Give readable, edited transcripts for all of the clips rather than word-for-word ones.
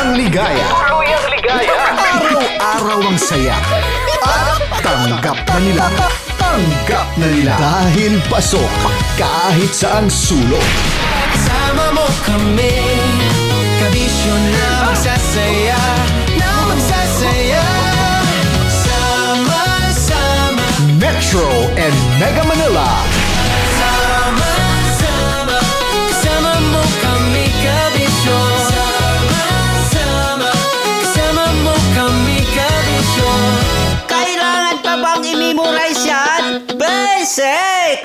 Tuluyang ligaya. Araw-araw ang saya. At tanggap na nila. Dahil pasok kahit saang sulok. Sama mo kami, kabisyo na magsasaya, sama-sama. Metro and Mega Manila. Sama-sama, kasama mo kami, kabisyo. Sama-sama, kasama mo kami, kabisyo. Kailangan pa bang i-memorize yan? Basic!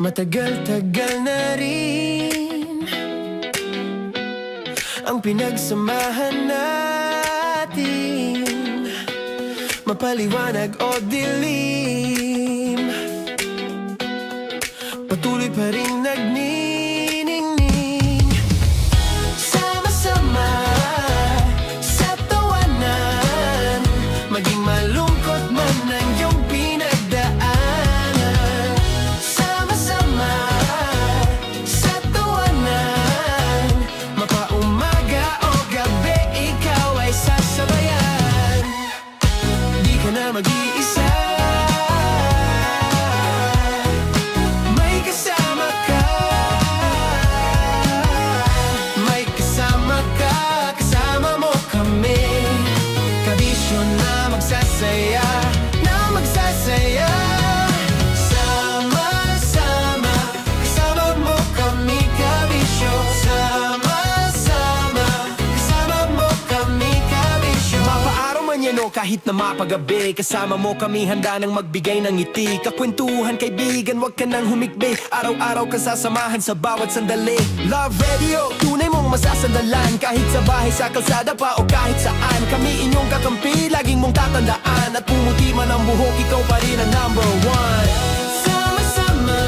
Matagal-tagal na rin ang pinagsamahan natin, mapaliwanag o dilim, patuloy pa rin nagniningning. Sama-sama sa tawanan, maging malungkot man ang iyong pinagdaanan. Sama-sama sa tawanan, mapaumaga o gabi, ikaw ay sasabayan. Di ka na mag-iisa, may kasama ka. May kasama ka, kasama mo kami, kabisyo na magsasaya, sama-sama, kasama mo kami, kabisyo. Sama-sama, kasama mo kami, kabisyo. Mapaaraw man yan o kahit na mapagabi, kasama mo kami, handa nang magbigay ng ngiti. Kakwentuhan, kaibigan, wag ka nang humikbi. Araw-araw ka sasamahan sa bawat sandali. Love Radio, tunay mong masasandalan, kahit sa bahay, sa kalsada pa o kahit saan. Kami inyong kakampi, laging mong tatandaan, at pumuti man ang buhok, ikaw pa rin ang number one. Sama-sama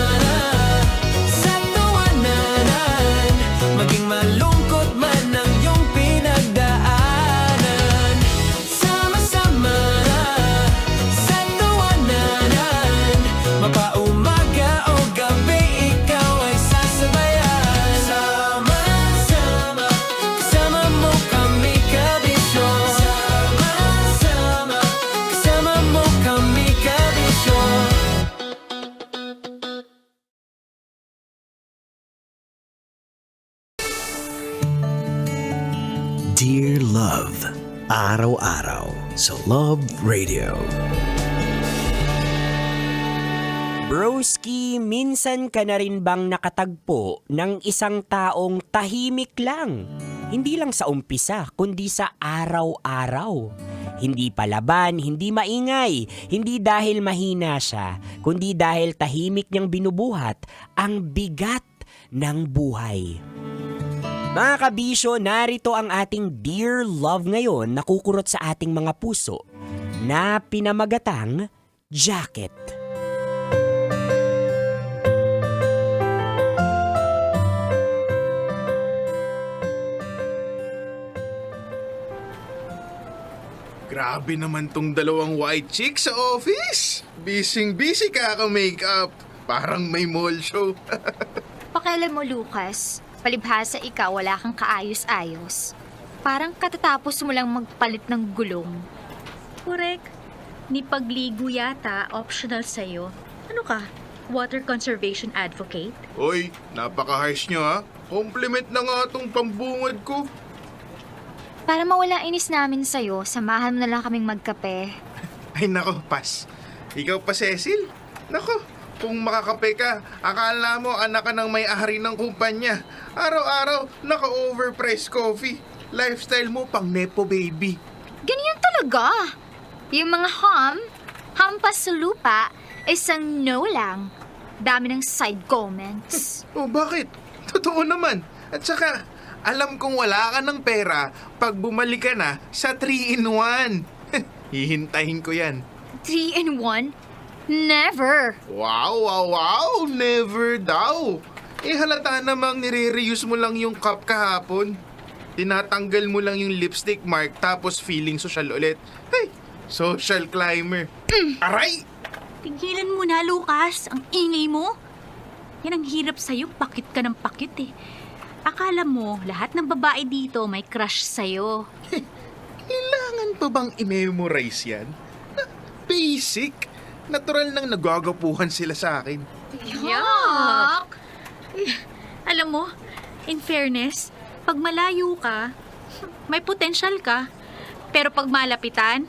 sa tawanan, maging malungkot man ang iyong pinagdaanan. Sama-sama sa tawanan, mapaumaga o gabi, ikaw ay sasabayan. Sama-sama, kasama mo kami, kabisyo. Sama-sama, kasama mo kami, kabisyo. Dear Love, araw-araw sa Love Radio. Broski, minsan ka na rin bang nakatagpo ng isang taong tahimik lang? Hindi lang sa umpisa, kundi sa araw-araw. Hindi palaban, hindi maingay, hindi dahil mahina siya, kundi dahil tahimik niyang binubuhat ang bigat ng buhay. Mga kabisyo, narito ang ating Dear Love ngayon na kukurot sa ating mga puso na pinamagatang Jacket. Grabe naman tong dalawang white chicks sa office. Busy kaka-makeup. Parang may mall show. Pakialam mo, Lucas. Palibhasa ikaw, wala kang kaayos-ayos. Parang katatapos mo lang magpalit ng gulong. Correct. Ni pagligo yata, optional sa'yo. Ano ka? Water conservation advocate? Oy, napaka-harsh nyo ha. Compliment na nga tong pambungad ko. Para mawala inis namin sa'yo, samahan mo na lang kaming magkape. Ay nako, pas. Ikaw pa, Cecil? Nako, kung makakape ka, akala mo anak ka ng may-ari ng kumpanya. Araw-araw, naka-overpriced coffee. Lifestyle mo pang nepo baby. Ganyan talaga. Yung mga hampas sa lupa, isang no lang. Dami ng side comments. Oh, bakit? Totoo naman. At saka, alam kong wala ka ng pera pag bumalik ka na sa 3-in-1. Hihintahin ko yan. 3-in-1? Never. Wow! Never daw. Eh halata namang nire-reuse mo lang yung cup kahapon. Tinatanggal mo lang yung lipstick mark tapos feeling social ulit. Hey, social climber. Aray! Tigilan mo na, Lucas. Ang ingay mo. Yan ang hirap sa'yo. Pakit ka ng pakit eh. Akala mo, lahat ng babae dito may crush sa'yo. Kailangan pa bang i-memorize yan? Basic. Natural nang nagagapuhan sila sa akin. Yuck! Alam mo, in fairness, pag malayo ka, may potential ka. Pero pag malapitan,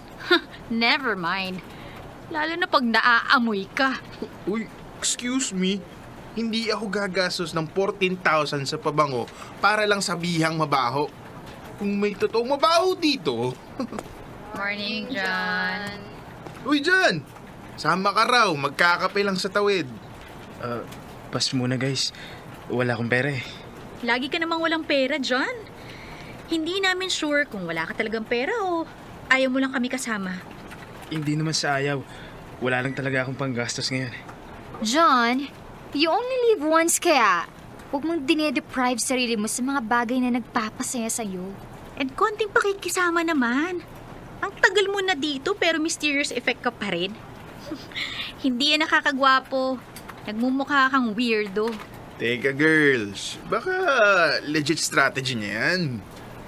never mind. Lalo na pag naaamoy ka. Uy, excuse me. Hindi ako gagastos ng 14,000 sa pabango para lang sabihang mabaho. Kung may totoong mabaho dito... Morning, John. Uy, John! Sama ka raw, magkakape lang sa tawid. Pas muna guys. Wala akong pera eh. Lagi ka namang walang pera, John. Hindi namin sure kung wala ka talagang pera o ayaw mo lang kami kasama. Hindi naman sa ayaw. Wala lang talaga akong panggastos ngayon. John, you only live once kaya. Huwag mong dinedeprive sarili mo sa mga bagay na nagpapasaya sa'yo. And konting pakikisama naman. Ang tagal mo na dito pero mysterious effect ka pa rin. Hindi yan nakakagwapo. Nagmumukha kang weirdo. Teka girls, baka legit strategy niya yan.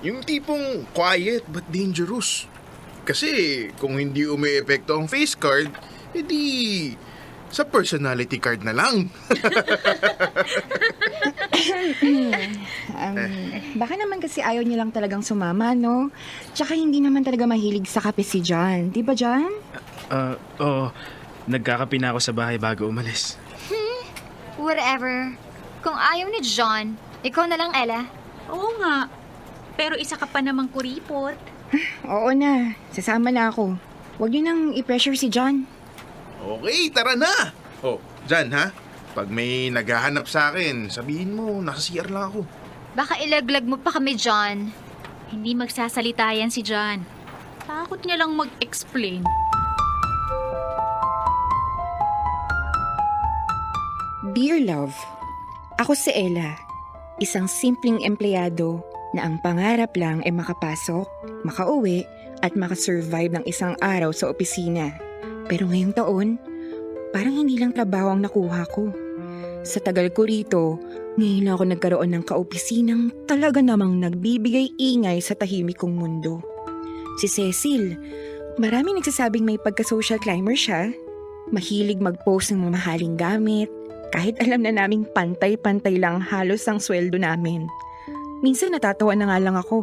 Yung tipong quiet but dangerous. Kasi kung hindi umi-epekto ang face card, edi sa personality card na lang. Baka naman kasi ayaw niya lang talagang sumama, no? Tsaka hindi naman talaga mahilig sa kape si John. Di ba, John? Oo. Nagkakape na ako sa bahay bago umalis. Whatever. Kung ayaw ni John, ikaw na lang, Ella. Oo nga. Pero isa ka pa namang kuripot. Oo na. Sasama na ako. Huwag niyo nang i-pressure si John. Okay, tara na! Oh, Jan ha? Pag may naghahanap sa akin, sabihin mo, nasa CR lang ako. Baka ilaglag mo pa kami, John. Hindi magsasalita yan si John. Takot niya lang mag-explain. Dear Love, ako si Ella, isang simpleng empleyado na ang pangarap lang ay makapasok, makauwi at makasurvive ng isang araw sa opisina. Pero ngayong taon, parang hindi lang trabaho ang nakuha ko. Sa tagal ko rito, ngayon lang ako nagkaroon ng kaopisinang talaga namang nagbibigay ingay sa tahimik kong mundo. Si Cecil, maraming nagsasabing may pagka-social climber siya. Mahilig mag-post ng mamahaling gamit, kahit alam na naming pantay-pantay lang halos ang sweldo namin. Minsan natatawa na nga lang ako.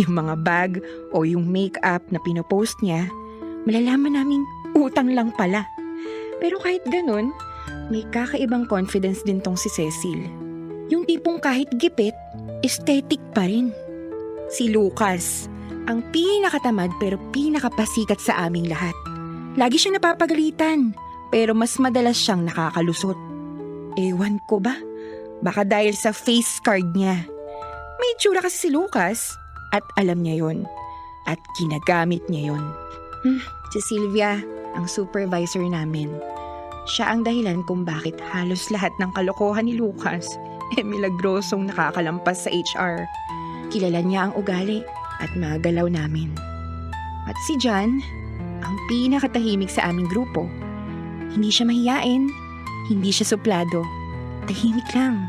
Yung mga bag o yung makeup na pinopost niya, malalaman naming utang lang pala. Pero kahit ganun, may kakaibang confidence din tong si Cecil. Yung tipong kahit gipit, aesthetic pa rin. Si Lucas, ang pinakatamad pero pinakapasikat sa aming lahat. Lagi siyang napapagalitan, pero mas madalas siyang nakakalusot. Ewan ko ba? Baka dahil sa face card niya. May itsura kasi si Lucas. At alam niya yon. At ginagamit niya yon. Si Sylvia, ang supervisor namin. Siya ang dahilan kung bakit halos lahat ng kalokohan ni Lucas milagrosong nakakalampas sa HR. Kilala niya ang ugali at mga galaw namin. At si John, ang pinakatahimik sa aming grupo. Hindi siya mahiyain, hindi siya suplado. Tahimik lang.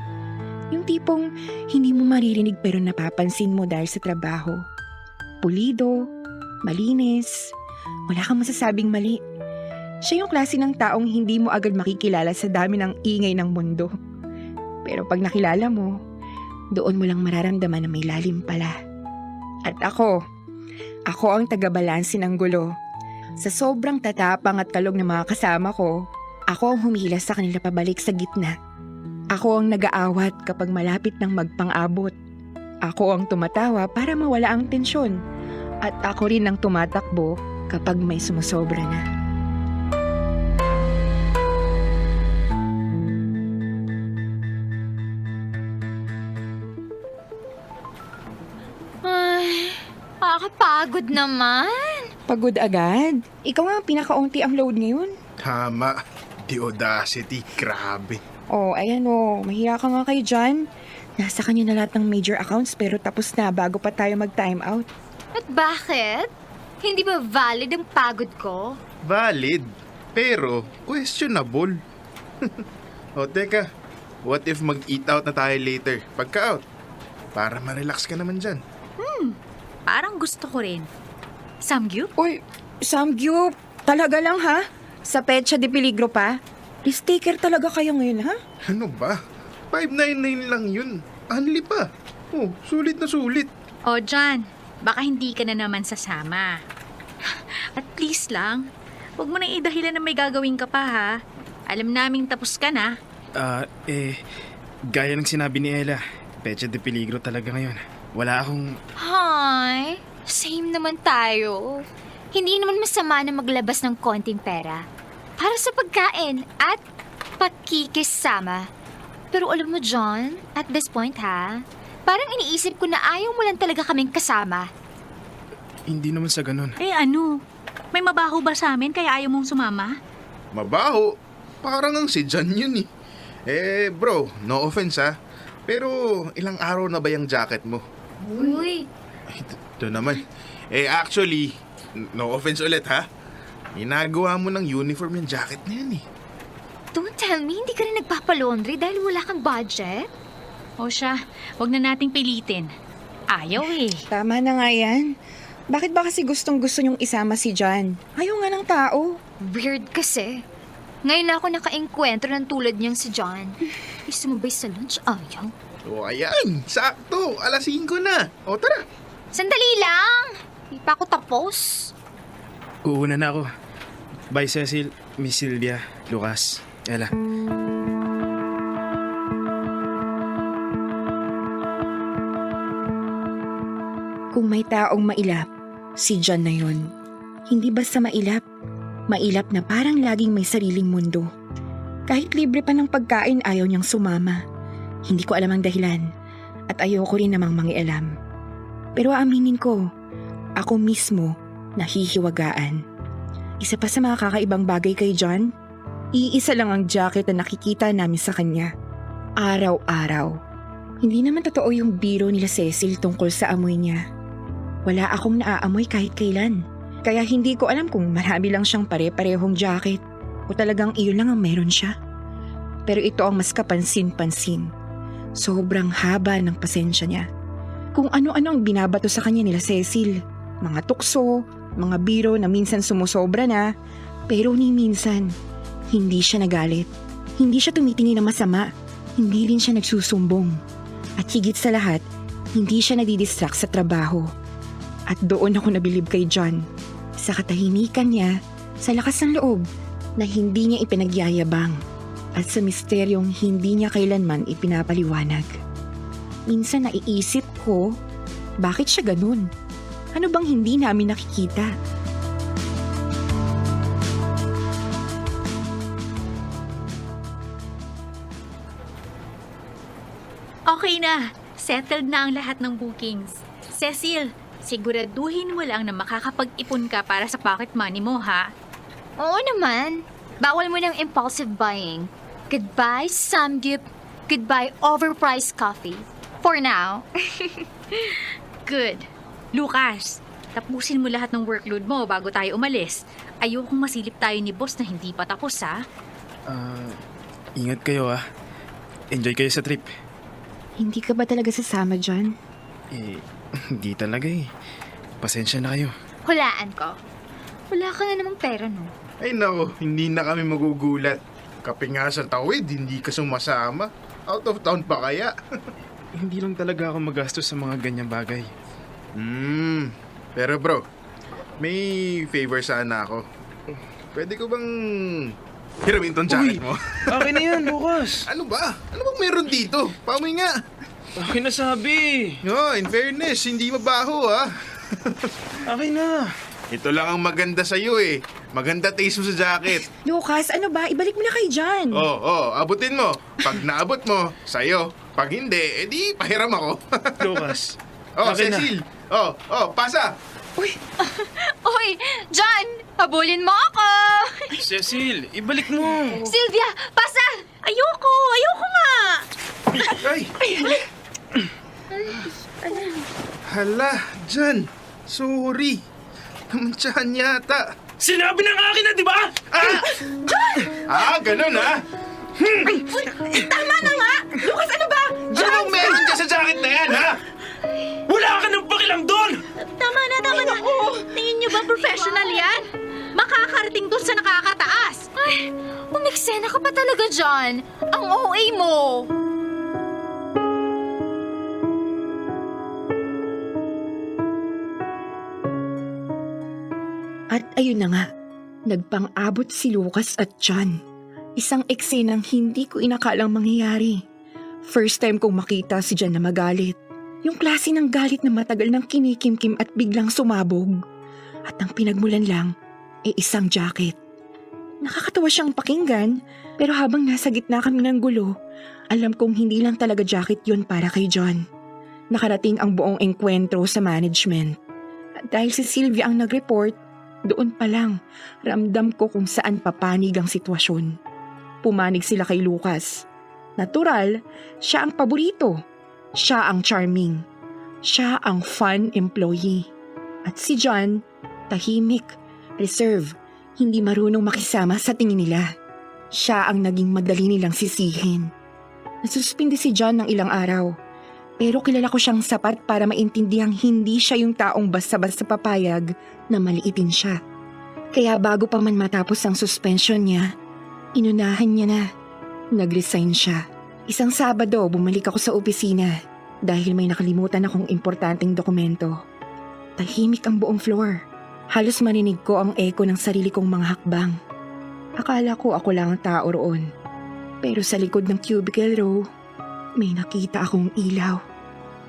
Yung tipong hindi mo maririnig pero napapansin mo dahil sa trabaho. Pulido, malinis, wala kang masasabing mali. Siya yung klase ng taong hindi mo agad makikilala sa dami ng ingay ng mundo. Pero pag nakilala mo, doon mo lang mararamdaman na may lalim pala. At ako ang taga-balanse ng gulo. Sa sobrang tatapang at kalog ng mga kasama ko, ako ang humihilas sa kanila pabalik sa gitna. Ako ang nag-aawat kapag malapit ng magpang-abot. Ako ang tumatawa para mawala ang tensyon. At ako rin ang tumatakbo kapag may sumusobra na. Ay, nakakapagod naman. Pagod agad? Ikaw nga ang pinakaunti ang load ngayon. Tama. The audacity, grabe. Oh, ayan oh. Mahiya ka nga kay John. Nasa kanya na lahat ng major accounts pero tapos na bago pa tayo mag-time out. At bakit? Hindi ba valid ang pagod ko? Valid, pero questionable. O teka, what if mag-eat out na tayo later, pagka-out? Para ma-relax ka naman dyan. Parang gusto ko rin. Samgyup? Uy, Samgyup, talaga lang ha? Sa Petsa de Peligro pa? Risk taker talaga kayo ngayon ha? Ano ba? 599 lang yun. Anli pa. Oh, sulit na sulit. O John, baka hindi ka na naman sasama. At please lang, huwag mo nang idahilan na may gagawin ka pa ha. Alam naming tapos ka na. Gaya ng sinabi ni Ella, Petsa de Peligro talaga ngayon. Wala akong... Hi, same naman tayo. Hindi naman masama na maglabas ng konting pera para sa pagkain at pakikisama. Pero alam mo, John, at this point ha, parang iniisip ko na ayaw mo lang talaga kaming kasama. Hindi naman sa ganun. Ano? May mabaho ba sa amin kaya ayaw mong sumama? Mabaho. Parang ang si John yun eh. Bro, no offense ha. Pero ilang araw na ba yung jacket mo? Uy, Ito naman. Actually, no offense ulit ha. Ginagawa mo ng uniform yung jacket na yan eh. don't tell me hindi ka rin nagpapalaundry dahil wala kang budget? O siya, wag na nating pilitin. Ayaw eh. Tama na nga yan. Bakit ba kasi gustong-gusto niyong isama si John? Ayaw nga ng tao. Weird kasi. Ngayon na ako naka-enkwentro ng tulad niyang si John. Sumabay sa lunch, ayaw. O ayan, sakto. 5:00 na. O tara. Sandali lang! Hindi pa ako tapos. Uuna na ako. Bye Cecil, Miss Sylvia, Lucas, Ella. Kung may taong mailap, si John na yun. Hindi basta mailap. Mailap na parang laging may sariling mundo. Kahit libre pa ng pagkain, ayaw niyang sumama. Hindi ko alam ang dahilan. At ayoko rin namang mangialam. Pero aaminin ko, ako mismo nahihiwagaan. Isa pa sa mga kakaibang bagay kay John, iisa lang ang jacket na nakikita namin sa kanya. Araw-araw. Hindi naman totoo yung biro nila Cecil tungkol sa amoy niya. Wala akong naaamoy kahit kailan. Kaya hindi ko alam kung marami lang siyang pare-parehong jacket o talagang iyon lang ang meron siya. Pero ito ang mas kapansin-pansin. Sobrang haba ng pasensya niya. Kung ano-ano ang binabato sa kanya nila Cecil. Mga tukso, mga biro na minsan sumusobra na, pero ni minsan, hindi siya nagalit. Hindi siya tumitingin na masama. Hindi rin siya nagsusumbong. At higit sa lahat, hindi siya nadidistract sa trabaho. At doon ako nabilib kay John. Sa katahimikan niya, sa lakas ng loob na hindi niya ipinagyayabang at sa misteryong hindi niya kailanman ipinapaliwanag. Minsan naiisip ko, bakit siya ganun? Ano bang hindi namin nakikita? Okay na. settled na ang lahat ng bookings. Cecil, siguraduhin mo lang na makakapag-ipon ka para sa pocket money mo, ha? Oo naman. Bawal mo ng impulsive buying. Goodbye, Samgyup. Goodbye, overpriced coffee. For now. Good. Lucas, tapusin mo lahat ng workload mo bago tayo umalis. Ayokong masilip tayo ni boss na hindi pa tapos, ha? Ingat kayo Enjoy kayo sa trip. Hindi ka ba talaga sasama dyan? Hindi talaga Pasensya na kayo. Hulaan ko. Wala ka na namang pera, no? Ay nako, hindi na kami magugulat. Kape nga sa tawid, hindi ka sumasama. Out of town pa kaya? Hindi lang talaga ako magastos sa mga ganyang bagay. Pero bro, may favor sana ako. Pwede ko bang hiramin tong jacket mo? Akin na yan, Lucas. Ano ba? Ano bang meron dito? Pamoy nga. Akin na sabi. No, in fairness, hindi mabaho Akin na. Ito lang ang maganda sa'yo Maganda taste mo sa jacket. Lucas, ano ba? Ibalik mo na kay John. Abutin mo. Pag naabot mo, sa'yo. Pag hindi, edi pahiram ako. Lucas. Akin na. Cecil. Pasa. Uy, Uy, John! Habulin mo ako! Cecil, ibalik mo. Sylvia, pasa! Ayoko nga! Ay! Hala, Jan. Sorry. Namantsahan yata. Sinabi ng akin na, di ba? Ganun tama na nga! Lucas, ano ba? Ano bang meron ka sa jacket na yan, Wala ka ng pakilang doon! Tama na. Tingin niyo ba professional yan? Makakarating doon sa nakakataas. Ay, umiksena ka pa talaga, John. Ang OA mo. At ayun na nga, nagpang-abot si Lucas at John. Isang eksenang hindi ko inakalang mangyayari. First time kong makita si John na magalit. Yung klase ng galit na matagal nang kinikimkim at biglang sumabog. At ang pinagmulan lang ay isang jacket. Nakakatawa siyang pakinggan, pero habang nasa gitna kami ng gulo, alam kong hindi lang talaga jacket yun para kay John. Nakarating ang buong engkwentro sa management. At dahil si Sylvia ang nag-report, doon pa lang, ramdam ko kung saan papanig ang sitwasyon. Pumanig sila kay Lucas. Natural, siya ang paborito. Siya ang charming. Siya ang fun employee. At si John, tahimik, reserve, hindi marunong makisama sa tingin nila. Siya ang naging madali nilang sisihin. Nasuspindi si John ng ilang araw. Pero kilala ko siyang sapat para maintindihang hindi siya yung taong basta-basta papayag na maliitin siya. Kaya bago pa man matapos ang suspension niya, inunahan niya na. Nag-resign siya. Isang Sabado, bumalik ako sa opisina dahil may nakalimutan akong importanteng dokumento. Tahimik ang buong floor. Halos marinig ko ang echo ng sarili kong mga hakbang. Akala ko ako lang ang tao roon. Pero sa likod ng cubicle row, may nakita akong ilaw.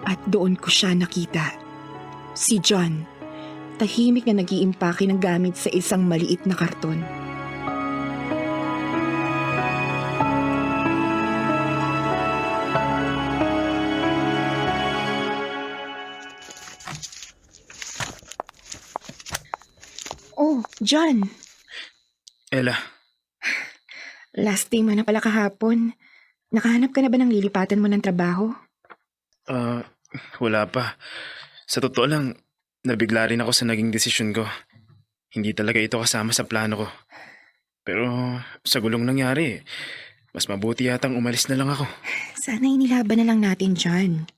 At doon ko siya nakita. Si John. Tahimik na nag-iimpake ng gamit sa isang maliit na karton. Oh, John. Ella, Last day mo na pala kahapon. Nakahanap ka na ba ng lilipatan mo ng trabaho? wala pa. Sa totoo lang, nabigla rin ako sa naging desisyon ko. Hindi talaga ito kasama sa plano ko. Pero sa gulong nangyari, mas mabuti yatang umalis na lang ako. Sana inilaban na lang natin, John.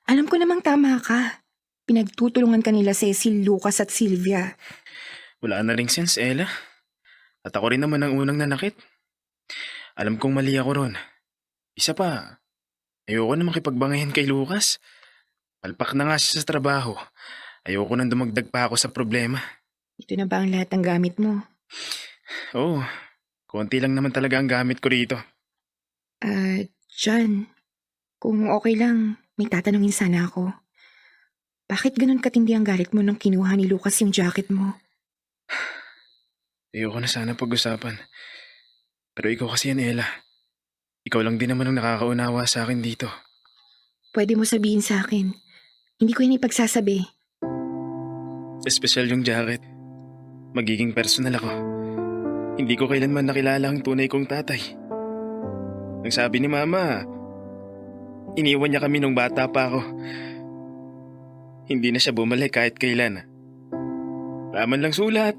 Alam ko namang tama ka. Pinagtutulungan ka nila Cecil, Lucas at Sylvia. Wala na ring sense, Ella. At ako rin naman ang unang nanakit. Alam kong mali ako ron. Isa pa, ayoko na makipagbangayan kay Lucas. Palpak na nga siya sa trabaho. Ayoko nang dumagdag pa ako sa problema. Ito na ba ang lahat ng gamit mo? Oo, konti lang naman talaga ang gamit ko rito. John, kung okay lang, may tatanungin sana ako. Bakit ganun katindi ang galit mo nung kinuha ni Lucas yung jacket mo? Ayoko na sana pag-usapan. Pero ikaw kasi yan, Ella. Ikaw lang din naman ang nakakaunawa sa akin dito. pwede mo sabihin sa akin. Hindi ko yan ipagsasabi. Espesyal yung jacket. Magiging personal ako. Hindi ko kailanman nakilala ang tunay kong tatay. Ang sabi ni Mama, iniwan niya kami nung bata pa ako. Hindi na siya bumalik kahit kailan. Laman lang sulat.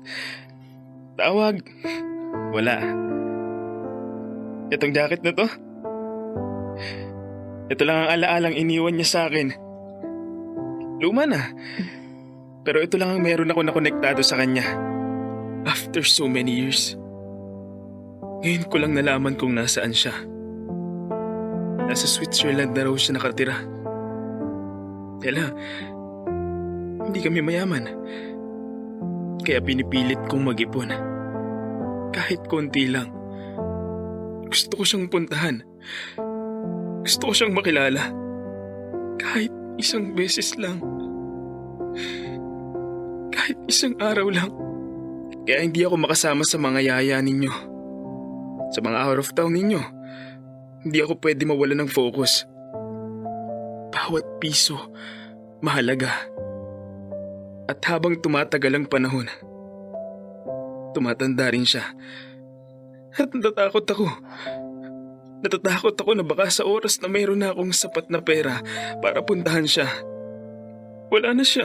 Tawag. Wala. Itong jacket na to. Ito lang ang alaalang iniwan niya sa akin. Luma na. Pero ito lang ang meron ako na konektado sa kanya. After so many years. Ngayon ko lang nalaman kung nasaan siya. Nasa Switzerland na raw siya nakatira. Ella, hindi kami mayaman. Kaya pinipilit kong mag-ipon. Kahit konti lang. Gusto ko siyang puntahan. Gusto ko siyang makilala. Kahit isang beses lang. Kahit isang araw lang. Kaya hindi ako makasama sa mga yaya ninyo. Sa mga out of town ninyo. Hindi ako pwede mawala ng focus. Bawat piso, mahalaga. At habang tumatagal ang panahon, tumatanda rin siya. At natatakot ako. Natatakot ako na baka sa oras na mayroon na akong sapat na pera para puntahan siya, wala na siya.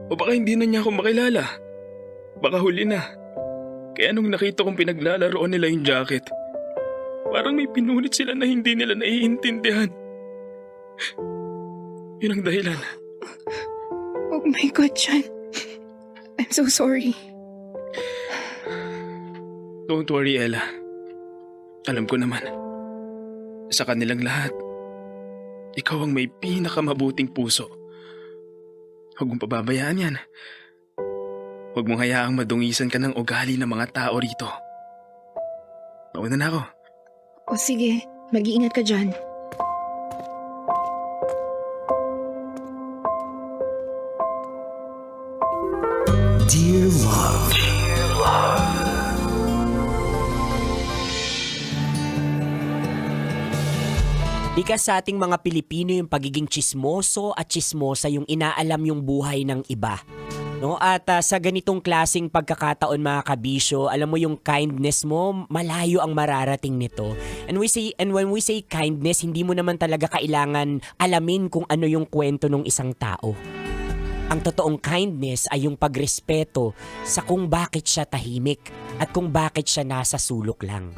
O baka hindi na niya ako makilala. Baka huli na. Kaya nung nakita kong pinaglalaroan nila yung jacket, parang may pinulit sila na hindi nila naiintindihan. Yun ang dahilan. Oh my God, John. I'm so sorry. Don't worry, Ella. Alam ko naman. Sa kanilang lahat, ikaw ang may pinakamabuting puso. Huwag mong pababayaan yan. Huwag mong hayaang madungisan ka ng ugali ng mga tao rito. Mauna na ako. O sige, mag-iingat ka dyan. Dear Love. Likas sa ating mga Pilipino yung pagiging tsismoso at tsismosa yung inaalam yung buhay ng iba. No? At sa ganitong klaseng pagkakataon mga kabisyo, alam mo yung kindness mo, malayo ang mararating nito. And when we say kindness, hindi mo naman talaga kailangan alamin kung ano yung kwento ng isang tao. Ang totoong kindness ay yung pagrespeto sa kung bakit siya tahimik at kung bakit siya nasa sulok lang.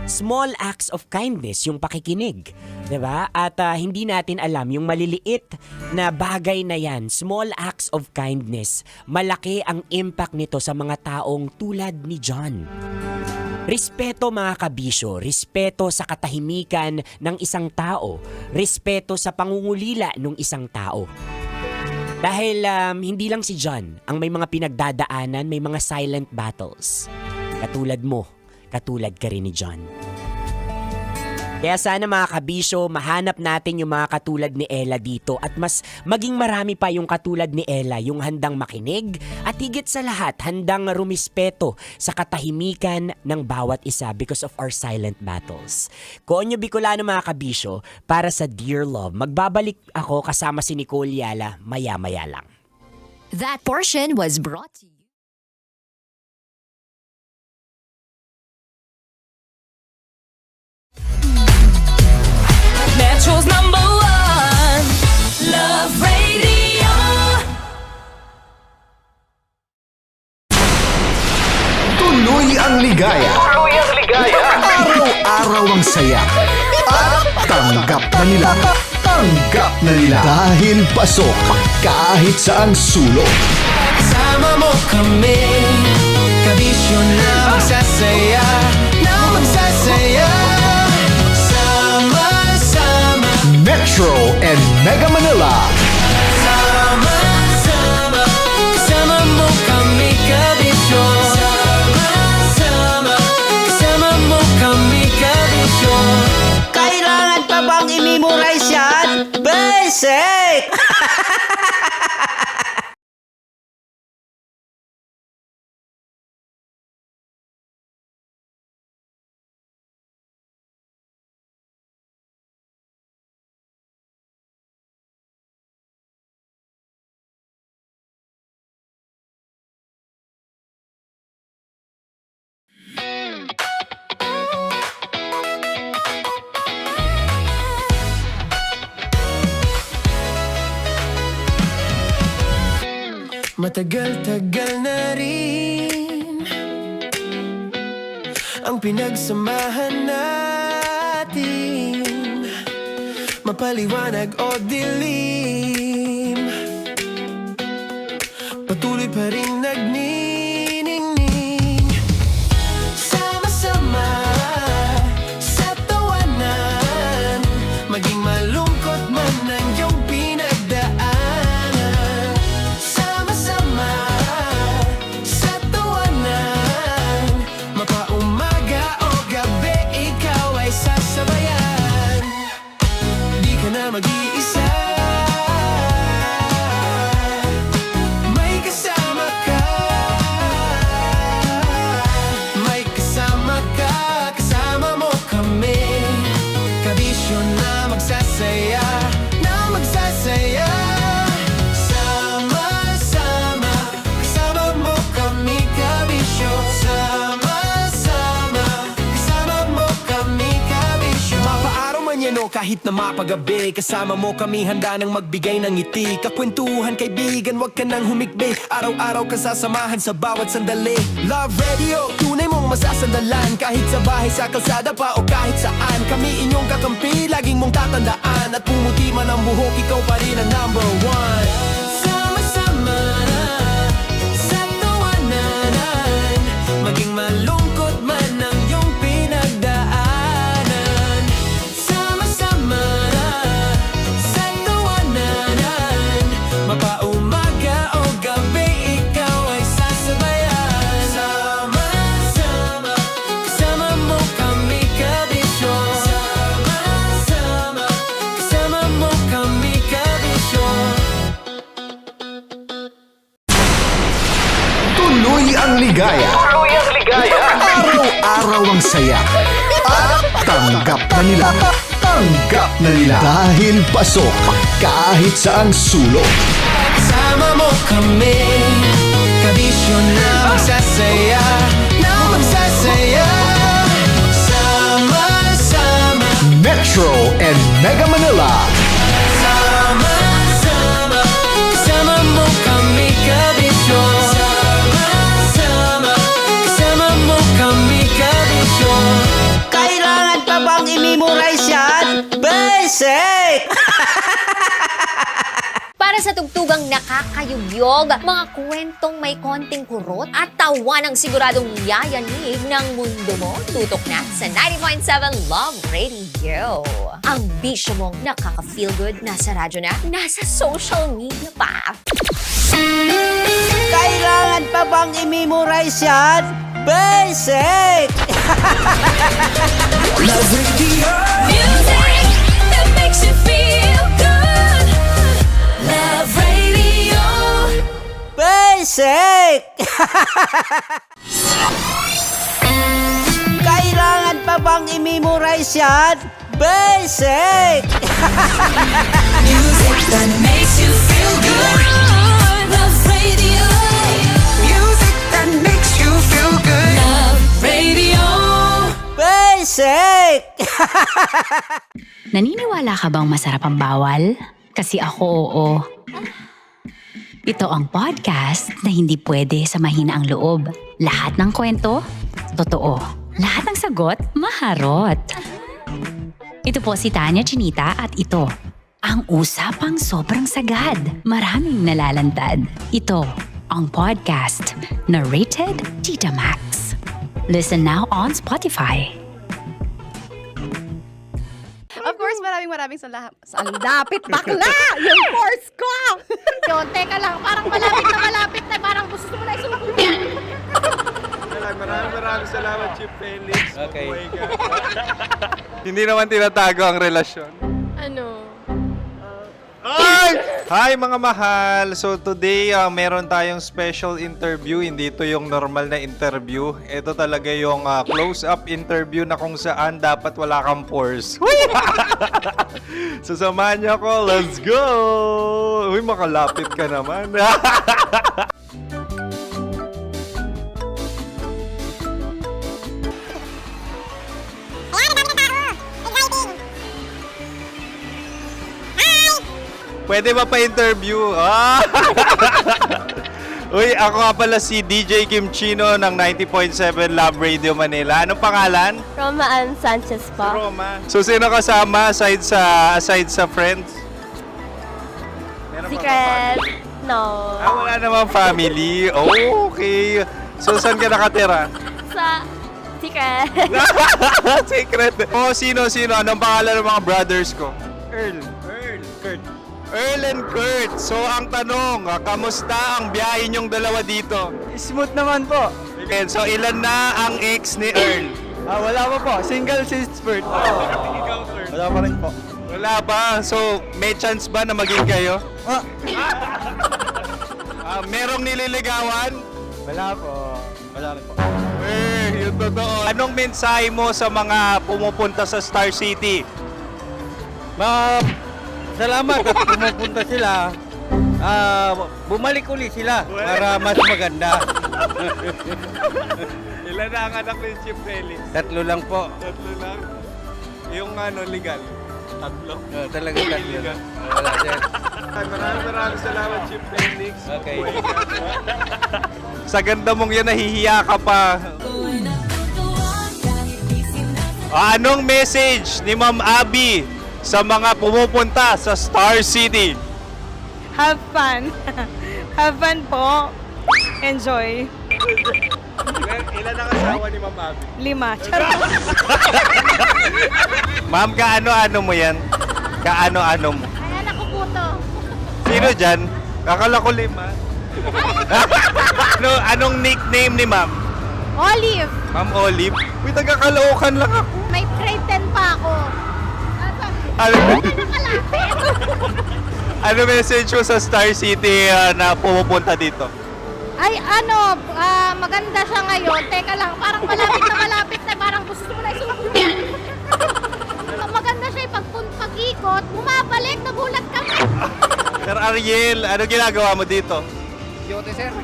Small acts of kindness, yung pakikinig, 'di ba? At hindi natin alam yung maliliit na bagay na yan, small acts of kindness, malaki ang impact nito sa mga taong tulad ni John. Respeto mga kabisyo, respeto sa katahimikan ng isang tao, respeto sa pangungulila ng isang tao. Dahil hindi lang si John ang may mga pinagdadaanan, may mga silent battles. Katulad mo, katulad ka rin ni John. Kaya sana mga kabisyo, mahanap natin yung mga katulad ni Ella dito at mas maging marami pa yung katulad ni Ella, yung handang makinig at higit sa lahat, handang rumispeto sa katahimikan ng bawat isa because of our silent battles. Konyo Bicolano mga kabisyo, para sa Dear Love, magbabalik ako kasama si Nicole Yala maya-maya lang. That portion was brought to you. Metro's number one, Love Radio. Tuloy ang ligaya. Araw-araw ang saya. At tanggap na nila. Tanggap na nila. Dahil pasok kahit saang sulok. Sama mo kami, kabisyo na magsasaya, na magsasaya. Sama-sama, Metro and Mega Manila. sama-sama, kasama mo kami, kabisyo. Sama-sama, kasama mo kami, kabisyo. Kailangan pa bang i-memorize yan? Basic! Matagal-tagal na rin ang pinagsamahan natin, mapaliwanag o dilim, patuloy pa rin nagniningning. Sama-sama sa tawanan, maging malungkot man ang iyong pinagdaanan. Sama-sama sa tawanan, mapaumaga o gabi, ikaw ay sasabayan. Di ka na mag-iisa, may kasama ka. May kasama ka, kasama mo kami. Kabisyo na magsasaya, na magsasaya. Sama-sama, kasama mo kami, kabisyo. Sama-sama, kasama mo kami, kabisyo. Mapaaraw man yan o kahit na mapagabi, kasama mo kami, handa nang magbigay ng ngiti. Kakwentuhan, kaibigan, wag ka nang humikbi. Araw-araw ka sasamahan sa bawat sandali. Love Radio, tunay mong masasandalan. Kahit sa bahay, sa kalsada pa o kahit saan, kami inyong kakampi, laging mong tatandaan. At pumuti man ang buhok, ikaw pa rin ang number one. Sama-sama sa tawanan, maging malungkot man ang iyong pinagdaanan. Sama-sama sa tawanan, mapaumaga o gabi, ikaw ay sasabayan. Sama-sama, kasama mo kami, kabisyo. Sama-sama, kasama mo kami, kabisyo. Tuloy ang ligaya. Araw-araw ang saya. At tanggap na nila. Tanggap na nila. Dahil pasok kahit saang sulok. Sama mo kami, kabisyo na magsasaya, na magsasaya. Sama-sama, Metro and Mega Manila. sama-sama, kasama mo kami, kabisyo. Sama-sama, kasama mo kami, kabisyo. Kailangan pa bang i-memorize yan? Basic! Para sa tugtugang nakakayugyog, mga kwentong may konting kurot at tawa ng siguradong yayanig ng mundo mo, tutok na sa 90.7 Love Radio. Ang bisyo mong nakaka-feel good, nasa radyo na, nasa social media pa. Kailangan pa bang i-memorize yan? Basic! Love Radio. Music that makes you feel good. Love Radio. Basic! Kailangan pa bang i-memorize yan? Basic! Music that makes you feel good. Love Radio. Music that makes you feel good. Love Radio. Basic! Naniniwala ka bang masarap ang bawal? Kasi ako oo. Ito ang podcast na hindi pwede sa mahina ang loob. Lahat ng kwento, totoo. Lahat ng sagot, maharot. Ito po si Tanya Chinita at ito, ang usapang sobrang sagad. Maraming nalalantad. Ito, ang podcast na Rated Tita Max. Listen now on Spotify. Of course, maraming salamat. Ang lapit bakla! Yung course ko! Yun, teka lang, parang malapit na, parang gusto mo na isulat. Maraming salamat, Chief Felix. Okay. Hindi naman tinatago ang relasyon. Ano? Hi mga mahal! So today, meron tayong special interview. Hindi ito yung normal na interview. Ito talaga yung close-up interview na kung saan dapat wala kang pores. So samahan niyo ako. Let's go! Uy, makalapit ka naman. Pwede ba pa-interview? Uy, ako nga pala si DJ Kim Chino ng 90.7 Love Radio Manila. Anong pangalan? Roma Ann Sanchez po. Roma. So, sino kasama aside sa friends? Meron ba Secret. No. wala namang family. Oh, okay. So, saan ka nakatira? Sa Secret. Secret. Oh, sino? Anong pangalan ng mga brothers ko? Earl, Kurt. Earl and Kurt. So, ang tanong, kamusta ang biyahe niyong dalawa dito? Smooth naman po. Okay, so ilan na ang ex ni Earl? Wala pa po. Single since birth. Wala pa rin po. Wala pa. So, may chance ba na maging kayo? Merong nililigawan? Wala po. Wala rin po. Yung totoo. Anong mensahe mo sa mga pumupunta sa Star City? Salamat at pumupunta sila. Bumalik ulit sila para mas maganda. Ilan na ang anak ni Chief Felix? 3 lang po. 3 lang. Yung legal? 3? Talaga 3 lang. Wala din. Maraming salamat, Chief Felix. Okay. Sa ganda mong yan, nahihiya ka pa. Anong message ni Ma'am Abby sa mga pumupunta sa Star City? Have fun. Have fun po. Enjoy. Ilan ang asawa ni Ma'am Abby? 5. Charot. Ma'am, kaano-ano mo yan? Kaano-ano mo? Ay, anak ko po to. Sino dyan? Kakala ko 5. Anong nickname ni Ma'am? Olive. Ma'am Olive? Uy, taga-Caloocan lang ako. May grade 10 pa ako. Ano message mo sa Star City na pumupunta dito? Ay, maganda siya ngayon. Teka lang, parang malapit na. Parang gusto mo na isumakit. Maganda siya pag-ikot, bumabalik, nagulat kami. Sir Ariel, ano ginagawa mo dito? Yote, sir.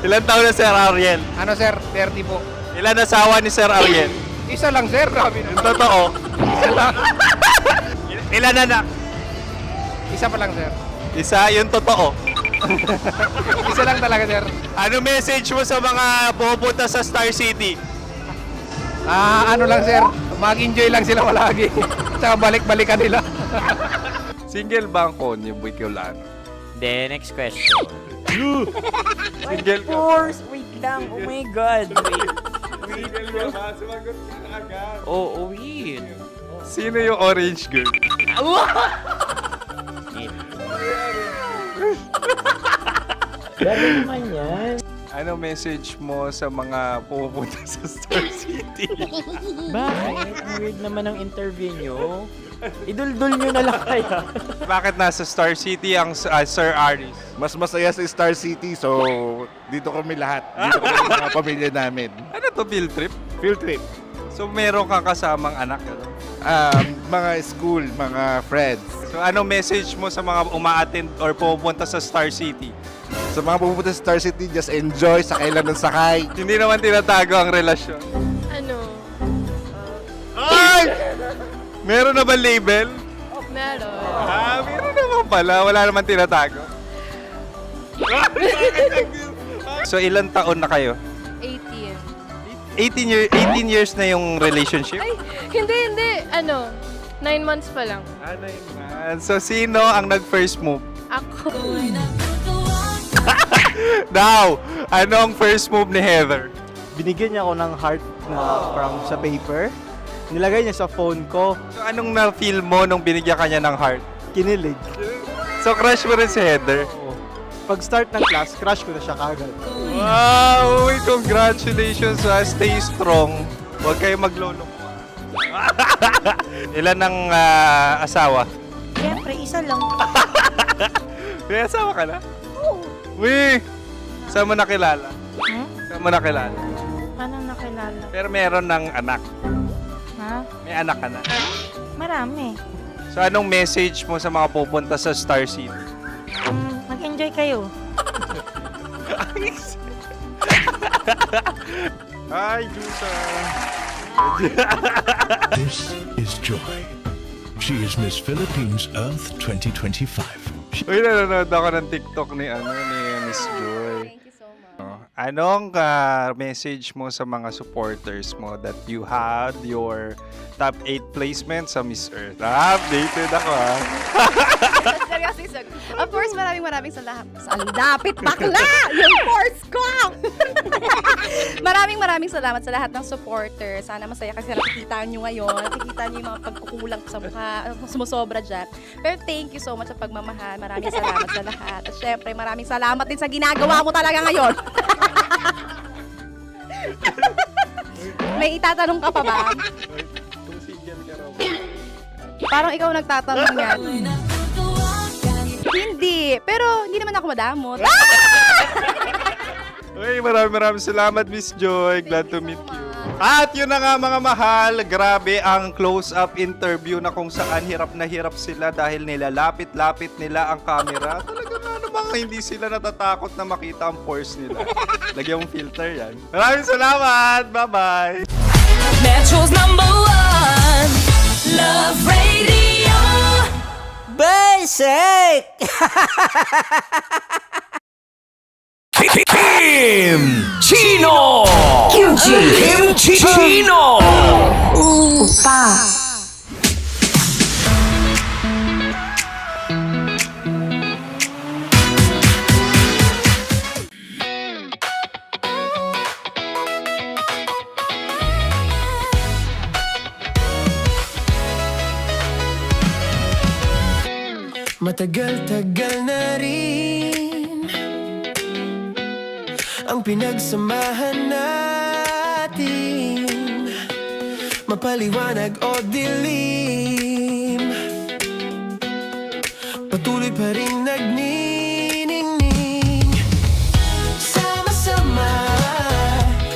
Ilan taon na Sir Ariel? Ano, sir? 30 po. Ilan asawa ni Sir Ariel? Isa lang, sir. Grabe Yung totoo? Isa lang. Ilan anak? Isa pa lang, sir. Isa, yung totoo. Isa lang talaga, sir. Ano message mo sa mga pumupunta sa Star City? Ano lang, sir. Mag-enjoy lang sila palagi. Tsaka balik-balikan nila. Single ba ang konyo, Boy Kiolano? Then, next question. Single ka? Wait lang. Oh my God. Single ka ba? Sumagot ka na agad. Oo, wait. Sino yung orange girl? Gano'n naman yan. Ano message mo sa mga pumupunta sa Star City? Bakit? Ang weird naman ng interview nyo. Iduldul nyo na lang kaya. Bakit nasa Star City ang Sir Aris? Mas masaya sa Star City, so dito kami lahat. Dito kami mga pamilya namin. Ano to, field trip? Field trip. So meron kang kasamang anak? Ano? Mga school, mga friends. So ano message mo sa mga uma-attend or pumupunta sa Star City? Sa mga pupunta sa Star City, just enjoy, sakay lang ng sakay. Hindi naman tinatago ang relasyon. Ano? Ay! Meron na ba label? Meron. Meron naman pala. Wala naman tinatago. So ilan taon na kayo? 18. 18 years na yung relationship? Ay, hindi. 9 months pa lang. So sino ang nag-first move? Ako. Now, ano ang first move ni Heather? Binigyan niya ako ng heart na from sa paper. Nilagay niya sa phone ko. So anong na-feel mo nung binigyan ka niya ng heart? Kinilig. So crush mo rin si Heather? Pag start ng class, crush ko na siya kagad. Wow! Congratulations! Stay strong. Huwag kayo maglolo. Ilan ang asawa? Siyempre, isa lang. May asawa ka na? Oo. Uy! Saan mo nakilala? Saan mo nakilala? Paano nakilala? Pero meron ng anak. Ha? May anak ka na. Marami. So anong message mo sa mga pupunta sa Star City? Mag-enjoy kayo. Hi, Jusa! This is Joy. She is Miss Philippines Earth 2025. Uy, nanonood ako ng TikTok ni Miss Joy. Thank you so much. Anong message mo sa mga supporters mo that you had your top 8 placement sa Miss Earth? Updated ako Seryoso. Of course, maraming salamat. Ang lapit bakla! Yung force ko! maraming salamat sa lahat ng supporters. Sana masaya kasi nakikita nyo ngayon. Nakikita nyo yung mga pagkukulang sa mukha. Sumusobra dyan. Pero thank you so much sa pagmamahal. Maraming salamat sa lahat. At syempre, maraming salamat din sa ginagawa mo talaga ngayon. May itatanong ka pa ba? Parang ikaw nagtatanong yan. Hindi. Pero hindi naman ako madamot. Uy, maraming salamat, Miss Joy. Glad to meet you. At yun na nga mga mahal, grabe ang close-up interview na kung saan hirap na hirap sila dahil nilalapit-lapit nila ang camera. Talaga na namang hindi sila natatakot na makita ang pores nila. Lagyan mong filter yan. Maraming salamat! Bye-bye! Metro's #1 Love Radio. Basic! Kim Chino! Kimchi Chino! Upa! Matagal-tagal na rin ang pinagsamahan natin, mapaliwanag o dilim, patuloy pa rin nagniningning, sama-sama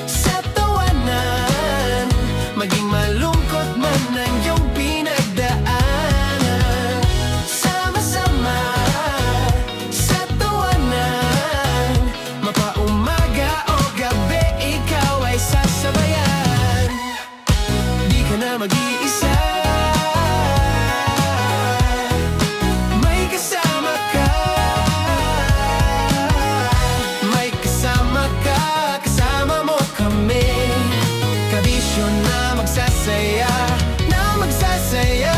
sa tawanan, maging malungkot man ang iyong pinagdaanan. Sama-sama sa tawanan, mapaumaga o gabi, ikaw ay sasabayan. Di ka na mag-iisa, may kasama ka. May kasama ka, kasama mo kami. Kabisyo na magsasaya, na magsasaya.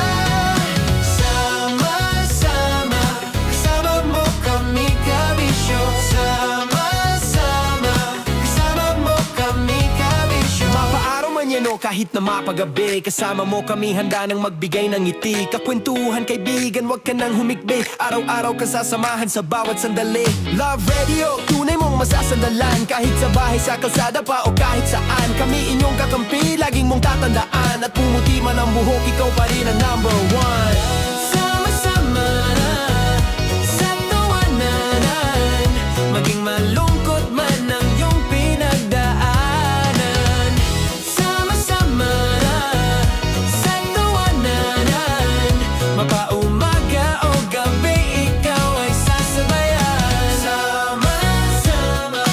Sama-sama, kasama mo kami, kabisyo. Sama-sama, kasama mo kami, kabisyo. Mapaaraw man yan o kahit na mapagabi, kasama mo kami, handa nang magbigay ng ngiti. Kakwentuhan, kaibigan, wag ka nang humikbi. Araw-araw ka sasamahan sa bawat sandali. Love Radio, tunay mong masasandalan. Kahit sa bahay, sa kalsada pa o kahit saan, kami inyong kakampi, laging mong tatandaan. At pumuti man ang buhok, ikaw pa rin ang #1. Sama-sama sa tawanan, maging malungkot man ang iyong pinagdaanan. Sama-sama sa tawanan, mapaumaga o gabi, ikaw ay sasabayan. Sama-sama,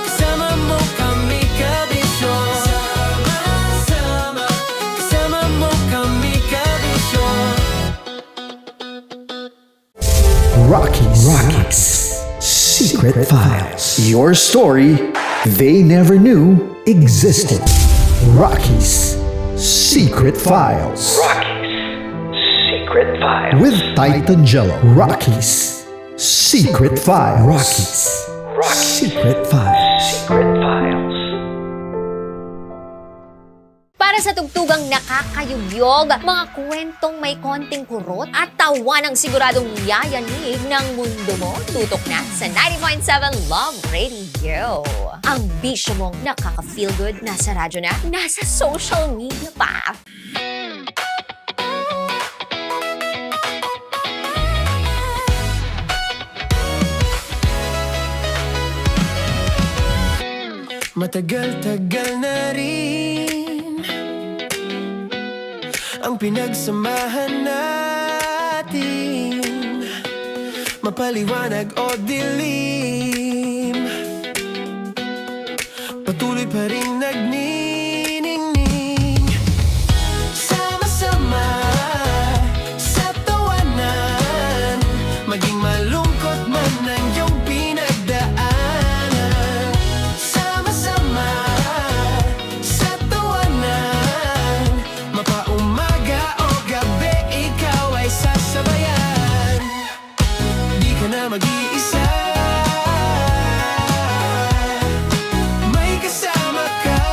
kasama mo kami, kabisyo. Sama-sama, kasama mo kami, kabisyo. Rockies. Secret Files. Your story they never knew existed. Rockies. Secret Files. Secret Files. With Titan Jello. Rockies. Secret Files. Rockies. Secret Files. Secret Files. Para sa tugtugang nakakayugyog, mga kwentong may konting kurot at tawa ng siguradong yayanig ng mundo mo, tutok na sa 90.7 Love Radio. Ang bisyo mong nakaka-feel good, nasa radyo na, nasa social media pa. Matagal-tagal na rin ang pinagsamahan natin, mapaliwanag o dilim, patuloy pa rin nagniningning. Sama-sama sa tawanan, maging malungkot man ang iyong pinagdaan. mag-iisa. May kasama ka,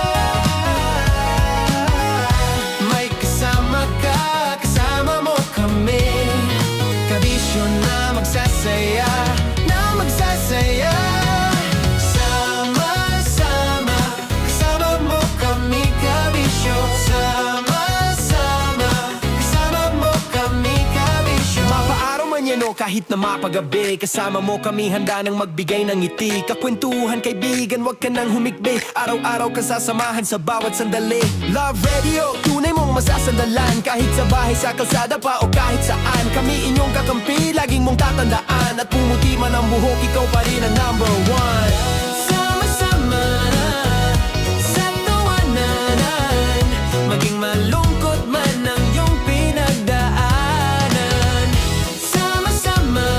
may kasama ka, kasama mo kami. Kabisyo na magsasaya, na magsasaya. Sama-sama, kasama mo kami, kabisyo. Sama-sama, kasama mo kami, kabisyo. Mapaaraw man yan o kahit na mapagabi, kasama mo kami handa nang magbigay ng ngiti. Kakwentuhan kaibigan, wag ka nang humikbi. Araw-araw ka sasamahan sa bawat sandali. Love Radio, tunay mong masasandalan. Kahit sa bahay, sa kalsada pa o kahit saan, kami inyong kakampi, laging mong tatandaan. At pumuti man ang buhok, ikaw pa rin ang number one. Sama-sama sa tawanan, maging malungkot man ang iyong pinagdaanan. Sama-sama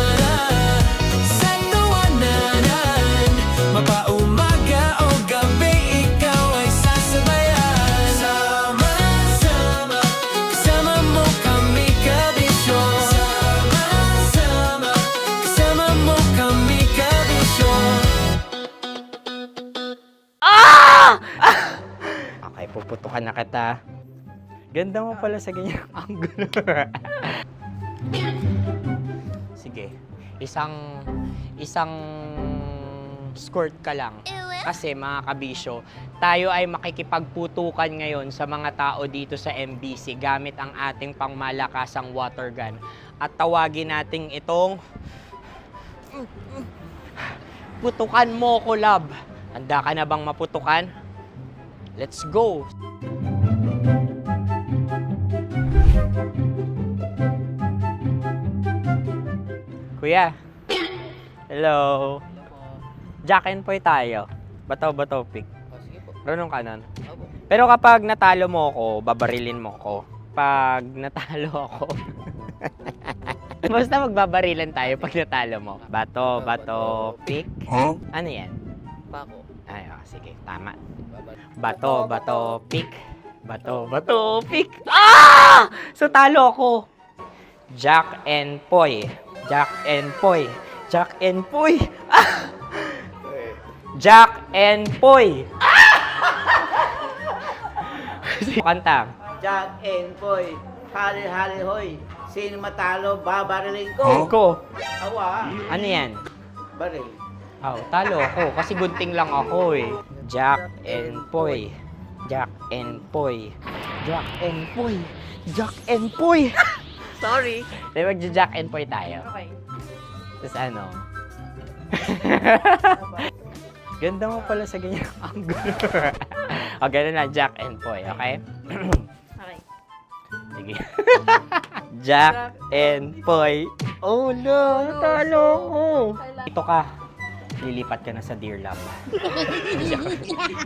sa tawanan, mapaumaga o gabi, ikaw ay sasabayan. Sama-sama, kasama mo kami, kabisyo. Sama-sama, kasama mo kami, kabisyo. Okay, puputukan na kita. Ganda mo pala sa ganyang angulo. Sige, isang skirt ka lang. Kasi mga kabisyo, tayo ay makikipagputukan ngayon sa mga tao dito sa MBC gamit ang ating pangmalakasang water gun. At tawagin natin itong putukan mo ko, love. Handa ka na bang maputukan? Let's go! Kuya. Hello. Jack and Poy tayo. Bato-bato pick. Runong kanan. Pero kapag natalo mo ako, babarilin mo ako. Pag natalo ako, basta magbabarilan tayo pag natalo mo. Bato, pick. Huh? Ano yan? Pako. Ay, oh, sige, tama. Bato, pick. Bato, pick. Ah! So, talo ako. Jack and Poy. Jack and Poy. Jack and Poy. Ah! Jack and Poy. Kanta. Jack and Poy, hali-hali hoy. Sino matalo, babariling ko. Ko. Awa. Ano yan? Baril. Oh, talo ako kasi gunting lang ako eh. Jack and Poy. Jack and Poy. Jack and Poy. Jack and Poy. Sorry. Di magja-Jack and Poy tayo. Okay. Tapos ano? Ganda mo pala sa ganyang angulo. O, ganun lang, Jack and Poy, okay? Okay. Sige. Jack and Poy. Oh no, natalo ko. Ito ka. Lilipat ka na sa Dear Love.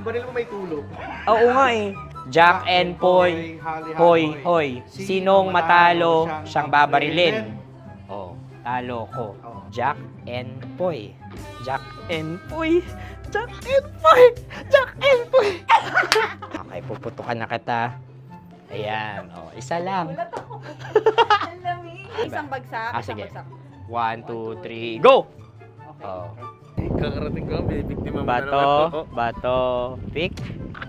Baril mo may tulog. Oo nga eh. Jack and Poy. Hoy, hoy. Sinong matalo, siyang babarilin. Oh, talo ko. Jack and Poy. Jack and Poy. Jack and Poy. Jack and Poy. Okay, puputukan na kita. Ayan. Oh, isa lang. Isang bagsak. Ah, isang sige. bagsak. 1, 2, 3, go! Oh. Kakarating ko, may biktima mo Bato, pick.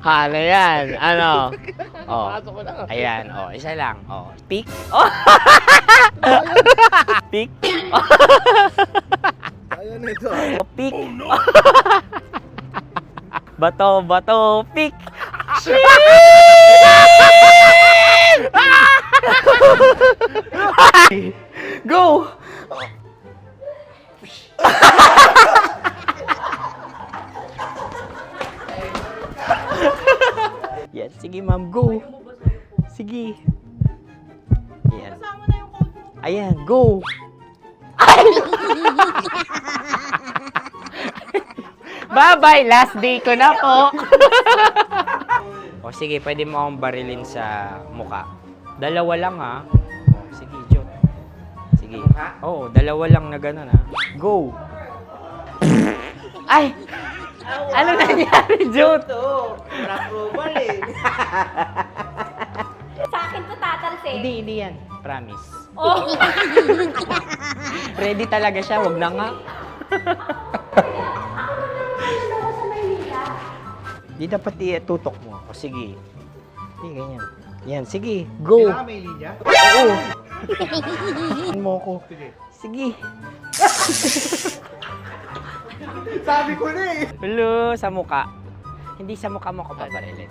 Ano yan? Ano? Oh. Ayan, oh, isa lang. Oh, pick. Oh. Pick. Ayan ito. Pick. Bato, pick. Go! Yan, sige ma'am, go. Sige. Yan. Ayan, go. Bye-bye, last day ko na po. O sige, pwede mo akong barilin sa muka. Dalawa lang ha. O, sige, Jot. Sige. Oo, dalawa lang na gano'n ha. Go. Ay! Ano nangyari, Jot? Approval eh. Sa akin to tatal klase. Hindi yan. Promise. Oh. Ready talaga siya, wag na nga. Di dapat tutok mo. O sige. Hindi, ganyan. Yan, sige. Go. Kailangan may linya? Oo. mo ko. Sige. Sabi ko na eh. Hello, sa muka. Hindi sa muka mo ko babarilin.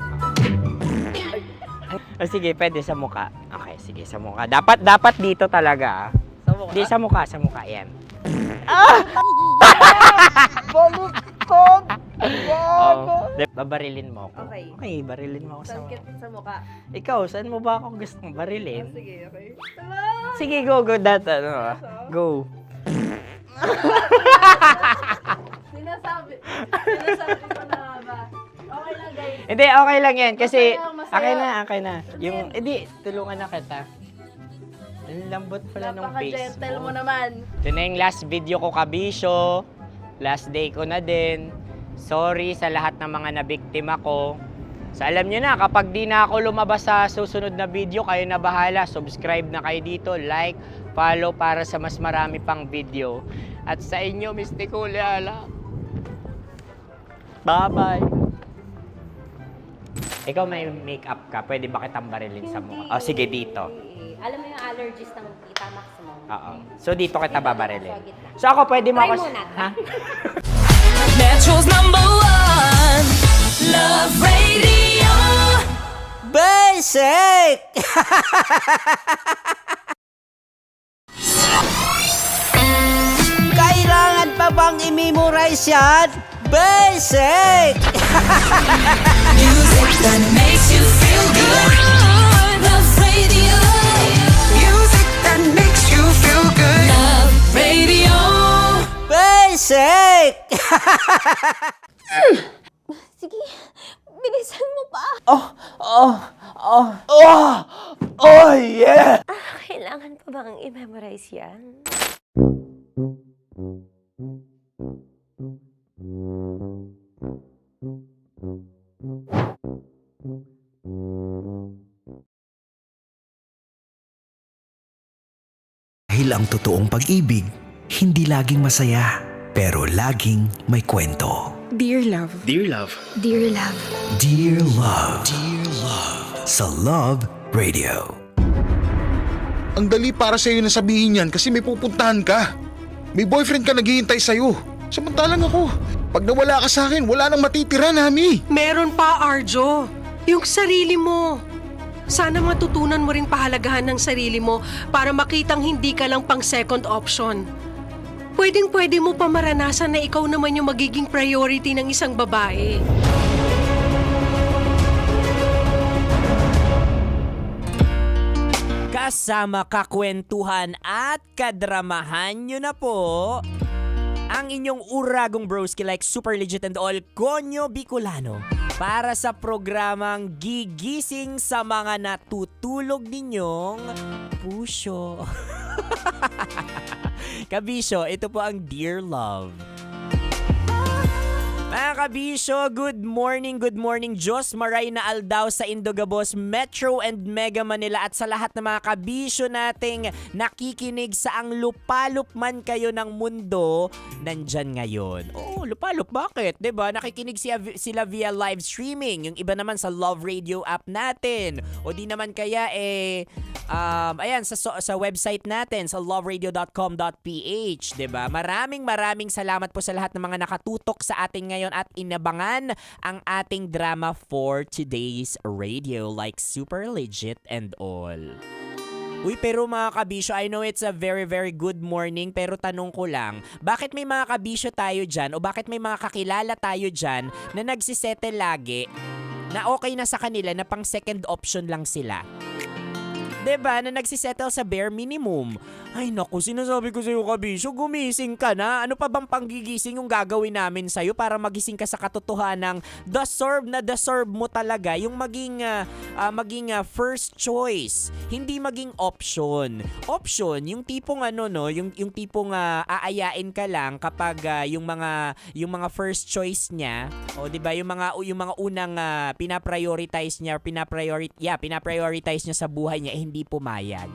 O sige, pwede sa muka. Okay, sige, sa muka. Dapat dito talaga. Sa muka? Hindi, sa muka. Yan. Ah! Baluktot! Babarilin mo ako. Okay. Okay, barilin mo ako sa muka. Sa mukha. Ikaw, saan mo ba ako gustong barilin? Sige, okay. Sige, go. Go. Sinasabi ko na ba? Okay lang, guys. Hindi, okay lang yan. Kasi, Masaya, masaya. okay na. Yung, hindi, tulungan na kita. Ang lambot pala ng face Napaka-gentle mo. mo naman. Ito na yung last video ko, kabisyo. Last day ko na din. Sorry sa lahat ng mga nabiktima ko. So, alam nyo na, kapag di na ako lumabas sa susunod na video, kayo na bahala. Subscribe na kayo dito, like, follow para sa mas marami pang video. At sa inyo, Mistiko Leala. Bye-bye. Ikaw may makeup ka, pwede ba kitang barilin sa mukha? Oh, sige, dito. Alam mo yung allergies ng tita Max mo? Oo. So, dito kita babarilin. So, ako pwede mo Try ako... muna. Ha? Metro's #1 Love Radio. Basic! Kailangan pa bang i-memorize yan? Basic! Music that makes you feel good. Love Radio. Music that makes you feel good. Love Radio. Basic! Sige, bilisan mo pa. Oh, yeah! Kailangan pa bang i-memorize yan? Dahil ang totoong pag-ibig, hindi laging masaya, pero laging may kwento. Dear love. Dear love. Dear love. Dear Love. Dear Love. Sa Love Radio. Ang dali para sa'yo na sabihin yan kasi may pupuntahan ka. May boyfriend ka naghihintay sa'yo. Samantalang ako, pag nawala ka sa akin, wala nang matitira, Nami. Meron pa, Arjo. Yung sarili mo. Sana matutunan mo rin pahalagahan ng sarili mo para makitang hindi ka lang pang second option. Pwedeng-pwede mo pa maranasan na ikaw naman yung magiging priority ng isang babae. Kasama kakwentuhan at kadramahan nyo na po ang inyong uragong broski like Super Legit and All, Konyo Bicolano, para sa programang gigising sa mga natutulog ninyong puso. Kabisyo, ito po ang Dear Love. Mga kabisyo, good morning, Diyos Maray na Aldaw sa Indogabos, Metro and Mega Manila at sa lahat ng mga kabisyo nating nakikinig sa ang lupalup man kayo ng mundo, nandyan ngayon. Oh, lupalup, bakit? 'Di ba? Nakikinig sila via live streaming, yung iba naman sa Love Radio app natin. O di naman kaya ayan, sa website natin, sa loveradio.com.ph, 'di ba? Maraming salamat po sa lahat ng mga nakatutok sa ating ngayon at inabangan ang ating drama for today's radio like Super Legit and All. Uy, pero mga kabisyo, I know it's a very good morning, pero tanong ko lang, bakit may mga kabisyo tayo dyan o bakit may mga kakilala tayo dyan na nagsisettle lagi na okay na sa kanila na pang second option lang sila? Diba, na nagsisettle sa bare minimum. Ay naku, sinasabi ko sa'yo, kabisyo, gumising ka na. Ano pa bang panggigising yung gagawin namin sa'yo para magising ka sa katotohanang deserve mo talaga yung maging first choice. Hindi maging option. Option, yung tipong yung tipong aayain ka lang kapag yung mga first choice niya, o diba, yung mga unang pinaprioritize niya sa buhay niya, hindi pumayag.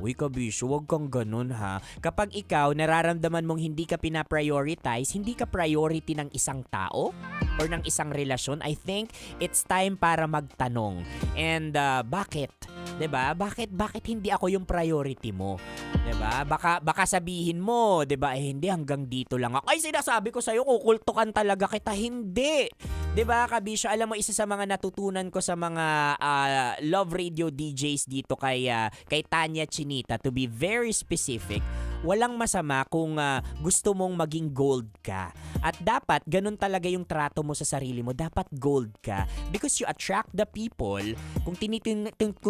Uy, kabisyo, huwag kang ganun ha. Kapag ikaw nararamdaman mong hindi ka pinaprioritize, hindi ka priority ng isang tao or ng isang relasyon, I think it's time para magtanong. And bakit? 'Di ba? Bakit hindi ako yung priority mo? 'Di ba? Baka sabihin mo, 'di ba? Hindi, hanggang dito lang ako. Ay, sinasabi ko sa iyo, kukultukan talaga kita. Hindi. 'Di ba, kabisyo? Alam mo, isa sa mga natutunan ko sa mga love radio DJs dito kay Tanya Chinita, to be very specific, walang masama kung gusto mong maging gold ka. At dapat ganun talaga yung trato mo sa sarili mo. Dapat gold ka because you attract the people. Kung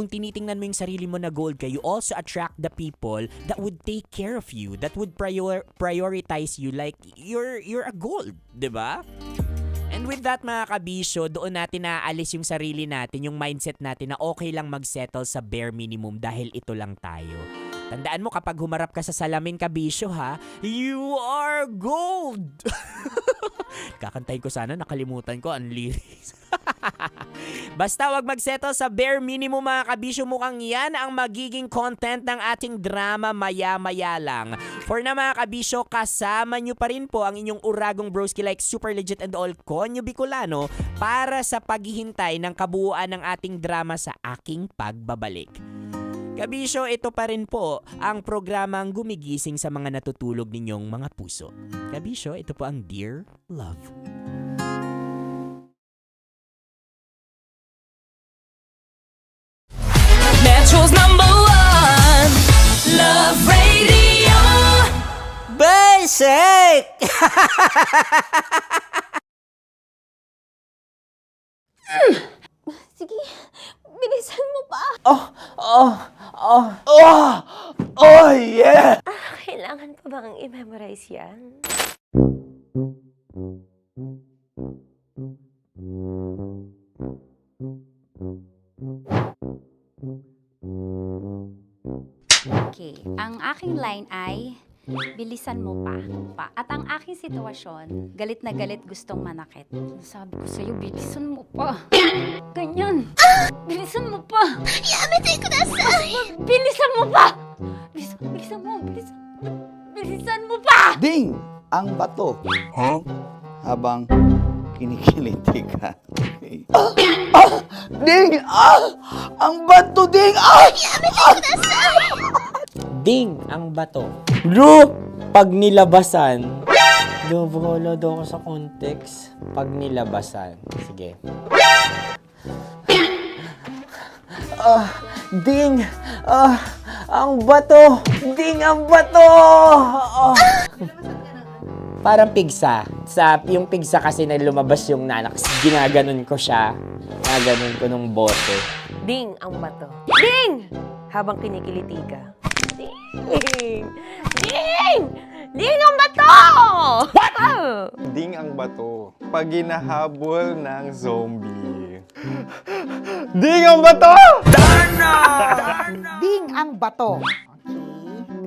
tinitingnan mo yung sarili mo na gold ka, you also attract the people that would take care of you, that would prioritize you like you're a gold, 'di ba? And with that, mga kabisyo, doon natin naaalis yung sarili natin, yung mindset natin na okay lang mag-settle sa bare minimum dahil ito lang tayo. Tandaan mo, kapag humarap ka sa salamin, kabisyo ha, you are gold! Kakantayin ko sana, nakalimutan ko ang lyrics. Basta wag mag-settle sa bare minimum, mga kabisyo. Mukhang yan ang magiging content ng ating drama maya-maya lang. For na, mga kabisyo, kasama nyo pa rin po ang inyong uragong broski like Super Legit and All Konyo Bicolano para sa paghihintay ng kabuuan ng ating drama sa aking pagbabalik. Kabisyo, ito pa rin po ang programang gumigising sa mga natutulog ninyong mga puso. Kabisyo, ito po ang Dear Love. Metro's #1 Love Radio. Basic! Sige, bilisan mo pa. Oh, yeah! Kailangan pa bang i-memorize yan? Okay, ang aking line ay, bilisan mo pa. At ang aking sitwasyon, galit na galit gustong manakit. Sabi ko sa'yo, bilisan mo pa. Ganyan. Bilisan mo pa. Yamitay ko na sa... Bilisan mo pa! Bilisan mo pa! Ding! Ang bato. Huh? Habang kinikiliti ka. Ding! Ang bato, Ding! Ding ang bato. Bro, pag nilabasan. Wala daw ako sa context. Pag nilabasan. Sige. Ding! Ang bato! Ding ang bato! Parang pigsa. Yung pigsa kasi na lumabas yung nanak. Ginaganon ko siya. Ginaganon ko nung bote. Ding ang bato. Ding! Habang kinikiliti ka. Ding! Ding! Ding ang bato! What? Ding ang bato. Pag hinahabol ng zombie. Ding ang bato! Ding ang bato. Okay.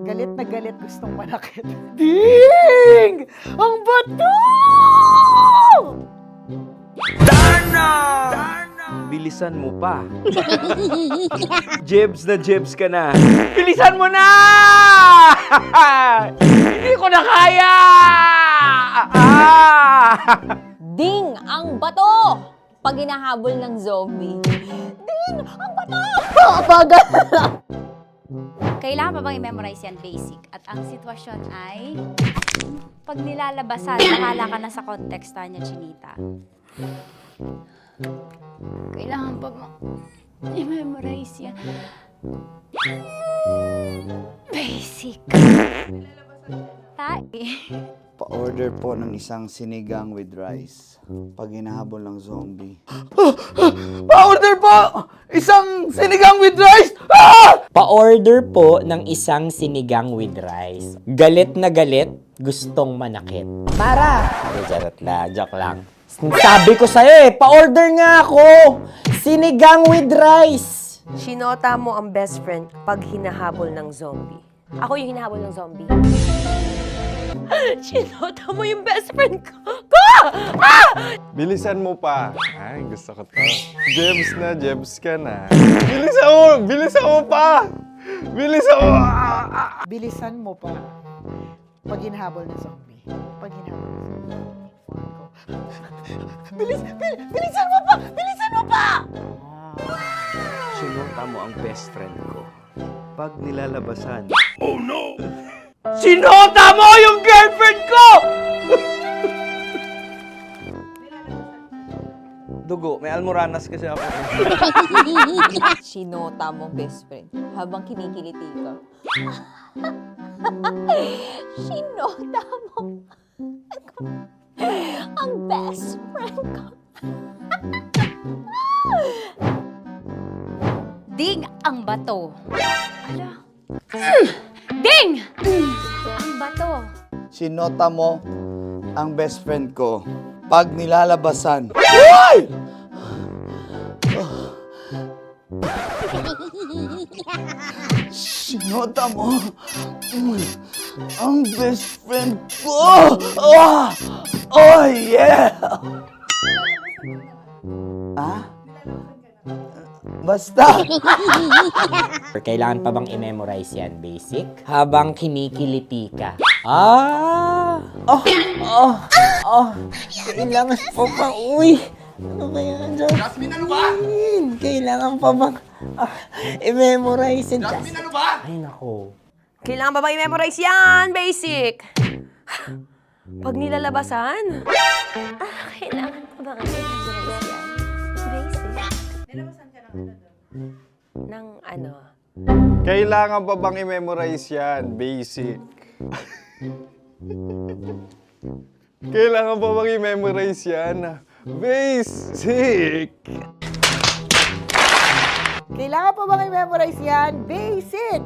Galit na galit gustong manakit. Ding! Ang bato! Bilisan mo pa. Jebs ka na. Bilisan mo na! Hindi ko na kaya! Ding ang bato! Pag hinahabol ng zombie. Ding ang bato! Bagal! Kailangan pa bang i-memorize yan, basic? At ang sitwasyon ay, pag nilalabasan, nakala ka na sa context, Tanya Chinita. Kailangan pa bang i-memorize yan? Basic. Pa-order po ng isang sinigang with rice. Pag hinahabol ng zombie. Pa-order po! Isang sinigang with rice! Pa-order po ng isang sinigang with rice. Galit na galit, gustong manakit. Para! Joke lang. Sabi ko sa'yo pa-order nga ako! Sinigang with rice! Sinota mo ang best friend pag hinahabol ng zombie. Ako yung hinahabol ng zombie. Sinota mo yung best friend ko! Bilisan mo pa. Ay, gusto ko to. Jebs na, Jebs ka na. Bilisan mo! Bilisan mo pa! Bilisan mo! Bilisan mo pa. Pag hinahabol na zombie. Pag hinahabol na zombie. Bilisan mo pa! Bilisan mo pa! Sinota mo ang best friend ko. Pag nilalabasan. Oh no! Sinota mo yung girlfriend ko! Dugo, may almoranas kasi ako. Sinota mo best friend habang kinikiliti ka. Sinota mo ang best friend ko. Ding ang bato. Ala. Ding! Ang bato. Sinota mo ang best friend ko pag nilalabasan. Uy! Sinota mo ang best friend ko. Oh yeah! Ah? Basta! Kailangan pa bang i-memorize yan, basic? Habang kinikiliti ka. Ah! Kailangan pa bang, uy! Ano ba yan, Jasmine, ano ba? Kailangan pa bang i-memorize yan, Jasmine, ano ba? Ay, nako. Kailangan ba i-memorize yan? Basic. Pag nilalabasan? Kailangan pa ba i-memorize yan? Basic. Nilalabasan ka ng ano? Kailangan pa bang i-memorize yan? Basic. Kailangan pa bang i-memorize yan? Basic. Kailangan pa bang i-memorize yan? Basic!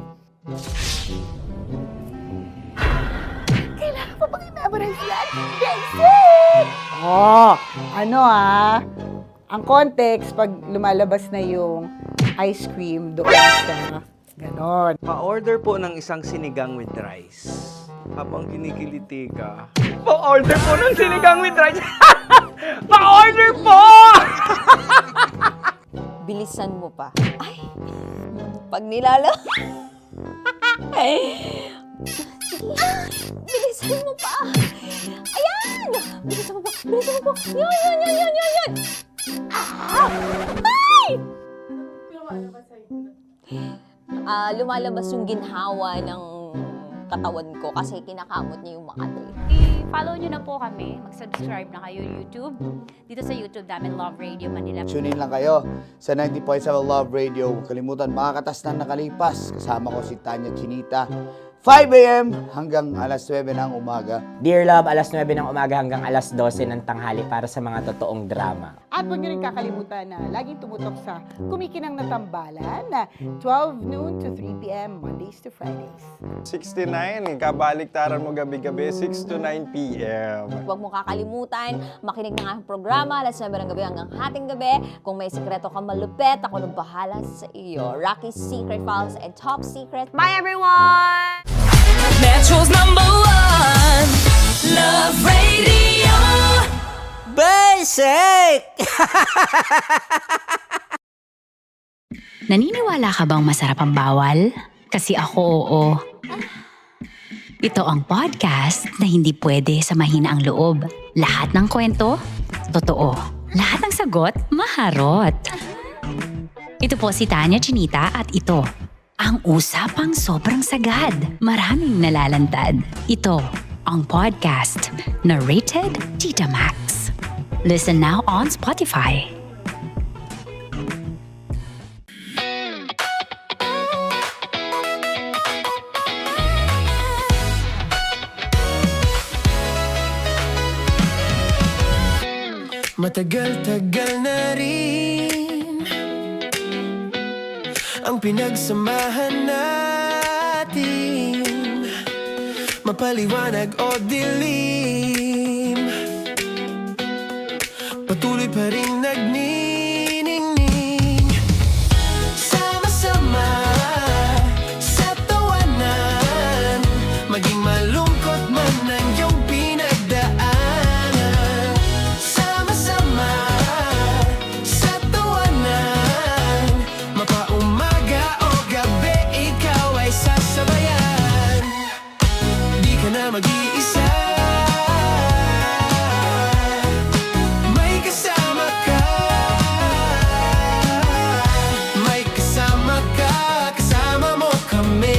Kailangan pa bang i-memorize yan? Basic! Oh, ano ang context pag lumalabas na yung ice cream doon sa ganon. Pa-order po ng isang sinigang with rice. Habang kinikiliti ka. Pa-order po ng sinigang with rice! Pa-order po! Bilisan mo pa. Ay! Pag nilala... Bilisan mo pa! Ayan! Bilisan mo pa! Bilisan mo pa! Yan! Ay! Lumalabas yung ginhawa ng katawan ko kasi kinakamot niya yung Makati. I-follow nyo na po kami. Mag-subscribe na kayo YouTube. Dito sa YouTube namin, Love Radio Manila. Tune in lang kayo sa 90.7 Love Radio. Huwag kalimutan, makakatas na nakalipas. Kasama ko si Tanya Chinita. 5 a.m. hanggang alas 9 ng umaga. Dear Love, alas 9 ng umaga hanggang alas 12 ng tanghali para sa mga totoong drama. At huwag niyo rin kakalimutan na laging tumutok sa Kumikinang na Tambalan na 12 noon to 3 p.m. Mondays to Fridays. 69, kabaliktaran mo gabi-gabi, 6 to 9 p.m. Huwag mo kakalimutan, makinig ng aking programa, alas 9 ng gabi hanggang hating gabi. Kung may sikreto kang malupet, ako nang bahala sa iyo. Rocky's Secret Files and Top Secret. Bye everyone! Metro's #1 Love Radio. Basic! Naniniwala ka bang masarap ang bawal? Kasi ako oo. Ito ang podcast na hindi pwede sa mahina ang loob. Lahat ng kwento, totoo. Lahat ng sagot, maharot. Ito po si Tanya Chinita at ito, ang usapang sobrang sagad. Maraming nalalantad. Ito, ang podcast na rated Tita Max. Listen now on Spotify. Matagal-tagal na rin ang pinagsamahan natin, mapaliwanag o dilim, patuloy pa rin nagniningning. Sama-sama sa tawanan, maging malungkot man ang iyong pinagdaanan. ka na mag-iisa. May kasama ka. May kasama ka. Kasama mo kami.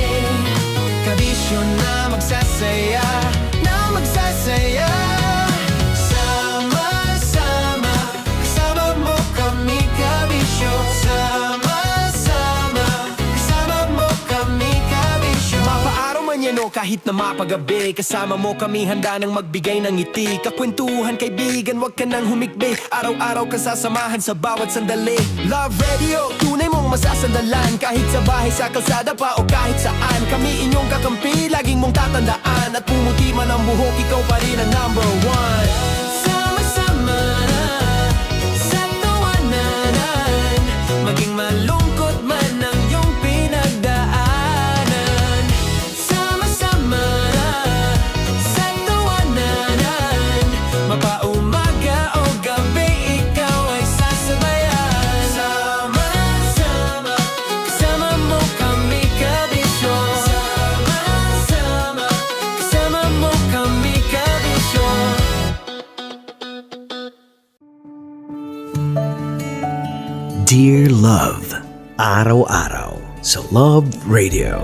Kabisyo na magsasaya. Na magsasaya. Sama-sama. Kasama mo kami, kabisyo. Sama-sama. Kasama mo kami, kabisyo. Mapaaraw man yan o kahit na mapagabi, kasama mo kami handa nang magbigay ng ngiti. Kakwentuhan kaibigan, wag ka nang humikbi. Araw-araw ka sasamahan sa bawat sandali. Love Radio, tunay mong masasandalan. Kahit sa bahay, sa kalsada pa o kahit saan. Kami inyong kakampi, laging mong tatandaan. At pumuti man ang buhok, ikaw pa rin ang number one. Sama-sama na sa tawanan. Maging malungkot man ang iyong pinagdaanan. Sama-sama na sa tawanan. Mapaumaga o gabi, ikaw ay sasabayan. Sama-sama, kasama mo kami, kabisyo. Sama-sama, kasama mo kami, kabisyo. Dear Love, araw-araw sa Love Radio.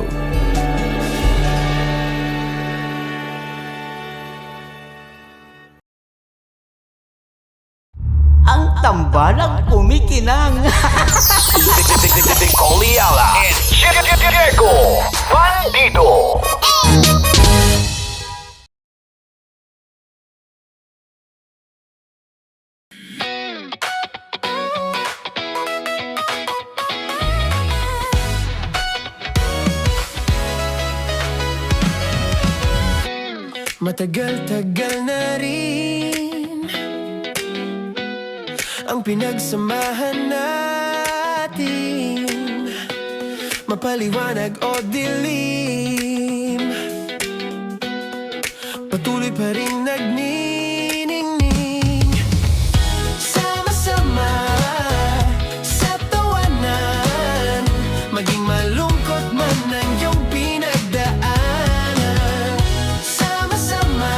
Ang tambalang kumikinang. Coliala and Diego Bandido. Matagal-tagal na rin ang pinagsamahan natin. Mapaliwanag o dilim, patuloy pa rin nagniningning. Sama-sama sa tawanan, maging malungkot man ang iyong pinagdaanan. Sama-sama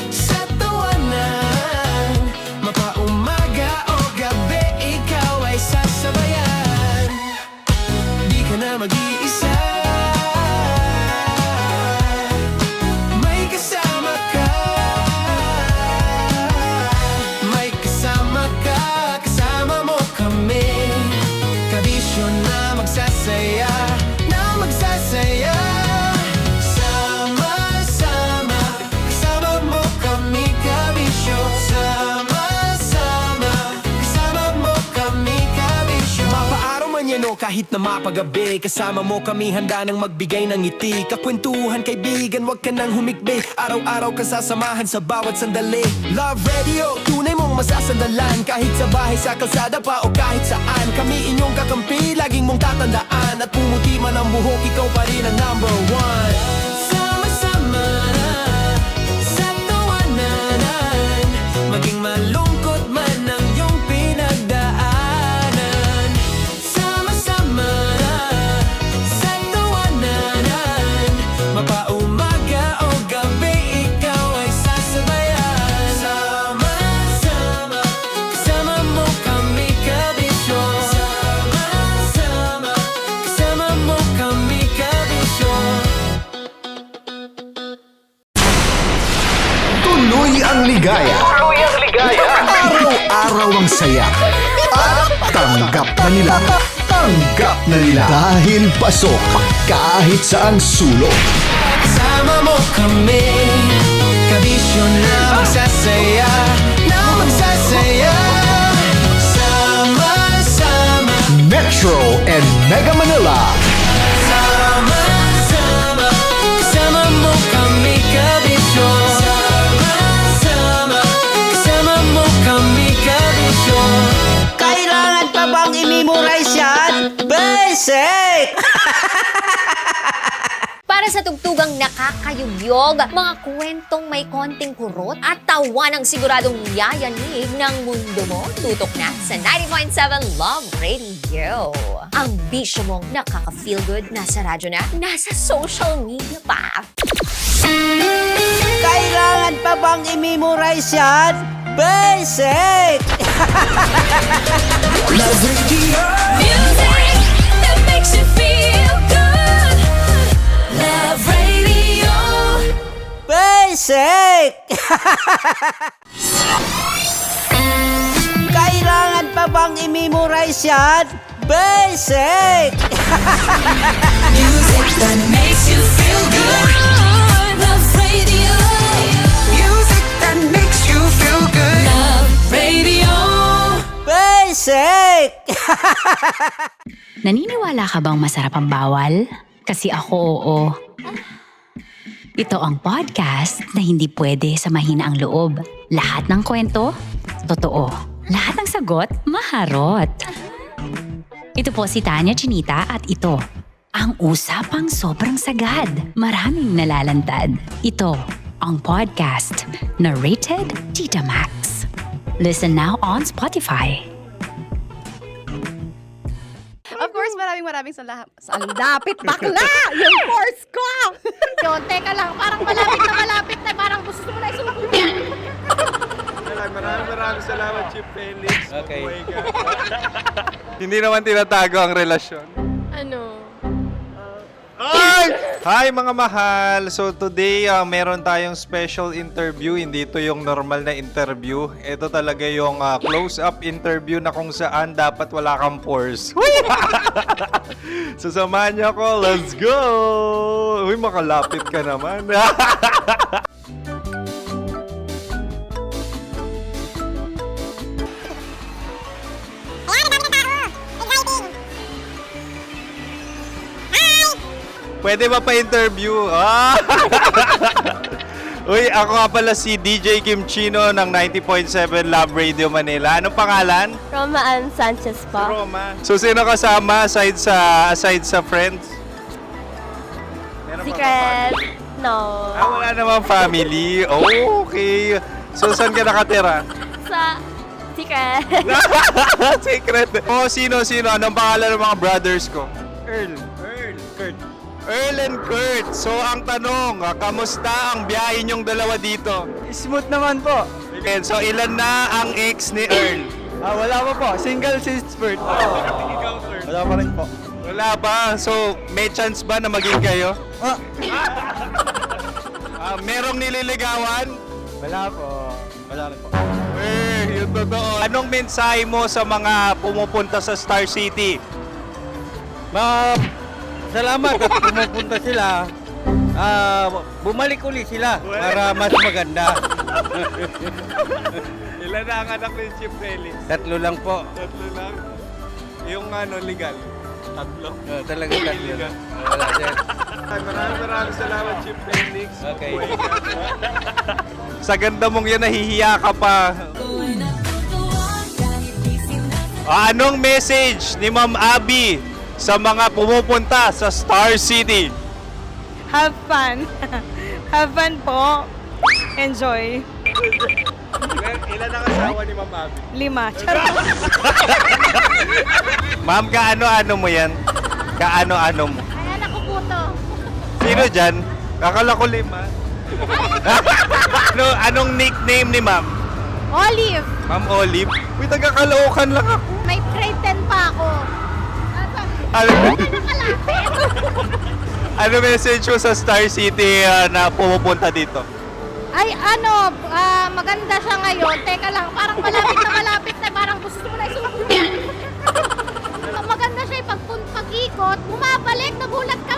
sa tawanan, mapaumaga o gabi, ikaw ay sasabayan. Di ka na mag-iisa. May kasama ka. May kasama ka. Kasama mo kami. Kabisyo na magsasaya. Na magsasaya. Sama-sama. Kasama mo kami, kabisyo. Sama-sama. Kasama mo kami, kabisyo. Mapaaraw man yan o kahit na mapagabi, kasama mo kami handa nang magbigay ng ngiti. Kakwentuhan kaibigan, wag ka nang humikbi. Araw-araw ka sasamahan sa bawat sandali. Love Radio, tunay mong masasandalan. Kahit sa bahay, sa kalsada pa o kahit saan. Kami inyong kakampi, laging mong tatandaan. At pumuti man ang buhok, ikaw pa rin ang number one. Sama-sama na sa tawanan, maging malungkot man ang iyong pinagdaanan. Sama-sama na sa tawanan, mapaumaga o gabi, ikaw ay sasabayan. Sama-sama, kasama mo kami, kabisyo. Sama-sama, kasama mo kami, kabisyo. Tuloy ang ligaya. Tuloy ang ligaya. Araw-araw ang saya. At tanggap na nila. Tanggap na nila. Dahil pasok kahit saang sulok. Kasama mo kami, kabisyo na magsasaya. Na magsasaya. Sama-sama. Metro and Mega Manila. Sama-sama. Kasama mo kami, kabisyo. Sama-sama. Kasama mo kami, kabisyo. Kailangan pa bang i-memorize yan? Basic! Para sa tugtugang nakakayugyog, mga kwentong may konting kurot at tawa ng siguradong yayanig ng mundo mo, tutok na sa 90.7 Love Radio. Ang bisyo mong nakaka-feel good, nasa radyo na, nasa social media pa. bang i-memorize yan? Basic! Love Radio. Music that makes you feel good. Love Radio. Basic! Kailangan pa bang i-memorize yan? Basic! Music that makes you feel good. Love Radio. Music that makes you feel good. Love Radio. Basic! Naniniwala ka bang masarap ang bawal? Kasi ako oo. Ito ang podcast na hindi pwede sa mahina ang loob. Lahat ng kwento, totoo. Lahat ng sagot, maharot. Ito po si Tanya Chinita at ito, ang usapang sobrang sagad. Maraming nalalantad. Ito, ang podcast na Rated Tita Max. Listen now on Spotify. Of course, maraming salamat. Lapit bakla! Yung course ko! Yun, teka lang, parang malapit na, parang gusto mo na isulat. Maraming salamat, Chief Felix. Okay. Oh my God. Hindi naman tinatago ang relasyon. Ano? Hi mga mahal! So today, meron tayong special interview. Hindi ito yung normal na interview. Ito talaga yung close-up interview na kung saan dapat wala kang pores. So samahan niyo ako. Let's go! Uy, makalapit ka naman. Pwede ba pa-interview? Uy, ako nga pala si DJ Kim Chino ng 90.7 Love Radio Manila. Anong pangalan? Roma Ann Sanchez po. Roma. So, sino kasama aside sa friends? Secret. No. Wala namang family. Oh, okay. So, saan ka nakatira? Sa secret. Secret. Oh, sino? Anong pangalan ng mga brothers ko? Earl, Kurt. Earl and Kurt. So, ang tanong, kamusta ang biyahe niyong dalawa dito? Smooth naman po. Okay, so, ilan na ang ex ni Earl? Wala pa po. Single since birth. Wala pa rin po. Wala pa. So, may chance ba na maging kayo? Merong nililigawan? Wala po. Wala rin po. Yun totoo. Anong mensahe mo sa mga pumupunta sa Star City? Salamat at pumupunta sila. Bumalik uli sila para mas maganda. Ilan na ang anak ni Chief Felix? 3 lang po. 3 lang? Yung legal? 3? Talaga 3 lang. Wala sir. Maraming salamat, Chief Felix. Okay. Sa ganda mong yan, nahihiya ka pa. Anong message ni Ma'am Abby sa mga pumupunta sa Star City? Have fun. Have fun po. Enjoy. Ilan ang asawa ni Ma'am Abby? 5. Charot. Ma'am, kaano-ano mo yan? Kaano-ano mo? Ay, anak ko po to. Sino dyan? Kakala ko 5. Anong nickname ni Ma'am? Olive, Ma'am Olive? Uy, taga-Caloocan lang ako. may grade 10 pa ako. Ano message mo sa Star City na pumupunta dito? Ay, maganda siya ngayon. Teka lang, parang malapit na, parang gusto mo na isulat. Maganda siya pag-ikot, bumabalik, nagulat ka.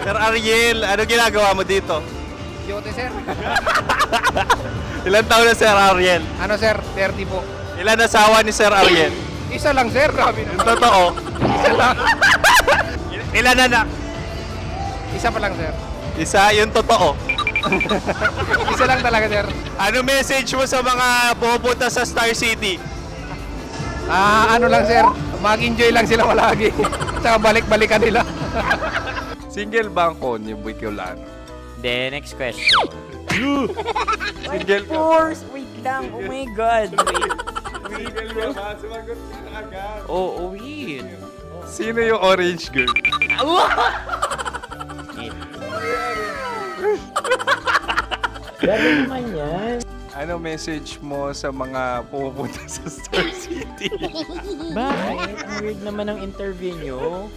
Sir Ariel, ano ginagawa mo dito? Yote sir. Ilan taon na Sir Ariel? Ano sir? 30 po. Ilan asawa ni Sir Ariel? Isa lang sir. Grabe Yung totoo. Isa lang. Ilan anak? Isa pa lang sir. Isa, yung totoo. Isa lang talaga sir. Ano message mo sa mga pumupunta sa Star City? Ano lang sir. Mag-enjoy lang sila palagi. Tsaka balik-balikan nila. Single ba ang konyo, Bicolano? Then, next question. Single ka? Of course, wait lang. Oh my God. Wait. Single ka ba? Sumagot ka na agad. Oo, wait. Sino yung orange girl? Grabe naman yan. Ano message mo sa mga pupunta sa Star City? Bakit? Ang weird naman ng interview nyo.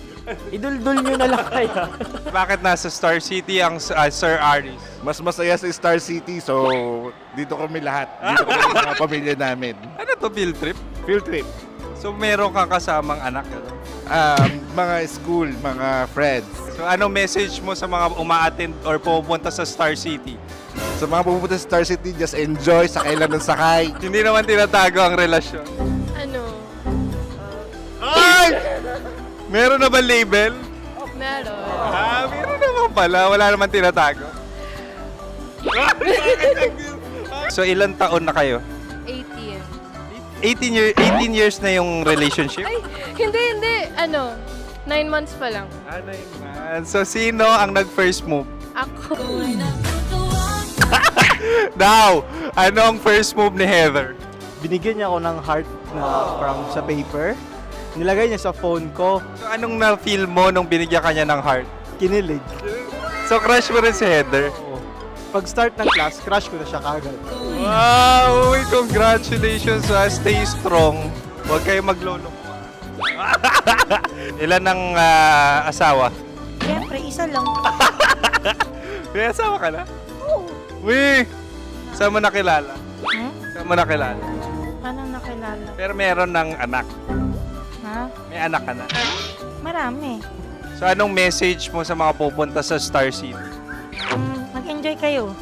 Iduldul nyo na lang kaya. Bakit nasa Star City ang Sir Aris? Mas masaya sa Star City, so dito kami lahat. Dito kami mga pamilya namin. Ano to, field trip? Field trip. So meron kang kasamang anak? Ano? Mga school, mga friends. So ano message mo sa mga uma-attend or pupunta sa Star City? Sa mga pupunta sa Star City, just enjoy, sakay lang ng sakay. Hindi naman tinatago ang relasyon. Ano? Ay! Meron na ba label? Meron. Meron naman pala. Wala naman tinatago. So ilan taon na kayo? 18. 18 years na yung relationship? Ay, hindi. 9 months pa lang. 9 months. So sino ang nag-first move? Ako. Now, anong first move ni Heather? Binigyan niya ako ng heart na from sa paper. Nilagay niya sa phone ko. So anong na-feel mo nung binigyan ka niya ng heart? Kinilig. So crush mo rin si Heather? Pag start ng class, crush ko na siya kagad. Wow! Uy, congratulations! Stay strong. Huwag kayo maglolo. Ilan ang asawa? Siyempre, isa lang. May asawa ka na? Uy! Saan mo nakilala? Saan mo nakilala? Paano nakilala? Pero meron ng anak. Ha? May anak ka na. Marami. So anong message mo sa mga pupunta sa Star City? Mag-enjoy kayo.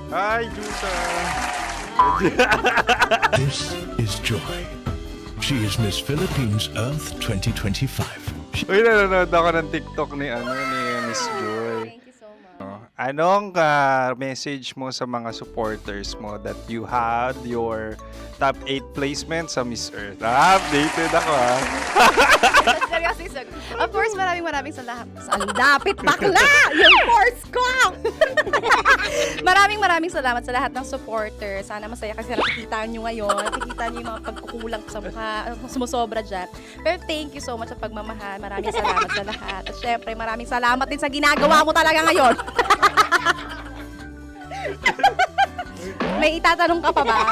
Hi, Jusa! This is Joy. She is Miss Philippines Earth 2025. Uy, nanonood ako ng TikTok ni Miss Joy. Thank you so much. Anong message mo sa mga supporters mo that you had your top 8 placement sa Miss Earth? Updated ako Seryously, of course, maraming salamat. Ang dapit bakla! Yung course ko! maraming salamat sa lahat ng supporters. Sana masaya kasi nakikita nyo ngayon. Nakikita nyo yung mga pagkukulang sa mukha, sumusobra dyan. Pero thank you so much sa pagmamahal. Maraming salamat sa lahat. At syempre, maraming salamat din sa ginagawa mo talaga ngayon. May itatanong ka pa ba?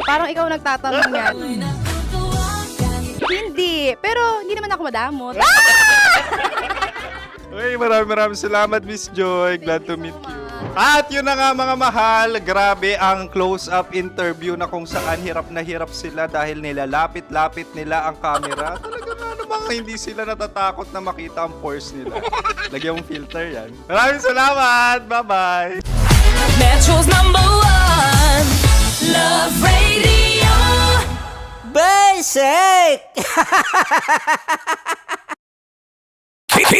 Parang ikaw nagtatanong yan. Hindi. Pero hindi naman ako madamot. Uy, maraming salamat, Miss Joy. Glad to meet you. At yun na nga mga mahal, grabe ang close-up interview na kung saan hirap na hirap sila dahil nilalapit-lapit nila ang camera. Talaga nga namang hindi sila natatakot na makita ang pores nila. Lagyan mong filter yan. Maraming salamat! Bye-bye! Metro's #1 Love Radio. Basic!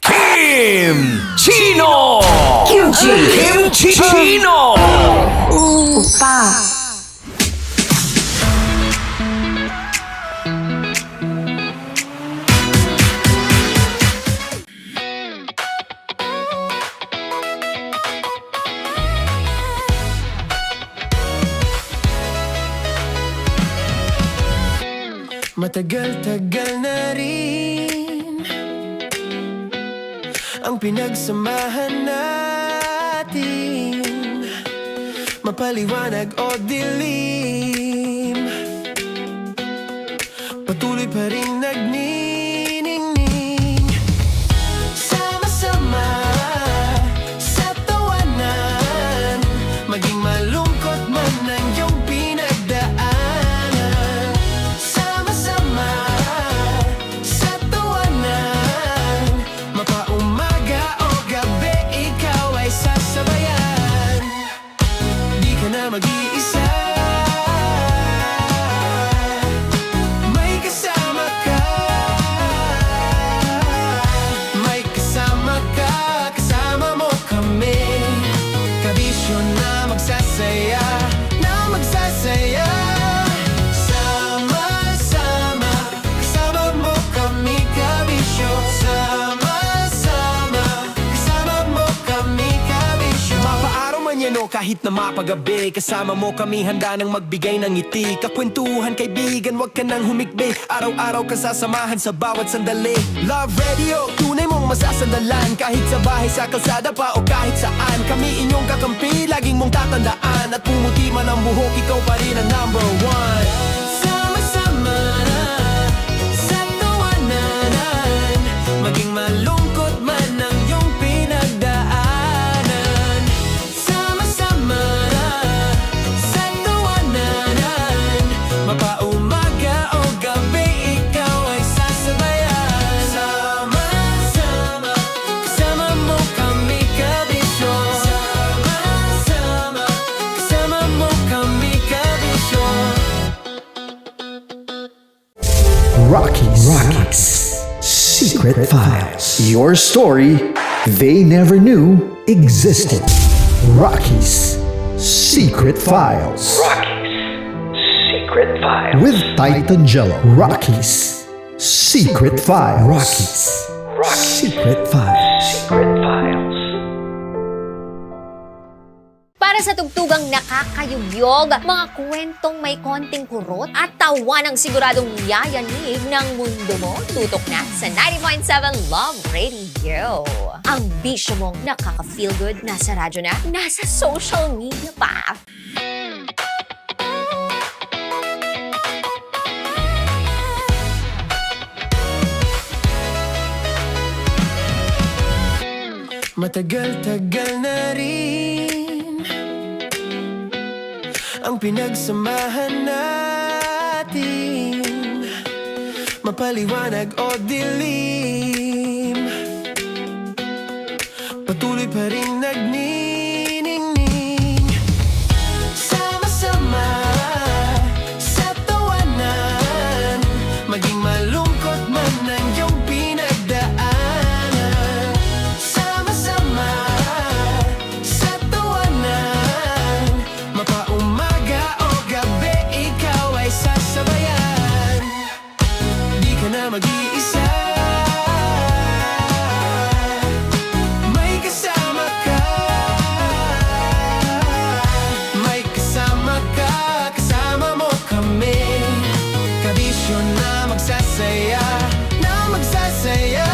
Kim Chino! Kim Chino! Upa. Matagal-tagal na rin ang pinagsamahan natin, mapaliwanag o dilim, patuloy pa rin nagniningning. Sama-sama sa tawanan, maging malungkot man ang iyong pinagdaanan. Sama-sama sa tawanan, mapaumaga o gabi, ikaw ay sasabayan. Di ka na mag-iisa, may kasama ka. kahit na mapagabi. Kasama mo kami handa nang magbigay ng ngiti. Kakwentuhan kaibigan, wag ka nang humikbi. Araw-araw ka sasamahan sa bawat sandali. Love Radio, tunay mong masasandalan. Kahit sa bahay, sa kalsada pa o kahit saan. Kami inyong kakampi, laging mong tatandaan. At pumuti man ang buhok, ikaw pa rin ang number one. Sama-sama na sa tawanan, maging malungkot man ang iyong pinagdaanan. Sama-sama na sa tawanan, mapaumaga o gabi, ikaw ay sasabayan. Sama-sama, kasama mo kami kabisyo. Sama-sama, kasama mo kami kabisyo. Rockies. Secret Files. Your story they never knew existed. Rockies Secret Files. Secret Files. With Titan Jello. Rockies Secret Files. Secret Files. Secret Files. Para sa tugtugang nakakayugyog, mga kwentong may konting kurot at tawa ng siguradong yayanig ng mundo mo, tutok na sa 90.7 Love Radio. Ang bisyo mong nakaka-feel good, nasa radyo na, nasa social media pa. Matagal-tagal na rin ang pinagsamahan natin, mapaliwanag o dilim, patuloy pa rin nagniningning. Sama-sama sa tawanan, maging malungkot man ang iyong pinagdaanan. Sama-sama sa tawanan, mapaumaga o gabi, ikaw ay sasabayan. Di ka na mag-iisa, may kasama ka. May kasama ka, kasama mo kami. Kabisyo na magsasaya, na magsasaya.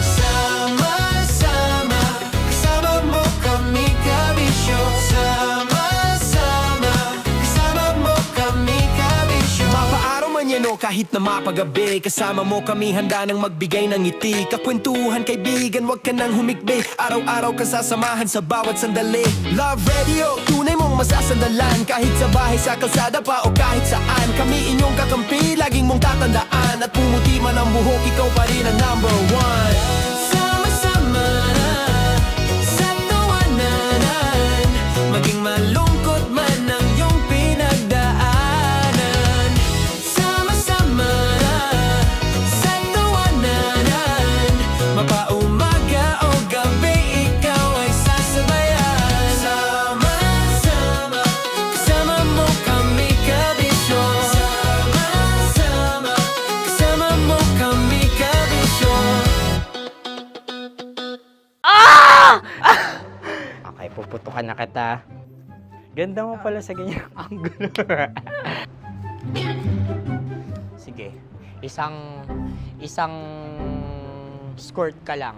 Sama-sama, kasama mo kami, kabisyo. Sama-sama, kasama mo kami, kabisyo. Mapaaraw man yan o kahit na mapagabi, kasama mo kami handa nang magbigay ng ngiti. Kakwentuhan kaibigan, wag ka nang humikbi. Araw-araw ka sasamahan sa bawat sandali. Love Radio, tunay mong masasandalan. Kahit sa bahay, sa kalsada pa o kahit saan. Kami inyong kakampi, laging mong tatandaan. At pumuti man ang buhok, ikaw pa rin ang number one. Sama-sama na sa tawanan, maging malungkot man ang iyong pinagdaanan. Sama-sama na sa tawanan, mapaumaga o gabi, ikaw ay sasabayan. Sama-sama, kasama mo kami kabisyo. Sama-sama, kasama mo kami kabisyo. Okay, puputukan na kita. Ganda mo pala sa ganyang angulo. Sige, isang skirt ka lang.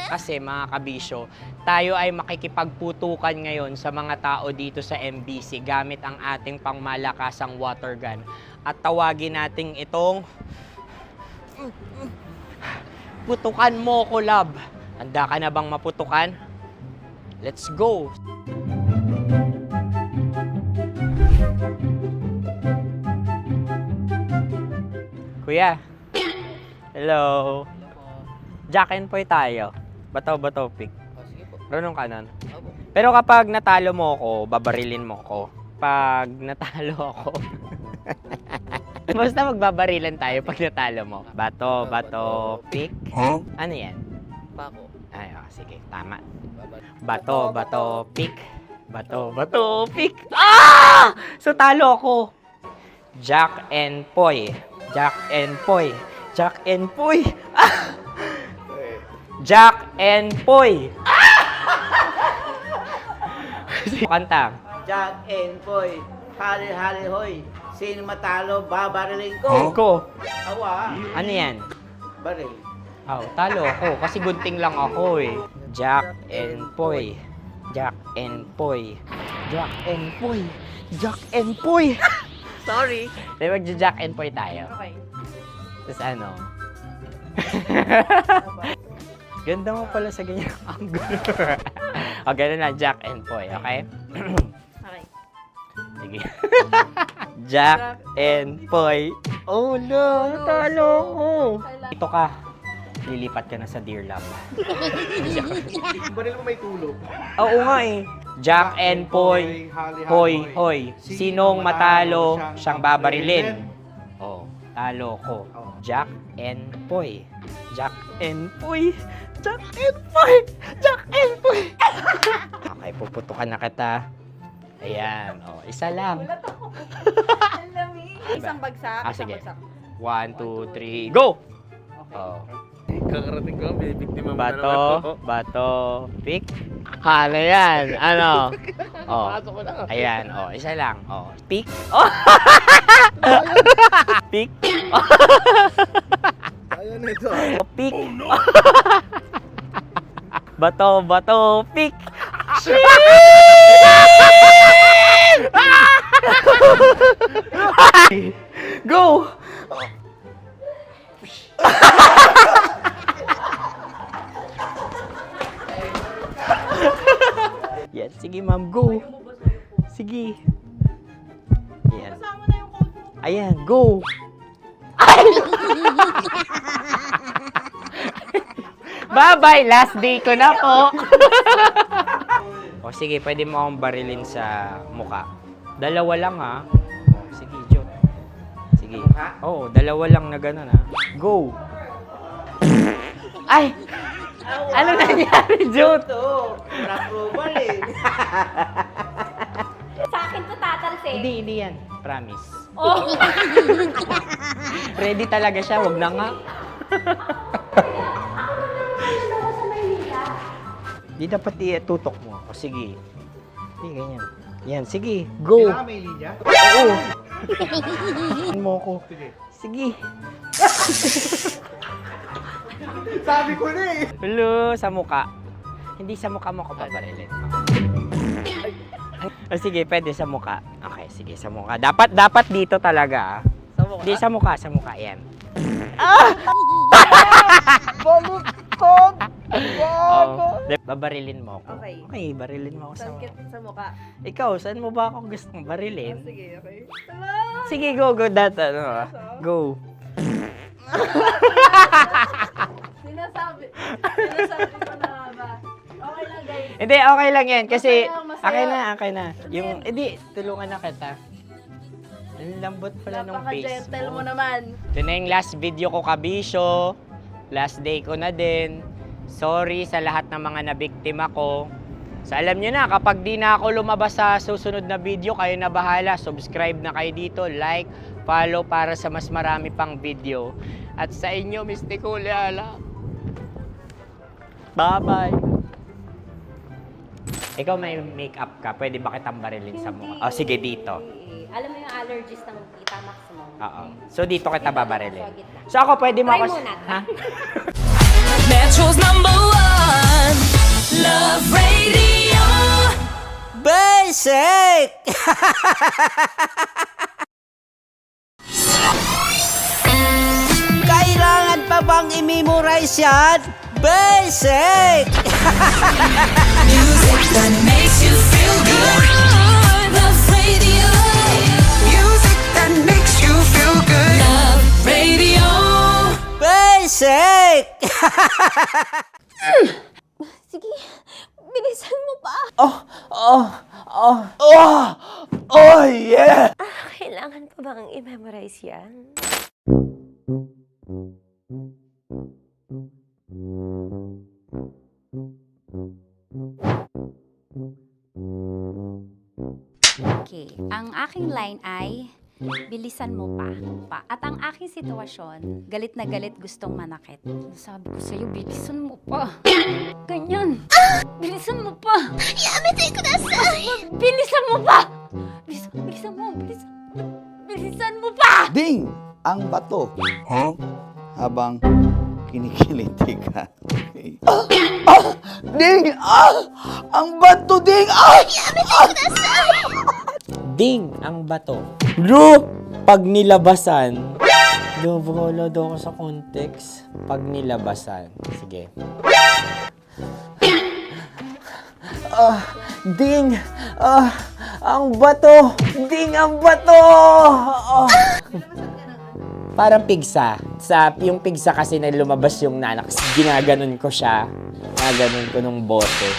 Kasi mga kabisyo, tayo ay makikipagputukan ngayon sa mga tao dito sa MBC gamit ang ating pangmalakasang water gun. At tawagin natin itong putukan mo ko, love. Handa ka na bang maputukan? Let's go! Kuya. Hello. Jack and Poy tayo. Bato-bato pick. Runong ka nun. Pero kapag natalo mo ako, babarilin mo ako. Pag natalo ako, basta magbabarilan tayo pag natalo mo. Bato, pick. Huh? Ano yan? Pako. Ay, oh, sige, tama. Bato, pick. Bato, pick. Ah! So, talo ako. Jack and Poy. Jack and Poy. Jack and Poy. Ah! Jack and Poy. Ah! Kanta. Jack and Poy, hali-hali hoy. Sino matalo, babariling ko. Ko. Awa. Ano yan? Baril. Oh, talo ako kasi gunting lang ako eh. Jack and Poy. Jack and Poy. Jack and Poy. Jack and Poy. Sorry. Di ba Jack and Poy tayo? Okay. Tapos ano? Ganda mo pala sa ganyan angulo. O, ganun na, Jack and Poy, okay? Okay. Sige. Jack and Poy. Oh no, talo ko. Ito ka. Lilipat ka na sa Dear Love. Baril mo may tulog. Oo nga eh. Jack and Poy. Hoy, hoy. Sinong matalo, siyang babarilin. Oh, talo ko. Jack and Poy. Jack and Poy. Jack and Poy. Jack and Poy. Okay, puputukan na kita. Ayan. Oh, isa lang. Isang bagsak. Sige. 1, 2, 3, go! Oh. Kakarating ko, binibiktima mo Bato, pick. Ano yan? Ano? Oh. Pasok ko na. Ayan, oh, isa lang. Oh, pick. Oh. Pick. Ayaw na ito. Oh, pick. Bato, pick. Go! Yan, sige ma'am, go. Sige. Ayan. Ayan, go. Bye-bye, last day ko na po. O sige, pwede mo akong barilin sa muka. Dalawa lang ha. O, sige, Jot. Sige. Oo, dalawa lang na gano'n ha. Go. Ay! Ano nangyari, Jot? Approval eh. Sa akin to tatalsik. Hindi yan. Promise. Oh. Ready talaga siya, wag na nga. Di dapat tutok mo. O sige. Sige, ganyan. Yan, sige. Go. Kailangan may linya? Oo. Mo ko. Sige. Sabi ko na eh. Hello, sa muka. Hindi sa muka mo ko paparilin. O sige, pwede sa muka. Okay, sige, sa muka. Dapat dito talaga. Sa mukha? Hindi, sa muka, yan. Baluktot! Oh, babarilin mo ako. Okay. Okay, barilin mo ako sa muka. Sa mukha. Ikaw, saan mo ba ako gustong barilin? Sige, okay. Sige, go, go. Sinasabi ko na ba? Okay lang, guys. Hindi, okay lang yan. Kasi, Masaya. okay na. Yung, hindi, tulungan na kita. Ang lambot pala nung face Napaka-gentle mo. mo naman. Ito na yung last video ko, kabisyo. Last day ko na din. Sorry sa lahat ng mga nabiktima ko. So alam nyo na, kapag di na ako lumabas sa susunod na video, kayo na bahala. Subscribe na kayo dito, like, follow para sa mas marami pang video. At sa inyo, Mistiko Leala. Bye-bye. Ikaw may makeup ka, pwede ba kitang barilin sa mukha? O sige, dito. Alam mo yung allergies ng Tita Max mo? Oo. So dito kita babarilin. So ako pwede mo Try ako... muna. Ha? Metro's #1 Love Radio. Basic! Kailangan pa bang i-memorize yan? Basic! Music that makes you feel good. Love Radio. Music that makes you feel good. Love Radio. Basic! Sige, bilisan mo pa. Oh, yeah! Kailangan pa bang i-memorize yan? Okay, ang aking line ay, Bilisan mo pa. At ang aking sitwasyon, galit na galit gustong manakit. Sabi ko sa'yo, bilisan mo pa. Ganyan. Bilisan mo pa. Yamitay ko na sa... Bilisan mo pa! Bilisan mo pa! Ding! Ang bato. Habang kinikiliti ka. Okay. Ding! Ang bato, Ding! Ding ang bato. Bro, pag nilabasan. Wala daw ako sa context. Pag nilabasan. Sige. Ding! Ang bato! Ding ang bato! Parang pigsa. Yung pigsa kasi na lumabas yung nanak. Ginaganon ko siya. Ginaganon ko nung bote.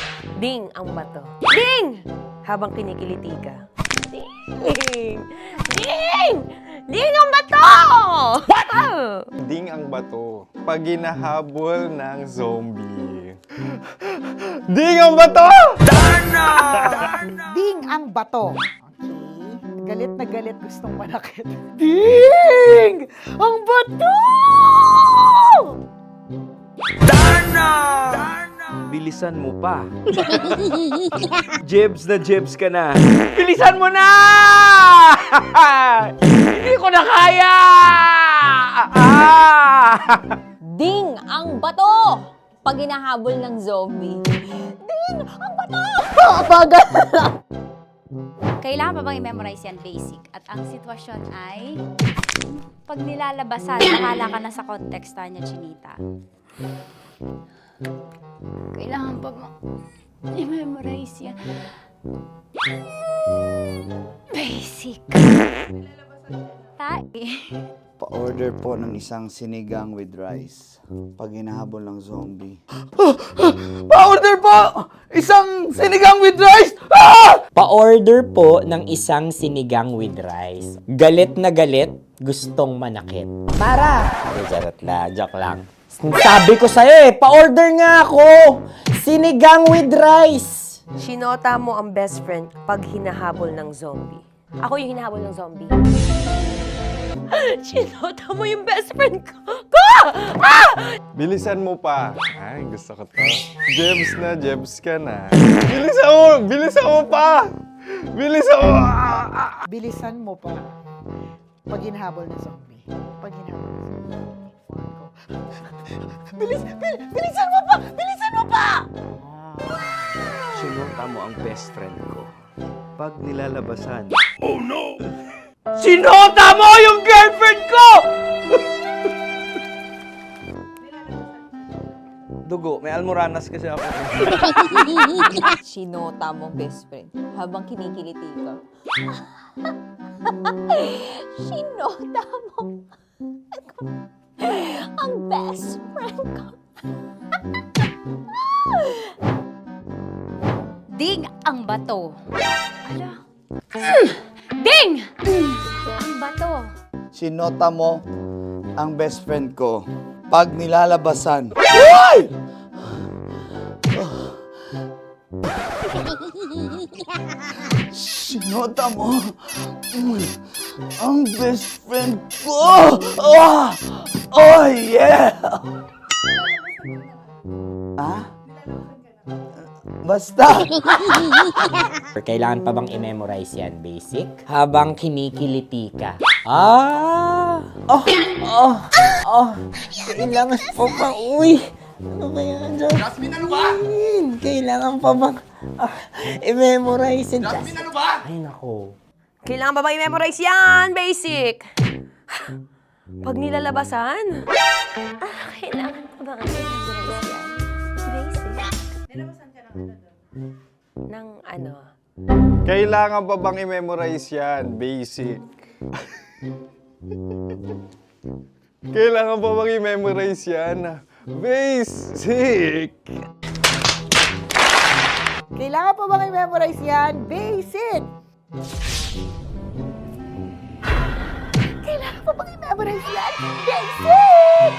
Ding ang bato. Ding! Habang kinikiliti ka. Ding! Ding! Ding ang bato! What? Ding ang bato. Pag hinahabol ng zombie. Ding ang bato! Ding ang bato. Okay. Galit na galit gustong manakit. Ding! Ang bato! Bilisan mo pa. Jebs na jebs ka na. Bilisan mo na! Hindi ko na kaya! Ding ang bato! Pag hinahabol ng zombie. Ding ang bato! Bagal! Kailangan pa bang i-memorize yan basic? At ang sitwasyon ay... Pag nilalabasan, bahala ka na sa konteksta niya, Chinita. Kailangan pa bang i-memorize yan? Basic. Pa-order po ng isang sinigang with rice. Pag hinahabol ng zombie. Pa-order po! Isang sinigang with rice! Pa-order po ng isang sinigang with rice. Galit na galit, gustong manakit. Para! Charot na, joke lang. Sabi ko sa'yo pa-order nga ako! Sinigang with rice! Sinota mo ang best friend pag hinahabol ng zombie. Ako yung hinahabol ng zombie. Sinota mo yung best friend ko! Bilisan mo pa. Ay, gusto ko to. Jebs na, jebs ka na. Bilisan mo pa! Bilisan mo! Bilisan mo pa. Pag hinahabol ng zombie. Pag hinahabol ng zombie. Bilisan mo pa! Bilisan mo pa! Sinota mo ang best friend ko. Pag nilalabasan. Oh no! Sinota mo yung girlfriend ko! Dugo, may almoranas kasi ako. Sinota mo best friend habang kinikiliti ka. Sinota mo ang best friend ko. Ding ang bato. Ala. Ding! Ang bato. Sinota mo ang best friend ko. Pag nilalabasan. Uy! Sinota mo ang best friend ko. Oh yeah! Basta! Kailangan pa bang i-memorize yan, basic? Habang kinikiliti ka. Kailangan pa ba? Uy! Ano ba yan, Jasmine? Jasmine, ano ba? Kailangan pa bang i-memorize yan? Jasmine, ano ba? Ay, nako. Kailangan ba bang i-memorize yan? Basic! Pag nilalabasan? Kailangan ba bang i-memorize yan? Basic? Nilabasan ka ng ano? Kailangan pa bang i-memorize yan? Basic. Kailangan pa bang i-memorize yan? Basic! Kailangan pa bang i-memorize yan? Basic! Kailangan pa bang i-memorize yan? Basic!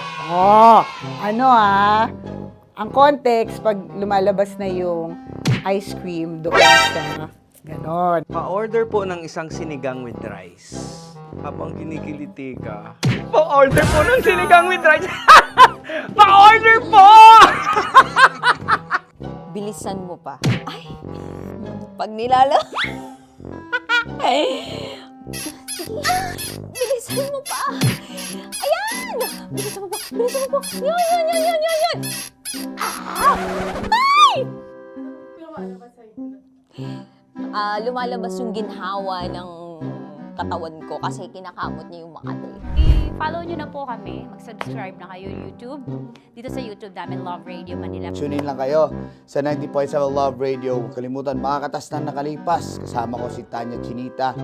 Ang context, pag lumalabas na yung ice cream doon sa ganon. Pa-order po ng isang sinigang with rice. Habang kinikiliti ka. Pa-order po ng sinigang with rice. Pa-order po! Bilisan mo pa. Ay, pag nilala... Bilisan mo pa. Ayan! Bilisan mo pa. Bilisan mo pa. Yan. Ah! Ay! Lumalabas yung ginhawa ng katawan ko kasi kinakamot niya yung Makati. I-follow nyo na po kami. Mag-subscribe na kayo YouTube. Dito sa YouTube namin, Love Radio Manila. Tune in lang kayo sa 90.7 Love Radio. Huwag kalimutan, makakatas na nakalipas. Kasama ko si Tanya Chinita.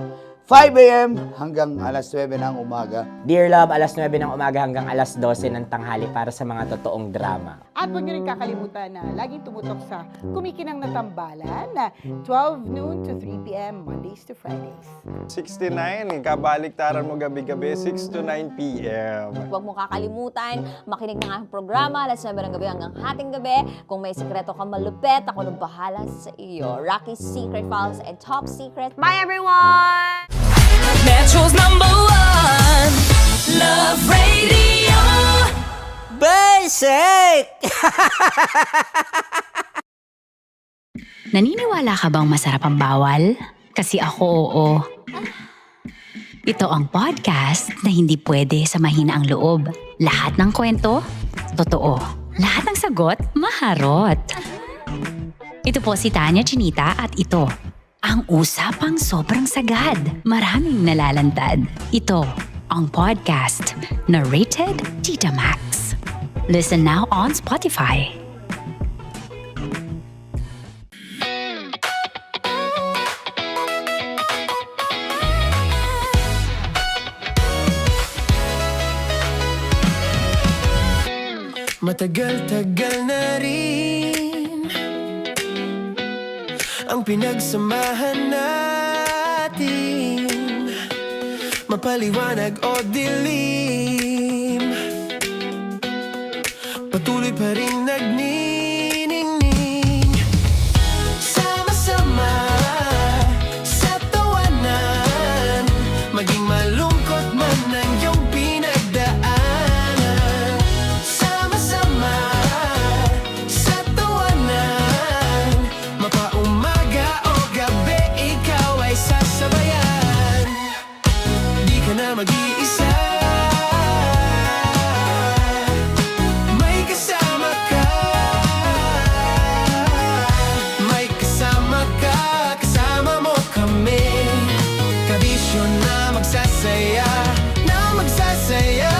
5 a.m. hanggang alas 9 ng umaga. Dear Love, alas 9 ng umaga hanggang alas 12 ng tanghali para sa mga totoong drama. At huwag nyo rin kakalimutan na laging tumutok sa Kumikinang na Tambalan na 12 noon to 3 p.m. Mondays to Fridays. 69, kabaliktaran mo gabi-gabi, 6 to 9 p.m. Huwag mo kakalimutan, makinig ng aking programa, alas 9 ng gabi hanggang hating gabi. Kung may sikreto kang malupet, ako nang bahala sa iyo. Rocky's Secret Files and Top Secret. Bye everyone! Metro's #1 Love Radio. Basic! Naniniwala ka bang masarap ang bawal? Kasi ako oo. Ito ang podcast na hindi pwede sa mahina ang loob. Lahat ng kwento, totoo. Lahat ng sagot, maharot. Ito po si Tanya Chinita at ito, ang usapang sobrang sagad. Maraming nalalantad. Ito, ang podcast na rated Tita Max. Listen now on Spotify. Matagal-tagal na rin ang pinagsamahan natin, mapaliwanag o dilim, patuloy pa rin nagniningning. Sama-sama sa tawanan, maging malungkot man ang iyong pinagdaanan. Sama-sama sa tawanan, mapaumaga o gabi, ikaw ay sasabayan. Di ka na mag-iisa, may kasama ka. May kasama ka, kasama mo kami. Kabisyo na magsasaya, na magsasaya.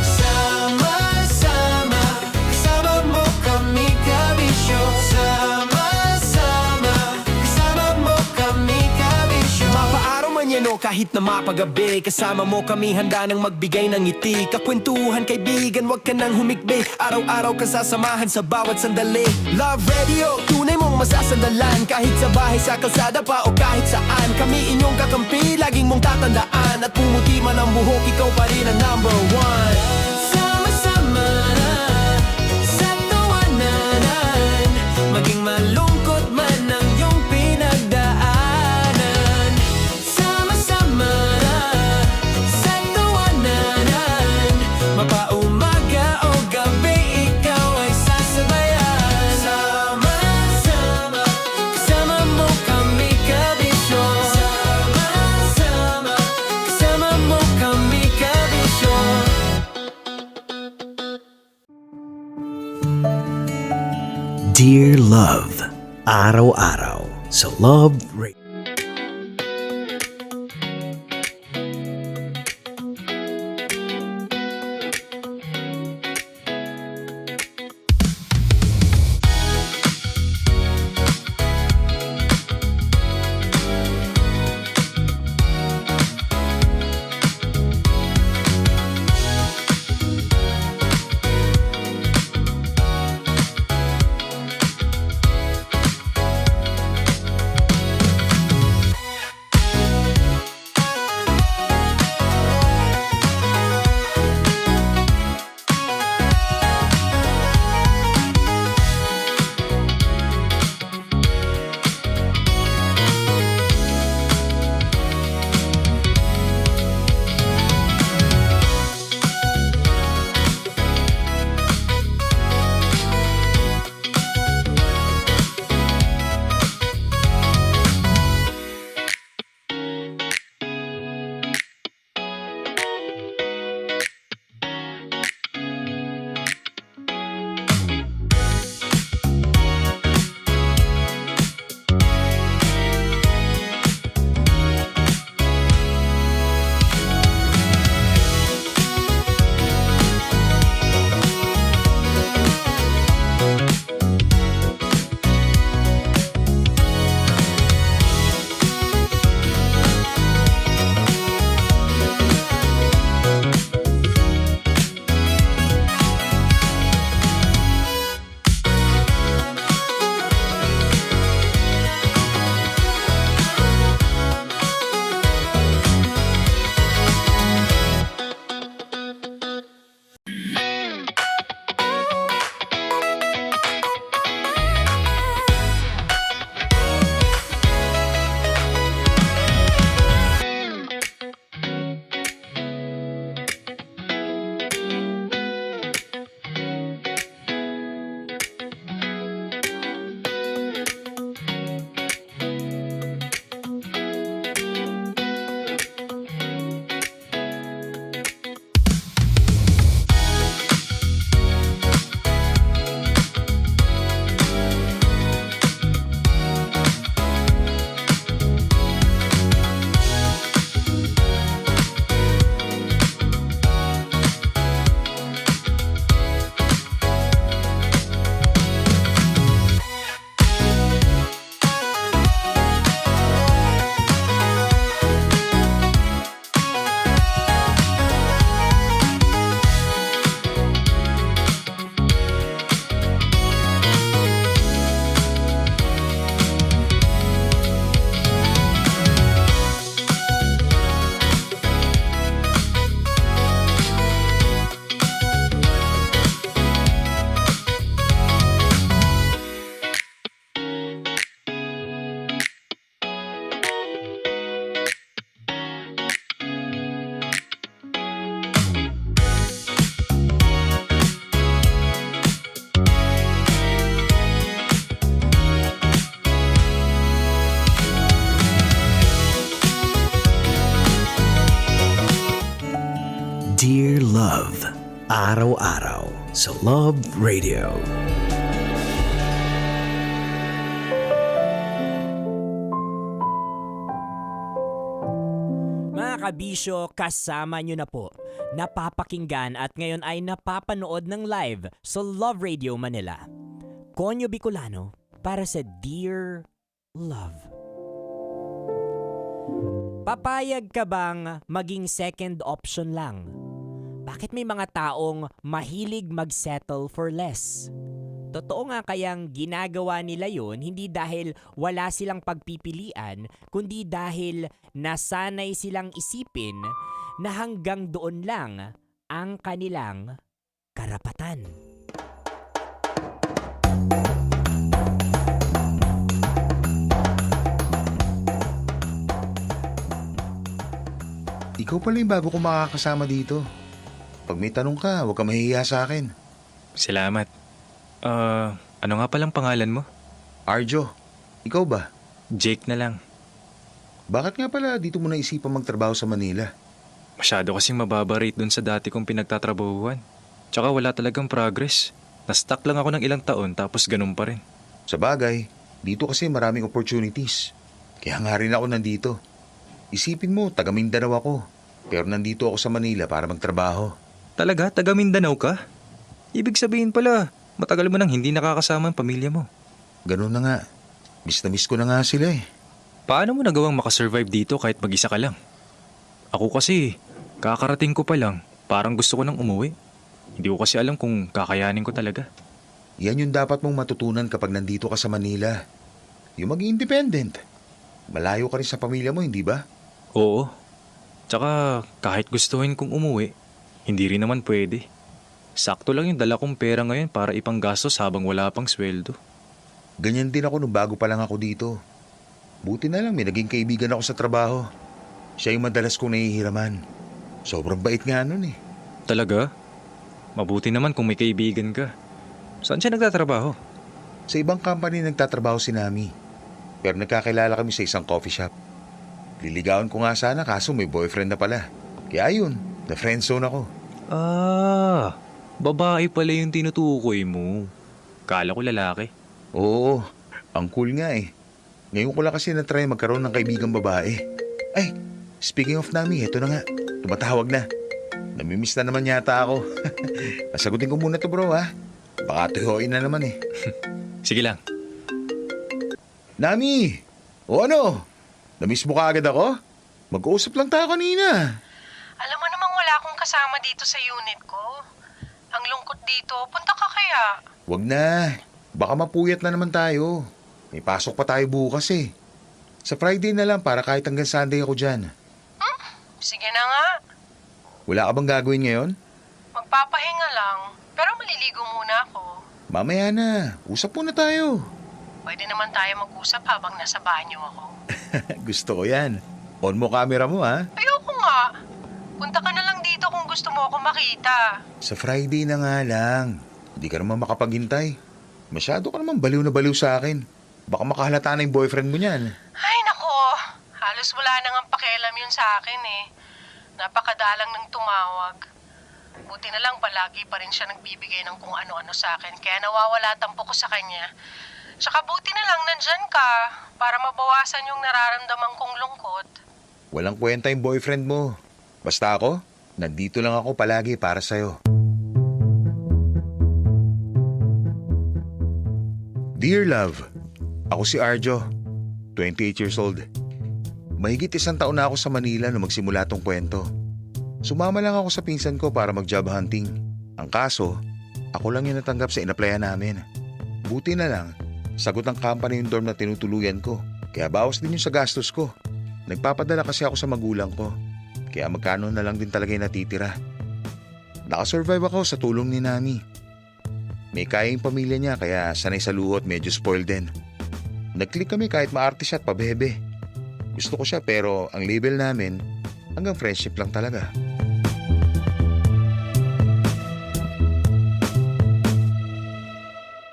Sama-sama, kasama mo kami, kabisyo. Sama-sama, kasama mo kami, kabisyo. Mapaaraw man yan o kahit na mapagabi, kasama mo kami, handa nang magbigay ng ngiti. Kakwentuhan, kaibigan, wag ka nang humikbi. Araw-araw ka sasamahan sa bawat sandali. Love Radio, tunay mong masasandalan. Kahit sa bahay, sa kalsada pa o kahit saan, kami inyong kakampi, laging mong tatandaan. At pumuti man ang buhok, ikaw pa rin ang #1. Sama-sama sa tawanan, maging malungkot man ang iyong pinagdaanan. Sama-sama sa tawanan, mapaumaga o gabi, ikaw ay sasabayan. Sama-sama, kasama mo kami, kabisyo. Sama-sama, kasama mo kami, kabisyo. Dear Love, araw-araw sa Love Radio. Araw-araw sa Love Radio. Mga kabisyo, kasama nyo na po. Napapakinggan at ngayon ay napapanood ng live sa Love Radio Manila. Konyo Bicolano para sa Dear Love. Papayag ka bang maging second option lang? Bakit may mga taong mahilig mag-settle for less? Totoo nga kayang ginagawa nila yun hindi dahil wala silang pagpipilian, kundi dahil nasanay silang isipin na hanggang doon lang ang kanilang karapatan. Ikaw pala yung bago ko makakasama dito. Pag may tanong ka, huwag ka mahihiya sa akin. Salamat. Ano nga palang pangalan mo? Arjo. Ikaw ba? Jake na lang. Bakit nga pala dito mo naisipang magtrabaho sa Manila? Masyado kasing mababa rate dun sa dati kong pinagtatrabahuan. Tsaka wala talagang progress. Na-stuck lang ako ng ilang taon tapos ganun pa rin. Sa bagay, dito kasi maraming opportunities. Kaya nga rin ako nandito. Isipin mo, taga Mindanao ako. Pero nandito ako sa Manila para magtrabaho. Talaga? Taga Mindanao ka? Ibig sabihin pala, matagal mo nang hindi nakakasama ang pamilya mo. Ganun na nga. Miss na miss ko na nga sila eh. Paano mo nagawang makasurvive dito kahit mag-isa ka lang? Ako kasi, kakarating ko pa lang, parang gusto ko nang umuwi. Hindi ko kasi alam kung kakayanin ko talaga. Yan yung dapat mong matutunan kapag nandito ka sa Manila. Yung maging independent. Malayo ka rin sa pamilya mo, hindi ba? Oo. Tsaka kahit gustuhin kong umuwi, hindi rin naman pwede. Sakto lang yung dala kong pera ngayon para ipanggastos habang wala pang sweldo. Ganyan din ako nung bago pa lang ako dito. Buti na lang may naging kaibigan ako sa trabaho. Siya yung madalas kong nahihiraman. Sobrang bait nga nun eh. Talaga? Mabuti naman kung may kaibigan ka. Saan siya nagtatrabaho? Sa ibang company nagtatrabaho si Nami. Pero nagkakilala kami sa isang coffee shop. Liligawan ko nga sana kaso may boyfriend na pala. Kaya ayun, na-friendzone ako. Babae pala yung tinutukoy mo. Kala ko lalaki. Oo, ang cool nga eh. Ngayon ko lang kasi na-try magkaroon ng kaibigang babae. Ay, speaking of Nami, eto na nga. Tumatawag na. Namimiss na naman yata ako. Nasagutin ko muna to bro ha. Baka tuhoin na naman eh. Sige lang. Nami! O ano? Namiss mo ka agad ako? Mag-uusap lang tayo kanina. Alam mo namang wala akong kasama dito sa unit ko. Ang lungkot dito, punta ka kaya? Wag na. Baka mapuyat na naman tayo. May pasok pa tayo bukas eh. Sa Friday na lang para kahit hanggang Sunday ako dyan. Sige na nga. Wala ka bang gagawin ngayon? Magpapahinga lang. Pero maliligo muna ako. Mamaya na. Usap muna tayo. Pwede naman tayo mag-usap habang nasa banyo ako. Gusto ko yan. On mo camera mo ha. Ayoko nga. Punta ka na lang dito kung gusto mo ako makita. Sa Friday na nga lang. Hindi ka naman makapaghintay. Masyado ka naman baliw na baliw sa akin. Baka makahalata na yung boyfriend mo niyan. Ay nako, halos wala nang ang pakialam yun sa akin eh. Napakadalang nang tumawag. Buti na lang palagi pa rin siya nagbibigay ng kung ano-ano sa akin. Kaya nawawala tampo ko sa kanya. Tsaka buti na lang nandyan ka para mabawasan yung nararamdaman kong lungkot. Walang kwenta yung boyfriend mo. Basta ako, nandito lang ako palagi para sa'yo. Dear Love, ako si Arjo, 28 years old. Mahigit 1 taon na ako sa Manila nung magsimula tong kwento. Sumama lang ako sa pinsan ko para mag-job hunting. Ang kaso, ako lang yung natanggap sa inaplayan namin. Buti na lang, sagot ng company yung dorm na tinutuluyan ko. Kaya bawas din yung sa gastos ko. Nagpapadala kasi ako sa magulang ko. Kaya magkano na lang din talaga yung natitira. Nakasurvive ako sa tulong ni Nami. May kaya yung pamilya niya kaya sanay sa luho at medyo spoiled din. Nag-click kami kahit maarte siya at pabebe. Gusto ko siya pero ang label namin hanggang friendship lang talaga.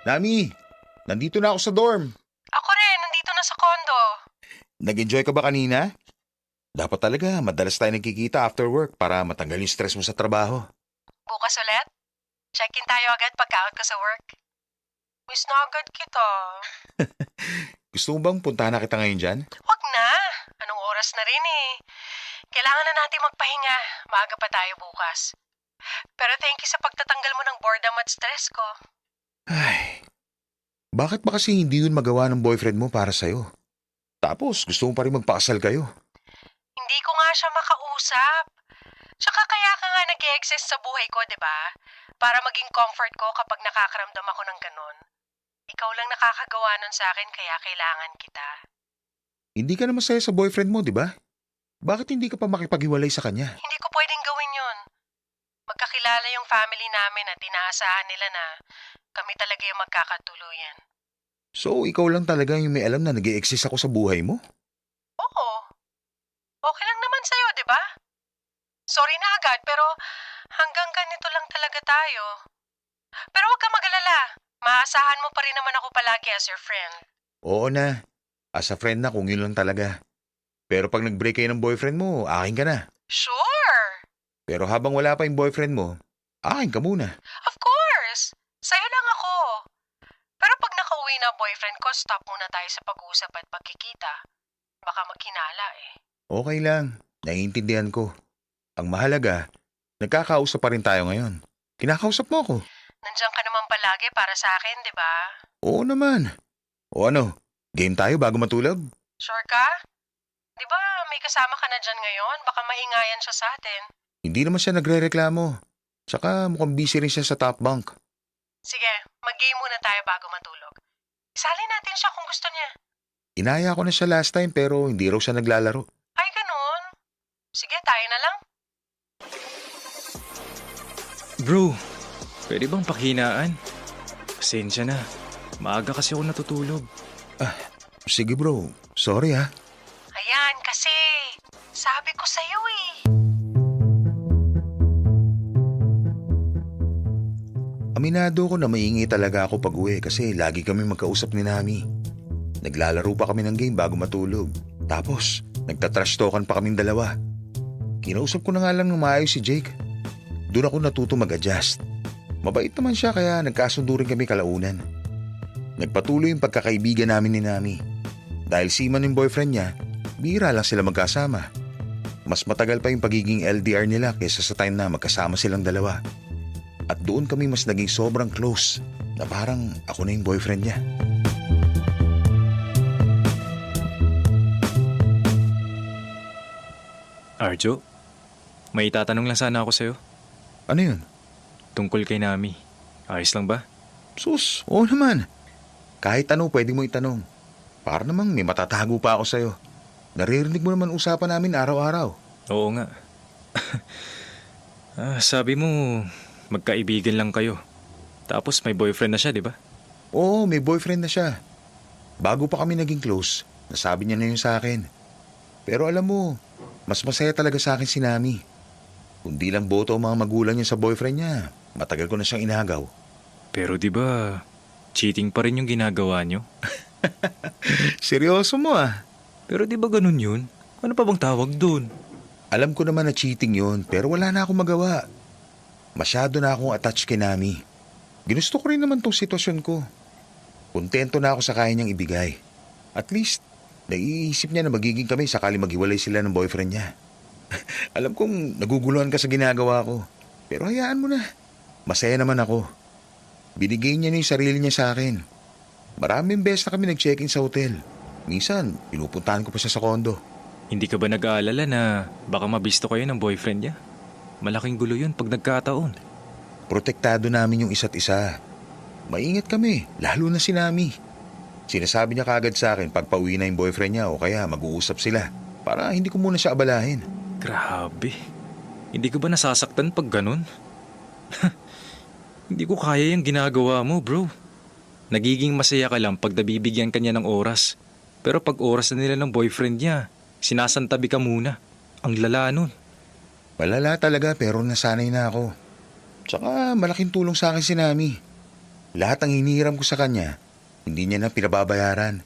Nami, nandito na ako sa dorm. Ako rin, nandito na sa condo. Nag-enjoy ka ba kanina? Dapat talaga, madalas tayo nagkikita after work para matanggal yung stress mo sa trabaho. Bukas Bukas ulit? Check-in tayo agad pagka-out ko sa work. Miss na agad kita. Gusto mo bang puntahan na kita ngayon dyan? Wag na. Anong oras na rin eh. Kailangan na natin magpahinga. Maaga pa tayo bukas. Pero thank you sa pagtatanggal mo ng boredom at stress ko. Bakit ba kasi hindi yun magawa ng boyfriend mo para sa'yo? Tapos gusto mo pa rin magpakasal kayo? Hindi ko nga siya makausap. Tsaka kaya ka nga nag-e-exist sa buhay ko, di ba? Para maging comfort ko kapag nakakaramdam ako ng ganun. Ikaw lang nakakagawa nun sa akin kaya kailangan kita. Hindi ka na masaya sa boyfriend mo, di ba? Bakit hindi ka pa makipaghiwalay sa kanya? Hindi ko pwedeng gawin yun. Magkakilala yung family namin at inaasahan nila na kami talaga yung magkakatuluyan. So, ikaw lang talaga yung may alam na nag-e-exist ako sa buhay mo? Oo. Okay lang naman sa'yo, di ba? Sorry na agad, pero hanggang ganito lang talaga tayo. Pero huwag ka mag-alala. Maasahan mo pa rin naman ako palagi as your friend. Oo na. As a friend na kung yun lang talaga. Pero pag nag-break kayo ng boyfriend mo, akin ka na. Sure! Pero habang wala pa yung boyfriend mo, akin ka muna. Of course! Sa'yo lang ako. Pero pag nakauwi na boyfriend ko, stop muna tayo sa pag-uusap at pagkikita. Baka maghinala eh. Okay lang. Naiintindihan ko. Ang mahalaga, nagkakausap pa rin tayo ngayon. Kinakausap mo ako. Nandiyan ka naman palagi para sa akin, di ba? Oo naman. O ano, game tayo bago matulog? Sure ka? Di ba may kasama ka na dyan ngayon? Baka maingayan siya sa atin. Hindi naman siya nagre-reklamo. Tsaka mukhang busy rin siya sa top bunk. Sige, mag-game muna tayo bago matulog. Isali natin siya kung gusto niya. Inaya ko na siya last time pero hindi raw siya naglalaro. Ay, ganun. Sige, tayo na lang. Bro, pwede bang pakinaan? Pasensya na. Maaga kasi ako natutulog. Sige bro, sorry ha. Ayan, kasi sabi ko sa'yo eh. Aminado ko na maingi talaga ako pag uwi kasi lagi kami magkausap ni Nami. Naglalaro pa kami ng game bago matulog. Tapos, nagtatrash talkan pa kaming dalawa. Kinausap ko na nga lang ng maayos si Jake. Doon ako natuto mag-adjust. Mabait naman siya kaya nagkasundo rin kami kalaunan. Nagpatuloy yung pagkakaibigan namin ni Nami. Dahil seaman yung boyfriend niya, bihira lang sila magkasama. Mas matagal pa yung pagiging LDR nila kaysa sa time na magkasama silang dalawa. At doon kami mas naging sobrang close na parang ako na yung boyfriend niya. Arjo, may itatanong lang sana ako sa'yo. Ano yun? Tungkol kay Nami. Ayos lang ba? Sus, oo naman. Kahit ano pwede mo itanong. Para namang may matatago pa ako sa'yo. Naririnig mo naman usapan namin araw-araw. Oo nga. Sabi mo, magkaibigan lang kayo. Tapos may boyfriend na siya, di ba? Oo, may boyfriend na siya. Bago pa kami naging close, nasabi niya na yun sa akin. Pero alam mo, mas masaya talaga sa akin si Nami. Kundi lang boto ang mga magulang niya sa boyfriend niya, matagal ko na siyang inagaw. Pero di ba, cheating pa rin yung ginagawa niyo? Seryoso mo ah. Pero di ba ganun yun? Ano pa bang tawag dun? Alam ko naman na cheating yun, pero wala na akong magawa. Masyado na akong attached kay Nami. Ginusto ko rin naman tong sitwasyon ko. Kontento na ako sa kaya niyang ibigay. At least, naiisip niya na magiging kami sakali maghiwalay sila ng boyfriend niya. Alam kong naguguluhan ka sa ginagawa ko. Pero hayaan mo na. Masaya naman ako. Binigay niya na yung sarili niya sa akin. Maraming beses na kami nag-check-in sa hotel. Minsan, pinupuntahan ko pa siya sa kondo. Hindi ka ba nag-aalala na baka mabisto kayo ng boyfriend niya? Malaking gulo yun pag nagkataon. Protektado namin yung isa't isa. Maingat kami, lalo na si Nami. Sinasabi niya kaagad sa akin pag pauwi na yung boyfriend niya o kaya mag-uusap sila para hindi ko muna siya abalahin. Grabe. Hindi ka ba nasasaktan pag ganun? Hindi ko kaya yung ginagawa mo, bro. Nagiging masaya ka lang pag nabibigyan ka niya ng oras. Pero pag oras na nila ng boyfriend niya, sinasantabi ka muna. Ang lala nun. Malala talaga pero nasanay na ako. Tsaka malaking tulong sa akin si Nami. Lahat ng hinihiram ko sa kanya, hindi niya na pinababayaran.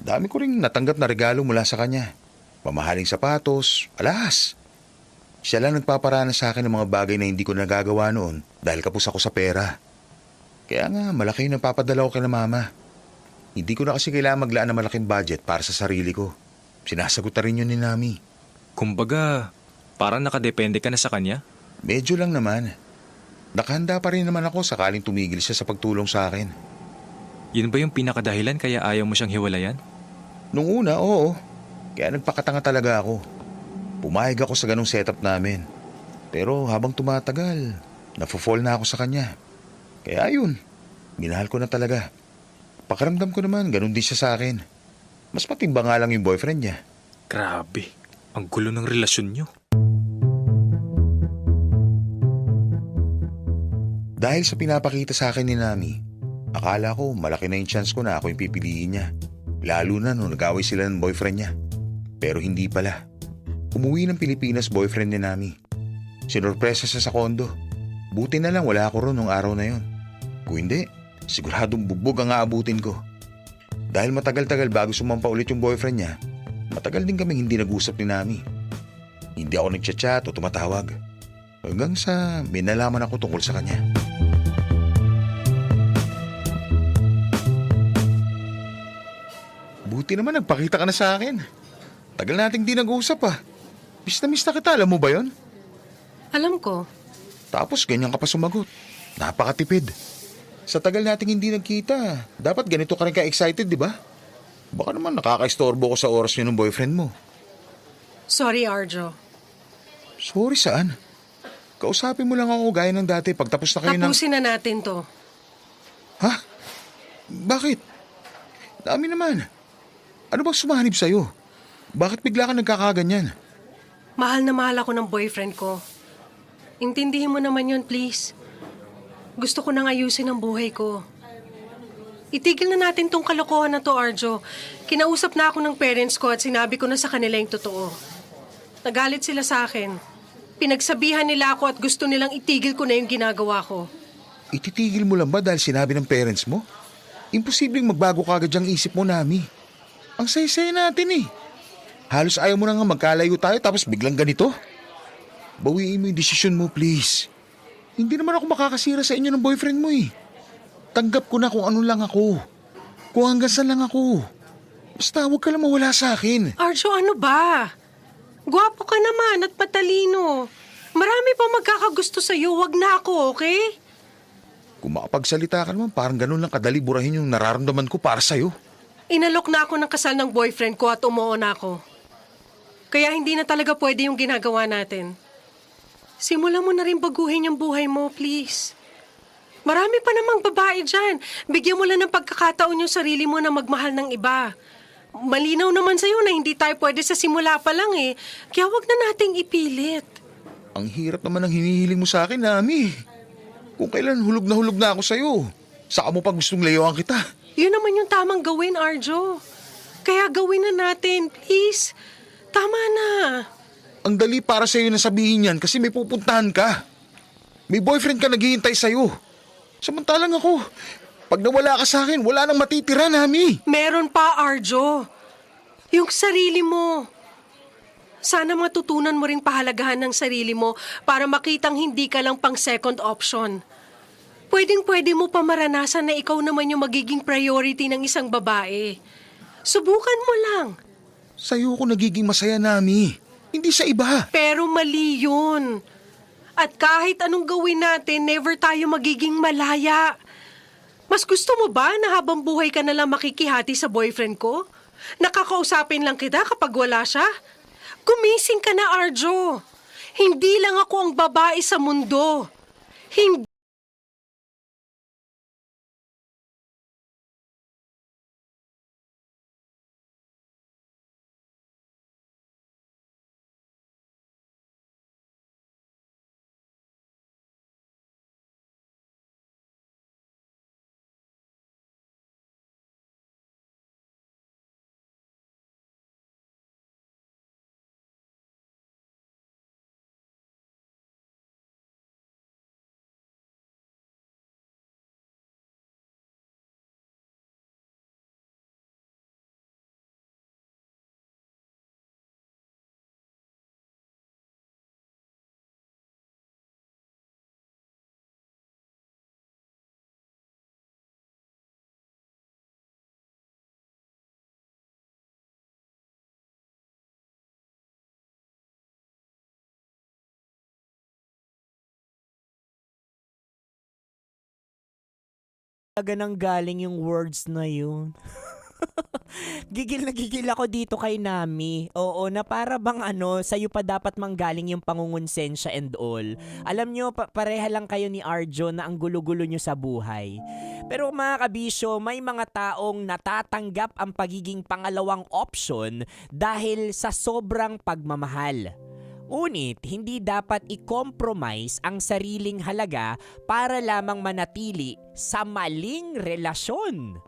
Dami ko ring natanggap na regalo mula sa kanya. Mamahaling sapatos, alas. Siya lang nagpaparana sa akin ng mga bagay na hindi ko nagagawa noon dahil kapos ako sa pera. Kaya nga, malaki yung napapadala ko kay mama. Hindi ko na kasi kailangan maglaan ng malaking budget para sa sarili ko. Sinasagot na rin yun ni Nami. Kumbaga, parang nakadepende ka na sa kanya? Medyo lang naman. Nakahanda pa rin naman ako sakaling tumigil siya sa pagtulong sa akin. Yun ba yung pinakadahilan kaya ayaw mo siyang hiwalayan? Nung una, oo. Kaya nagpakatanga talaga ako. Pumayag ako sa ganong setup namin. Pero habang tumatagal, nafo-fall na ako sa kanya. Kaya ayun, minahal ko na talaga. Pakiramdam ko naman, ganun din siya sa akin. Mas matimba nga lang yung boyfriend niya. Grabe, ang gulo ng relasyon niyo. Dahil sa pinapakita sa akin ni Nami, akala ko malaki na yung chance ko na ako yung pipiliin niya. Lalo na nung nag-away sila ng boyfriend niya. Pero hindi pala. Umuwi ng Pilipinas boyfriend ni Nami. Sinurpresa siya sa kondo. Buti na lang wala ako ron nung araw na yon. Kung hindi, siguradong bugbog ang aabutin ko. Dahil matagal-tagal bago sumampa ulit yung boyfriend niya, matagal din kaming hindi nag-usap ni Nami. Hindi ako nagchat-chat o tumatawag. Hanggang sa may nalaman ako tungkol sa kanya. Buti naman nagpakita ka na sa akin. Tagal nating di nag-usap ah. Miss na kita, alam mo ba yon? Alam ko. Tapos ganyan ka pa sumagot. Napakatipid. Sa tagal nating hindi nagkita, dapat ganito ka rin ka-excited, di ba? Baka naman nakaka-istorbo ko sa oras niyo ng boyfriend mo. Sorry, Arjo. Sorry saan? Kausapin mo lang ako gaya ng dati pagtapos na kayo ng... Tapusin na natin to. Ha? Bakit? Dami naman. Ano bang sumahanib sa'yo? Bakit bigla ka nagkakaganyan? Mahal na mahal ako ng boyfriend ko. Intindihin mo naman yun, please. Gusto ko nang ayusin ang buhay ko. Itigil na natin tong kalokohan na to, Arjo. Kinausap na ako ng parents ko at sinabi ko na sa kanila yung totoo. Nagalit sila sa akin. Pinagsabihan nila ako at gusto nilang itigil ko na yung ginagawa ko. Ititigil mo lang ba dahil sinabi ng parents mo? Imposibleng magbago ka agad yung isip mo, Nami. Ang saya-saya natin eh. Halos ayaw mo na nga magkalayo tayo tapos biglang ganito. Bawiin mo yung desisyon mo, please. Hindi naman ako makakasira sa inyo ng boyfriend mo eh. Tanggap ko na kung ano lang ako. Kung hanggang saan lang ako. Basta huwag ka lang mawala sa akin. Arjo, ano ba? Gwapo ka naman at matalino. Marami pa magkakagusto sa'yo. Wag na ako, okay? Kung makapagsalita ka naman, parang ganun lang kadali burahin yung nararamdaman ko para sa'yo. Inalok na ako ng kasal ng boyfriend ko at umuo na ako. Kaya hindi na talaga pwede yung ginagawa natin. Simulan mo na rin baguhin yung buhay mo, please. Marami pa namang babae dyan. Bigyan mo lang ng pagkakataon yung sarili mo na magmahal ng iba. Malinaw naman sa'yo na hindi tayo pwede sa simula pa lang eh. Kaya wag na nating ipilit. Ang hirap naman ng hinihiling mo sa akin, Nami. Kung kailan hulog na ako sa'yo. Saka mo pa gustong layuan kita. Yun naman yung tamang gawin, Arjo. Kaya gawin na natin, please. Tama na. Ang dali para sa'yo na sabihin yan kasi may pupuntahan ka. May boyfriend ka naghihintay sa'yo. Samantalang ako, pag nawala ka sa akin, wala nang matitira, Nami. Meron pa, Arjo. Yung sarili mo. Sana matutunan mo ring pahalagahan ng sarili mo para makitang hindi ka lang pang second option. Pwedeng-pwede mo pa maranasan na ikaw naman yung magiging priority ng isang babae. Subukan mo lang. Sa'yo ko nagiging masaya, Nami. Hindi sa iba. Pero mali yun. At kahit anong gawin natin, never tayo magiging malaya. Mas gusto mo ba na habang buhay ka nalang makikihati sa boyfriend ko? Nakakausapin lang kita kapag wala siya? Gumising ka na, Arjo. Hindi lang ako ang babae sa mundo. Hindi Talaga nang galing yung words na yun. Gigil na gigil ako dito kay Nami. Oo, na para bang sa'yo pa dapat manggaling yung pangungonsensya and all. Alam nyo, pareha lang kayo ni Arjo na ang gulo-gulo nyo sa buhay. Pero mga kabisyo, may mga taong natatanggap ang pagiging pangalawang option dahil sa sobrang pagmamahal. Ngunit, hindi dapat i-compromise ang sariling halaga para lamang manatili sa maling relasyon.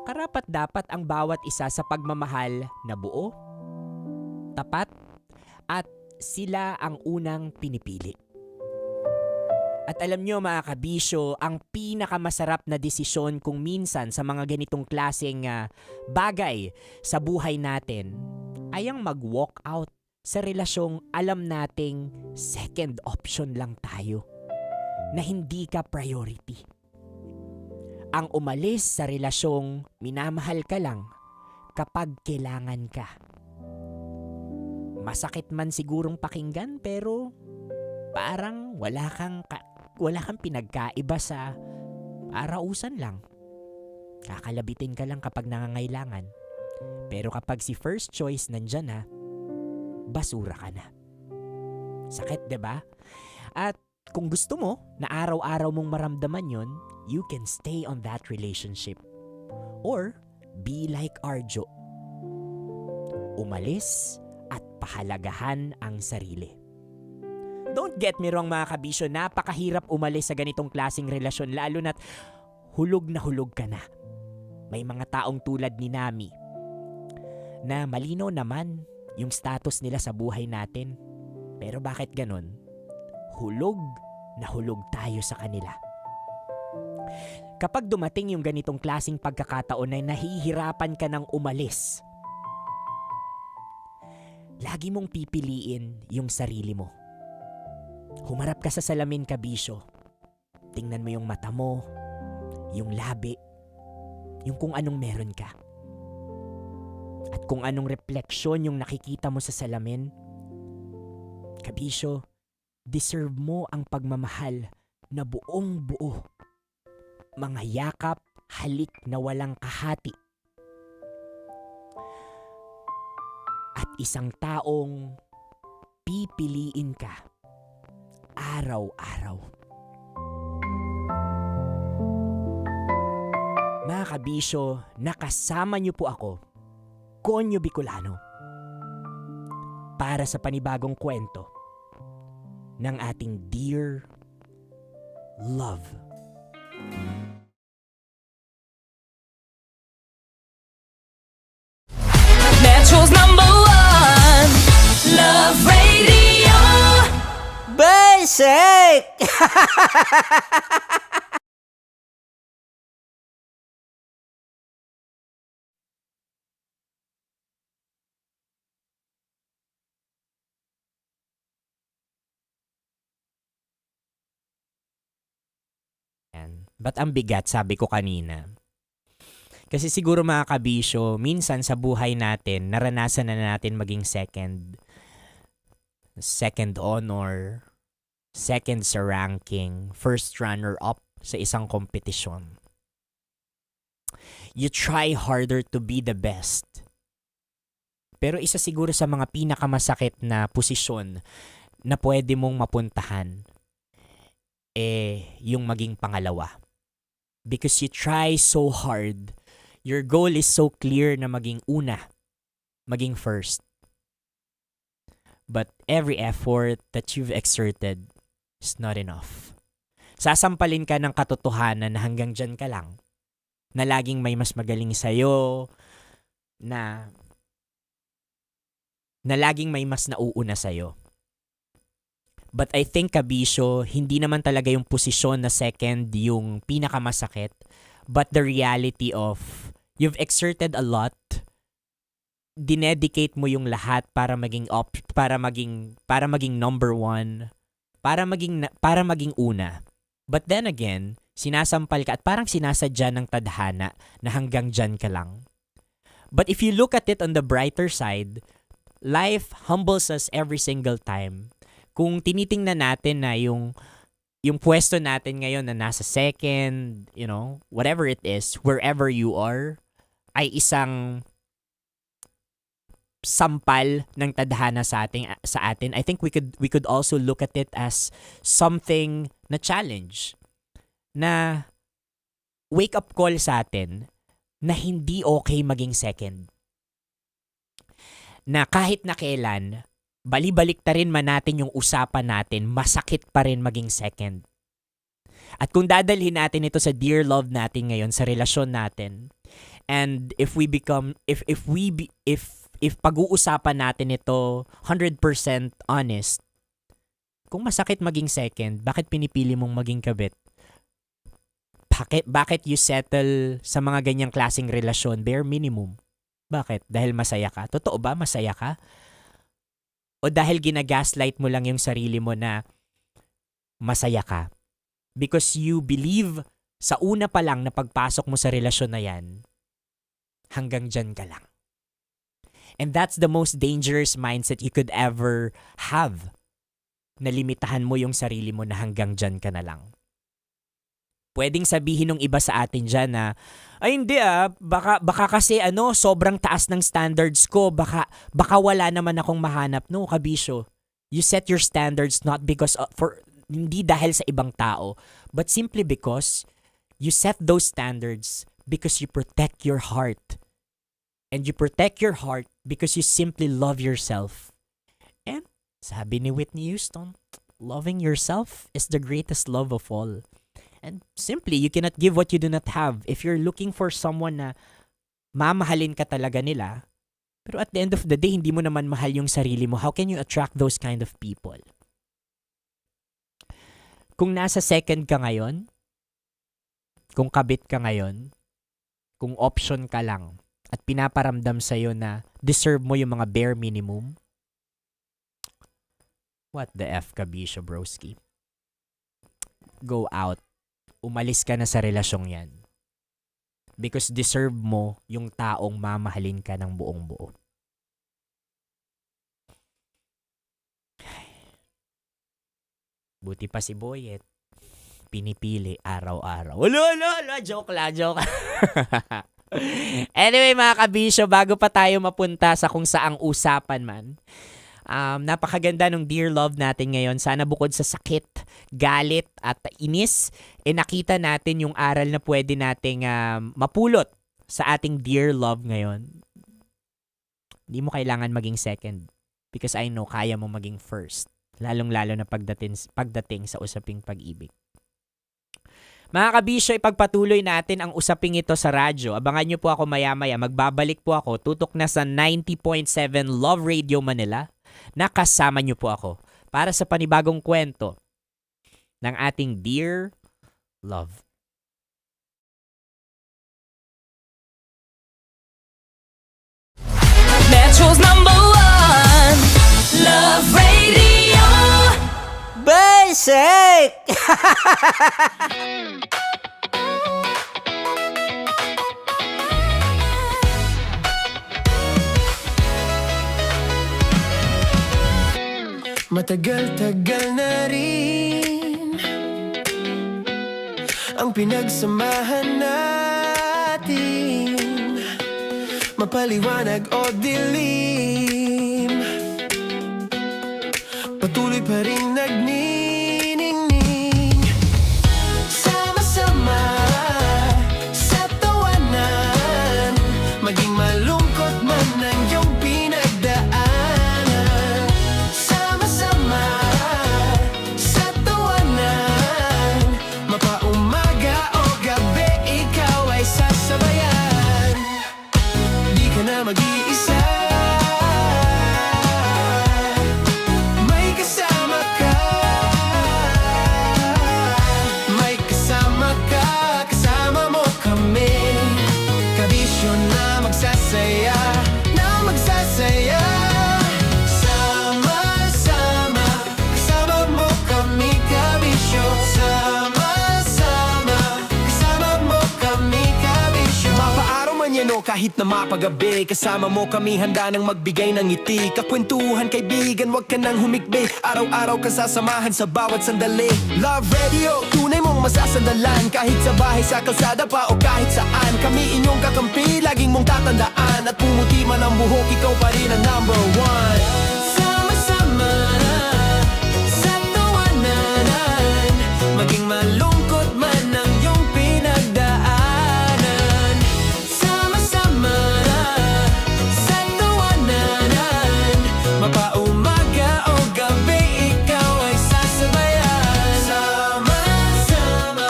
Karapat-dapat ang bawat isa sa pagmamahal na buo, tapat, at sila ang unang pinipili. At alam nyo mga kabisyo, ang pinakamasarap na desisyon kung minsan sa mga ganitong klaseng bagay sa buhay natin ay ang mag-walk out sa relasyong alam nating second option lang tayo, na hindi ka priority. Ang umalis sa relasyong minamahal ka lang kapag kailangan ka. Masakit man sigurong pakinggan pero parang wala kang pinagkaiba sa arausan lang. Kakalabitin ka lang kapag nangangailangan. Pero kapag si first choice nandyan na, basura ka na. Sakit, 'di ba? At kung gusto mo na araw-araw mong maramdaman yon, you can stay on that relationship. Or be like Arjo. Umalis at pahalagahan ang sarili. Don't get me wrong mga kabisyo, napakahirap umalis sa ganitong klaseng relasyon lalo na't hulog na hulog ka na. May mga taong tulad ni Nami na malinaw naman yung status nila sa buhay natin. Pero bakit ganun? Hulog na hulog tayo sa kanila. Kapag dumating yung ganitong klaseng pagkakataon na nahihirapan ka ng umalis, lagi mong pipiliin yung sarili mo. Humarap ka sa salamin, kabisyo. Tingnan mo yung mata mo, yung labi, yung kung anong meron ka. At kung anong refleksyon yung nakikita mo sa salamin, kabisyo, deserve mo ang pagmamahal na buong buo. Mga yakap, halik na walang kahati. At isang taong pipiliin ka araw-araw. Mga kabisyo, nakasama niyo po ako, Konyo Bicolano, para sa panibagong kwento ng ating Dear Love. Metro's #1 Love Radio. Basic! Ba't ang bigat, sabi ko kanina? Kasi siguro mga kabisyo, minsan sa buhay natin, naranasan na natin maging second honor, second sa ranking, first runner-up sa isang kompetisyon. You try harder to be the best. Pero isa siguro sa mga pinakamasakit na posisyon na pwede mong mapuntahan, yung maging pangalawa. Because you try so hard. Your goal is so clear na maging una, maging first. But every effort that you've exerted is not enough. Sasampalin ka ng katotohanan na hanggang dyan ka lang. Na laging may mas magaling sa'yo, na laging may mas nauuna sa'yo. But I think, kabisyo, hindi naman talaga yung posisyon na second yung pinakamasakit, but the reality of you've exerted a lot, dinedicate mo yung lahat para maging number one, para maging una. But then again, sinasampal ka at parang sinasadya ng tadhana na hanggang dyan ka lang. But if you look at it on the brighter side, life humbles us every single time. Kung tinitingnan natin na yung yung pwesto natin ngayon na nasa second, whatever it is, wherever you are, ay isang sampal ng tadhana sa atin. I think we could also look at it as something na challenge, na wake up call sa atin na hindi okay maging second. Na kahit na kailan, balibalik ta rin man natin yung usapan natin, masakit pa rin maging second. At kung dadalhin natin ito sa dear love natin ngayon, sa relasyon natin, and if pag-uusapan natin ito 100% honest, kung masakit maging second, bakit pinipili mong maging kabit? Bakit you settle sa mga ganyang klaseng relasyon, bare minimum? Bakit? Dahil masaya ka? Totoo ba masaya ka? O dahil ginagaslight mo lang yung sarili mo na masaya ka? Because you believe sa una pa lang na pagpasok mo sa relasyon na yan, hanggang dyan ka lang. And that's the most dangerous mindset you could ever have. Nalimitahan mo yung sarili mo na hanggang dyan ka na lang. Pwedeng sabihin ng iba sa atin dyan na, ay hindi baka kasi sobrang taas ng standards ko, baka wala naman akong mahanap. No, kabisyo. You set your standards not because hindi dahil sa ibang tao, but simply because you set those standards because you protect your heart. And you protect your heart because you simply love yourself. And sabi ni Whitney Houston, loving yourself is the greatest love of all. And simply, you cannot give what you do not have. If you're looking for someone na mamahalin ka talaga nila, pero at the end of the day, hindi mo naman mahal yung sarili mo, how can you attract those kind of people? Kung nasa second ka ngayon, kung kabit ka ngayon, kung option ka lang, at pinaparamdam sa'yo na deserve mo yung mga bare minimum, what the F ka, Bisho Broski? Go out. Umalis ka na sa relasyong yan. Because deserve mo yung taong mamahalin ka ng buong buo. Buti pa si Boyet. Pinipili araw-araw. Wala, joke lang. Anyway mga kabisyo, bago pa tayo mapunta sa kung saang usapan man, napakaganda ng dear love natin ngayon. Sana bukod sa sakit, galit at inis, nakita natin yung aral na pwede nating mapulot sa ating dear love ngayon. Hindi mo kailangan maging second because I know kaya mo maging first. Lalong-lalo na pagdating sa usaping pag-ibig. Mga kabisyo, ipagpatuloy natin ang usaping ito sa radyo. Abangan nyo po ako maya-maya. Magbabalik po ako. Tutok na sa 90.7 Love Radio Manila. Nakasama nyo po ako para sa panibagong kwento ng ating dear love. Metro's #1 Love Radio. Basic! Matagal-tagal na rin ang pinagsamahan natin, mapaliwanag o dilim, patuloy pa rin nagniningning, sama-sama sa tawanan, maging malungkot man ang iyong pinagdaanan. Sama-sama sa tawanan, mapaumaga o gabi, ikaw ay sasabayan. Di ka na mag-iisa, may kasama ka. manyano kahit na mapagabi. Kasama mo kami handa nang magbigay ng ngiti. Kakwentuhan kaibigan, wag ka nang humikbi. Araw-araw kasasamahan sa bawat sandali. Love Radio, tunay mong masasandalan. Kahit sa bahay, sa kalsada pa o kahit saan. Kami inyong kakampi, laging mong tatandaan. At pumuti man ang buhok, ikaw pa rin ang number one. Sama-sama sa tawanan, maging malungkot man ang iyong pinagdaanan. Sama-sama sa tawanan, mapaumaga o gabi, ikaw ay sasabayan. Sama-sama,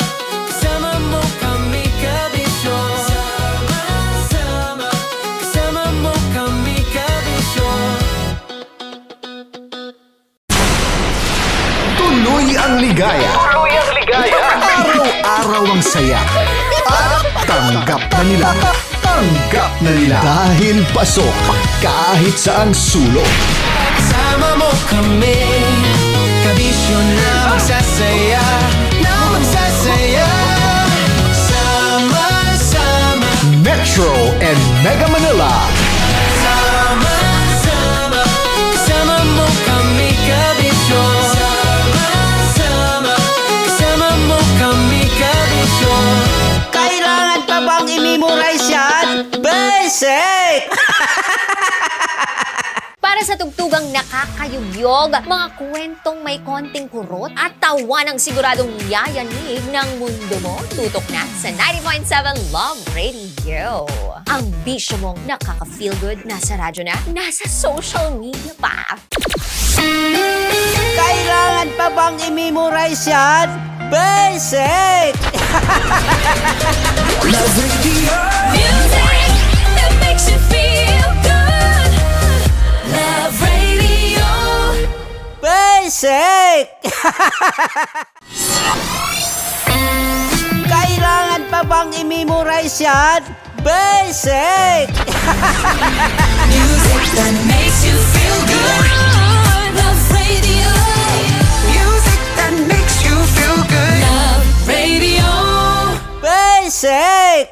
kasama mo kami kabisyo. Sama-sama, kasama mo kami kabisyo. Tuloy ang ligaya. Araw-araw ang saya. At tanggap na nila. Tanggap na nila. Dahil pasok kahit saang sulok. Sama mo kami, kabisyo na magsasaya, na magsasaya. Sama-sama, Metro and Mega Manila. sama-sama, kasama mo kami kabisyo. Sama-sama, kasama mo kami kabisyo. Kailangan pa bang i-memorize yan? Basic! Para sa tugtugang nakakayugyog, mga kwentong may konting kurot at tawa ng siguradong yayanig ng mundo mo, tutok na sa 90.7 Love Radio. Ang bisyo mong nakaka-feel good, nasa radyo na, nasa social media pa. Kailangan pa bang i-memorize yan? Basic! Love Radio. Music that makes you feel good. Love Radio. Basic! Kailangan pa bang i-memorize yan? Basic! Music that makes you feel good. Love Radio. Music that makes you feel good. Love Radio. Basic!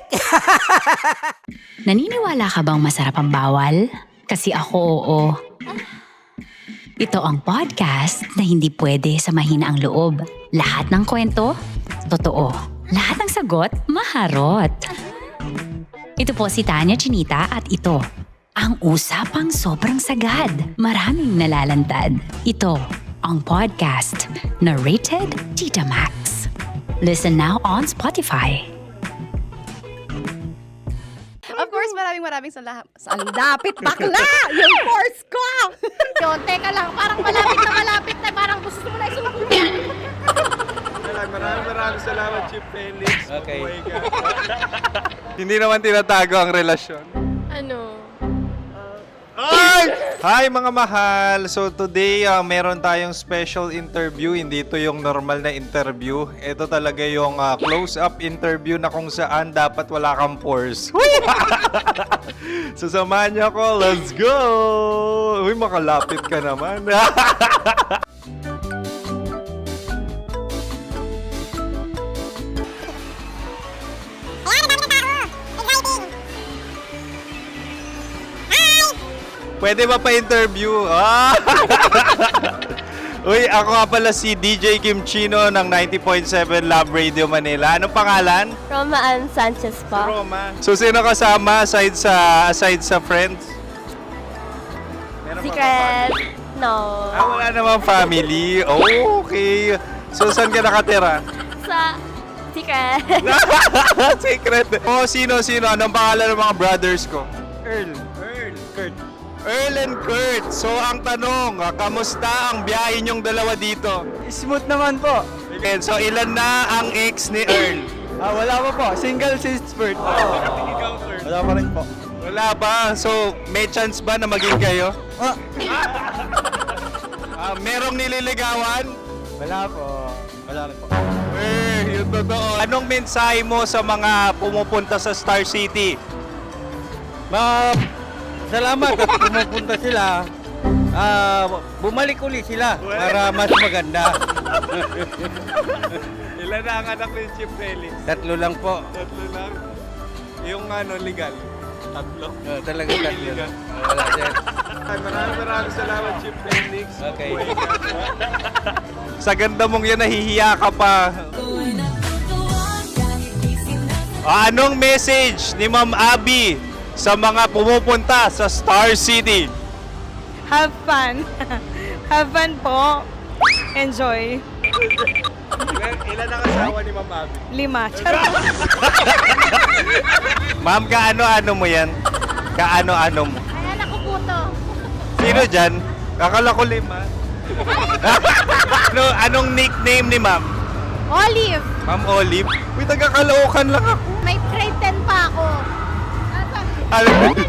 Naniniwala ka bang masarap ang bawal? Kasi ako oo. Ito ang podcast na hindi pwede sa mahina ang loob. Lahat ng kwento, totoo. Lahat ng sagot, maharot. Ito po si Tanya Chinita at ito, ang usapang sobrang sagad. Maraming nalalantad. Ito, ang podcast na Rated Tita Max. Listen now on Spotify. Of course, maraming salamat. Ang lapit bakla! Yung force ko! Yun, teka lang, parang malapit na, parang gusto mo na isulat. Maraming salamat, Chief Felix. Okay. Oh my God. Hindi naman tinatago ang relasyon. Ano? Hi mga mahal! So today, meron tayong special interview. Hindi ito yung normal na interview. Ito talaga yung close-up interview na kung saan dapat wala kang pores. So samahan niyo ako. Let's go! Uy, makalapit ka naman. Pwede ba pa-interview? Uy, ako nga pala si DJ Kim Chino ng 90.7 Love Radio Manila. Anong pangalan? Roma Ann Sanchez po. Roma. So, sino kasama aside sa friends? Secret. No. Wala namang family. Oh, okay. So, saan ka nakatira? Sa secret. Secret. Oh, sino? Anong pangalan ng mga brothers ko? Earl, Kurt. Earl and Kurt. So, ang tanong, kamusta ang biyahe niyong dalawa dito? Smooth naman po. Okay, so ilan na ang ex ni Earl? Wala pa po. Single since birth. Wala pa rin po. Wala ba? So, may chance ba na maging kayo? Merong nililigawan? Wala po. Wala rin po. Yung totoo. Anong mensahe mo sa mga pumupunta sa Star City? Salamat at pumupunta sila. Bumalik ulit sila para mas maganda. Ilan na ang anak ni Chief Felix? 3 lang po. 3 lang. Yung legal. Tatlo. Talaga tatlo. Wala, sir. Maraming salamat, Chief Felix. Okay. Sa ganda mong yan, nahihiya ka pa. Anong message ni Ma'am Abby sa mga pumupunta sa Star City? Have fun. Have fun po. Enjoy. Ilan ang asawa ni Ma'am Abby? 5. Charot. Ma'am, kaano-ano mo yan? Kaano-ano mo? Ayan ako po to. Sino dyan? Akala ko 5. Anong nickname ni Ma'am? Olive. Ma'am Olive? Uy, taga-Caloocan lang ako. May grade 10 pa ako. Ano, Nakalapit.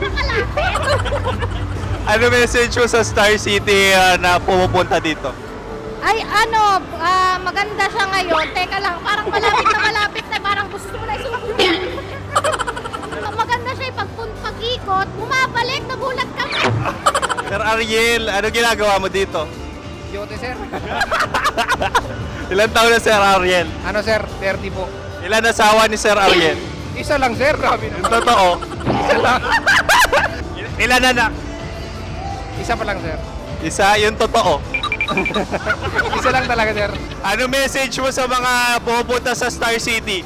ano message mo sa Star City na pumupunta dito? Ay, maganda siya ngayon. Teka lang, parang malapit na. Parang gusto mo na isulat. Maganda siya pag-ikot, bumabalik, nagulat ka. Sir Ariel, ano ginagawa mo dito? Yote, sir. Ilan taon na Sir Ariel? Ano, sir? 30 po. Ilan asawa ni Sir Ariel? Isa lang, sir. Grabe Yung totoo? Isa lang. Ilan anak? Isa pa lang, sir. Isa, yung totoo. Isa lang talaga, sir. Ano message mo sa mga pumupunta sa Star City?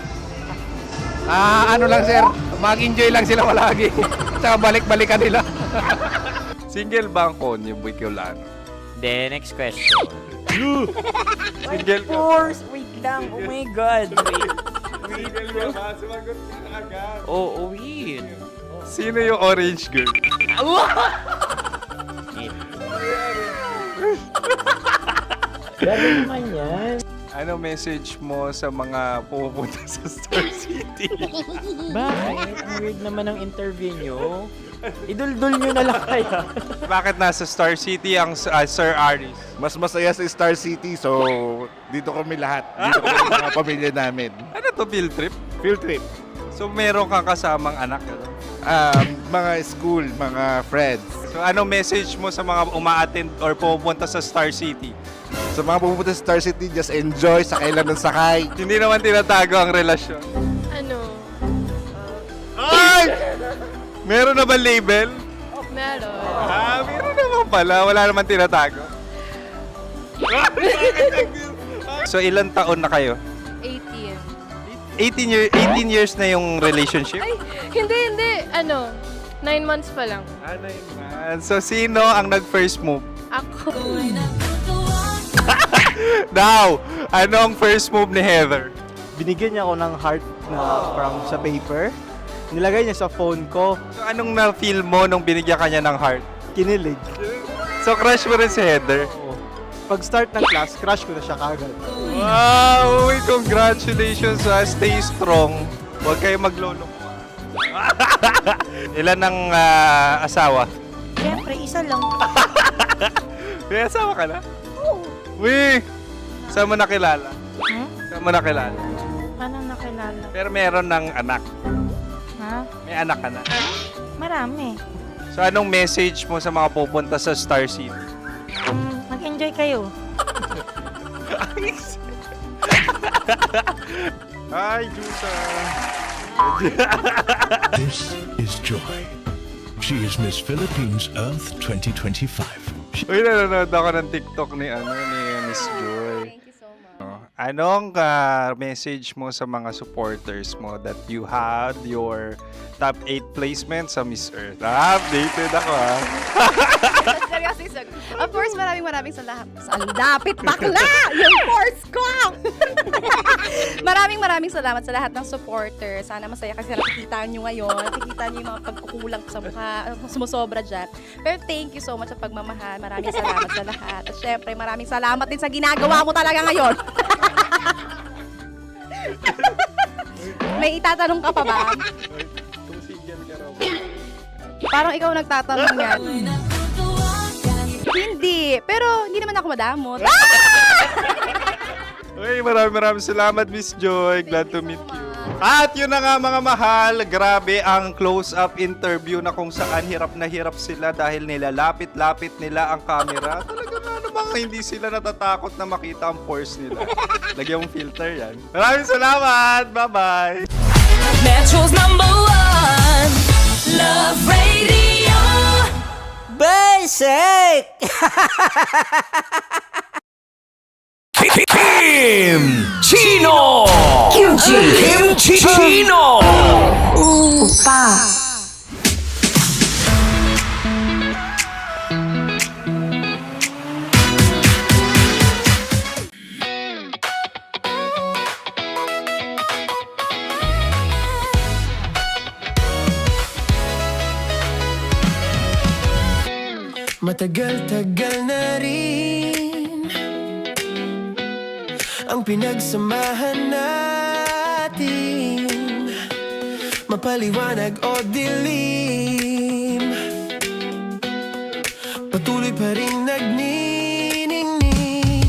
Ano lang, sir. Mag-enjoy lang sila palagi. Tsaka balik-balikan nila. Single ba ang konyo, Boy Kiolano? Then, next question. Single ka? Wait lang. Oh my God. Wait. Sumagot ka na agad. Oh, wait. Sino yung orange girl? Gano'n naman yan. Ano message mo sa mga pumupunta sa Star City? Bakit? Ang weird naman ang interview nyo. Iduldul nyo na lang kaya. Bakit nasa Star City ang Sir Aris? Mas masaya sa Star City, so dito kami lahat. Dito kami mga pamilya namin. Ano to, field trip? Field trip. So meron kang kasamang anak? Mga school, mga friends. So anong message mo sa mga uma-attend or pumupunta sa Star City? Sa mga pupunta sa Star City, just enjoy, sakay lang ng sakay. Hindi naman tinatago ang relasyon. Ano? Ay! Meron na ba label? Meron. Meron naman pala. Wala naman tinatago. So ilan taon na kayo? 18. 18 years na yung relationship? Ay, hindi. 9 months pa lang. 9 months. So sino ang nag-first move? Ako. Now, ano ang first move ni Heather? Binigyan niya ako ng heart na from sa paper. Nilagay niya sa phone ko. So anong na-feel mo nung binigyan ka niya ng heart? Kinilig. So crush mo rin si Heather? Oo. Pag start ng class, crush ko na siya kagad. Wow! Uy, congratulations! Stay strong. Huwag kayo maglolo. Ilan ang asawa? Siyempre, isa lang. May asawa ka na? Oo. Uy! Saan mo nakilala? Saan mo nakilala? Paano nakilala? Pero meron ng anak. Ha? May anak ka na. Marami. So anong message mo sa mga pupunta sa Star City? Mag-enjoy kayo. Hi, Jusa! This is Joy. She is Miss Philippines Earth 2025. Uy, nanonood ako ng TikTok ni Miss Joy. Thank you so much. Anong message mo sa mga supporters mo that you had your top 8 placement sa Miss Earth? Updated ako Seryoso. Of course, maraming salamat. Lapit bakla! Yung course ko! maraming salamat sa lahat ng supporters. Sana masaya kasi nakikita nyo ngayon. Nakikita nyo yung mga pagkukulang sa mukha. Sumusobra dyan. Pero thank you so much sa pagmamahal. Maraming salamat sa lahat. At syempre, maraming salamat din sa ginagawa mo talaga ngayon. May itatanong ka pa ba? Parang ikaw nagtatanong yan. Hindi. Pero hindi naman ako madamot. Uy, maraming salamat, Miss Joy. Glad to meet you. At yun na nga mga mahal, grabe ang close-up interview na kung saan hirap na hirap sila dahil nilalapit-lapit nila ang camera. Talagang ano bang hindi sila natatakot na makita ang pores nila. Lagyan mong filter yan. Maraming salamat! Bye-bye! Metro's #1 Love sake! Kim Chino! Kim Chino! Upa. Matagal-tagal na rin ang pinagsamahan natin, mapaliwanag o dilim, patuloy pa rin nagniningning.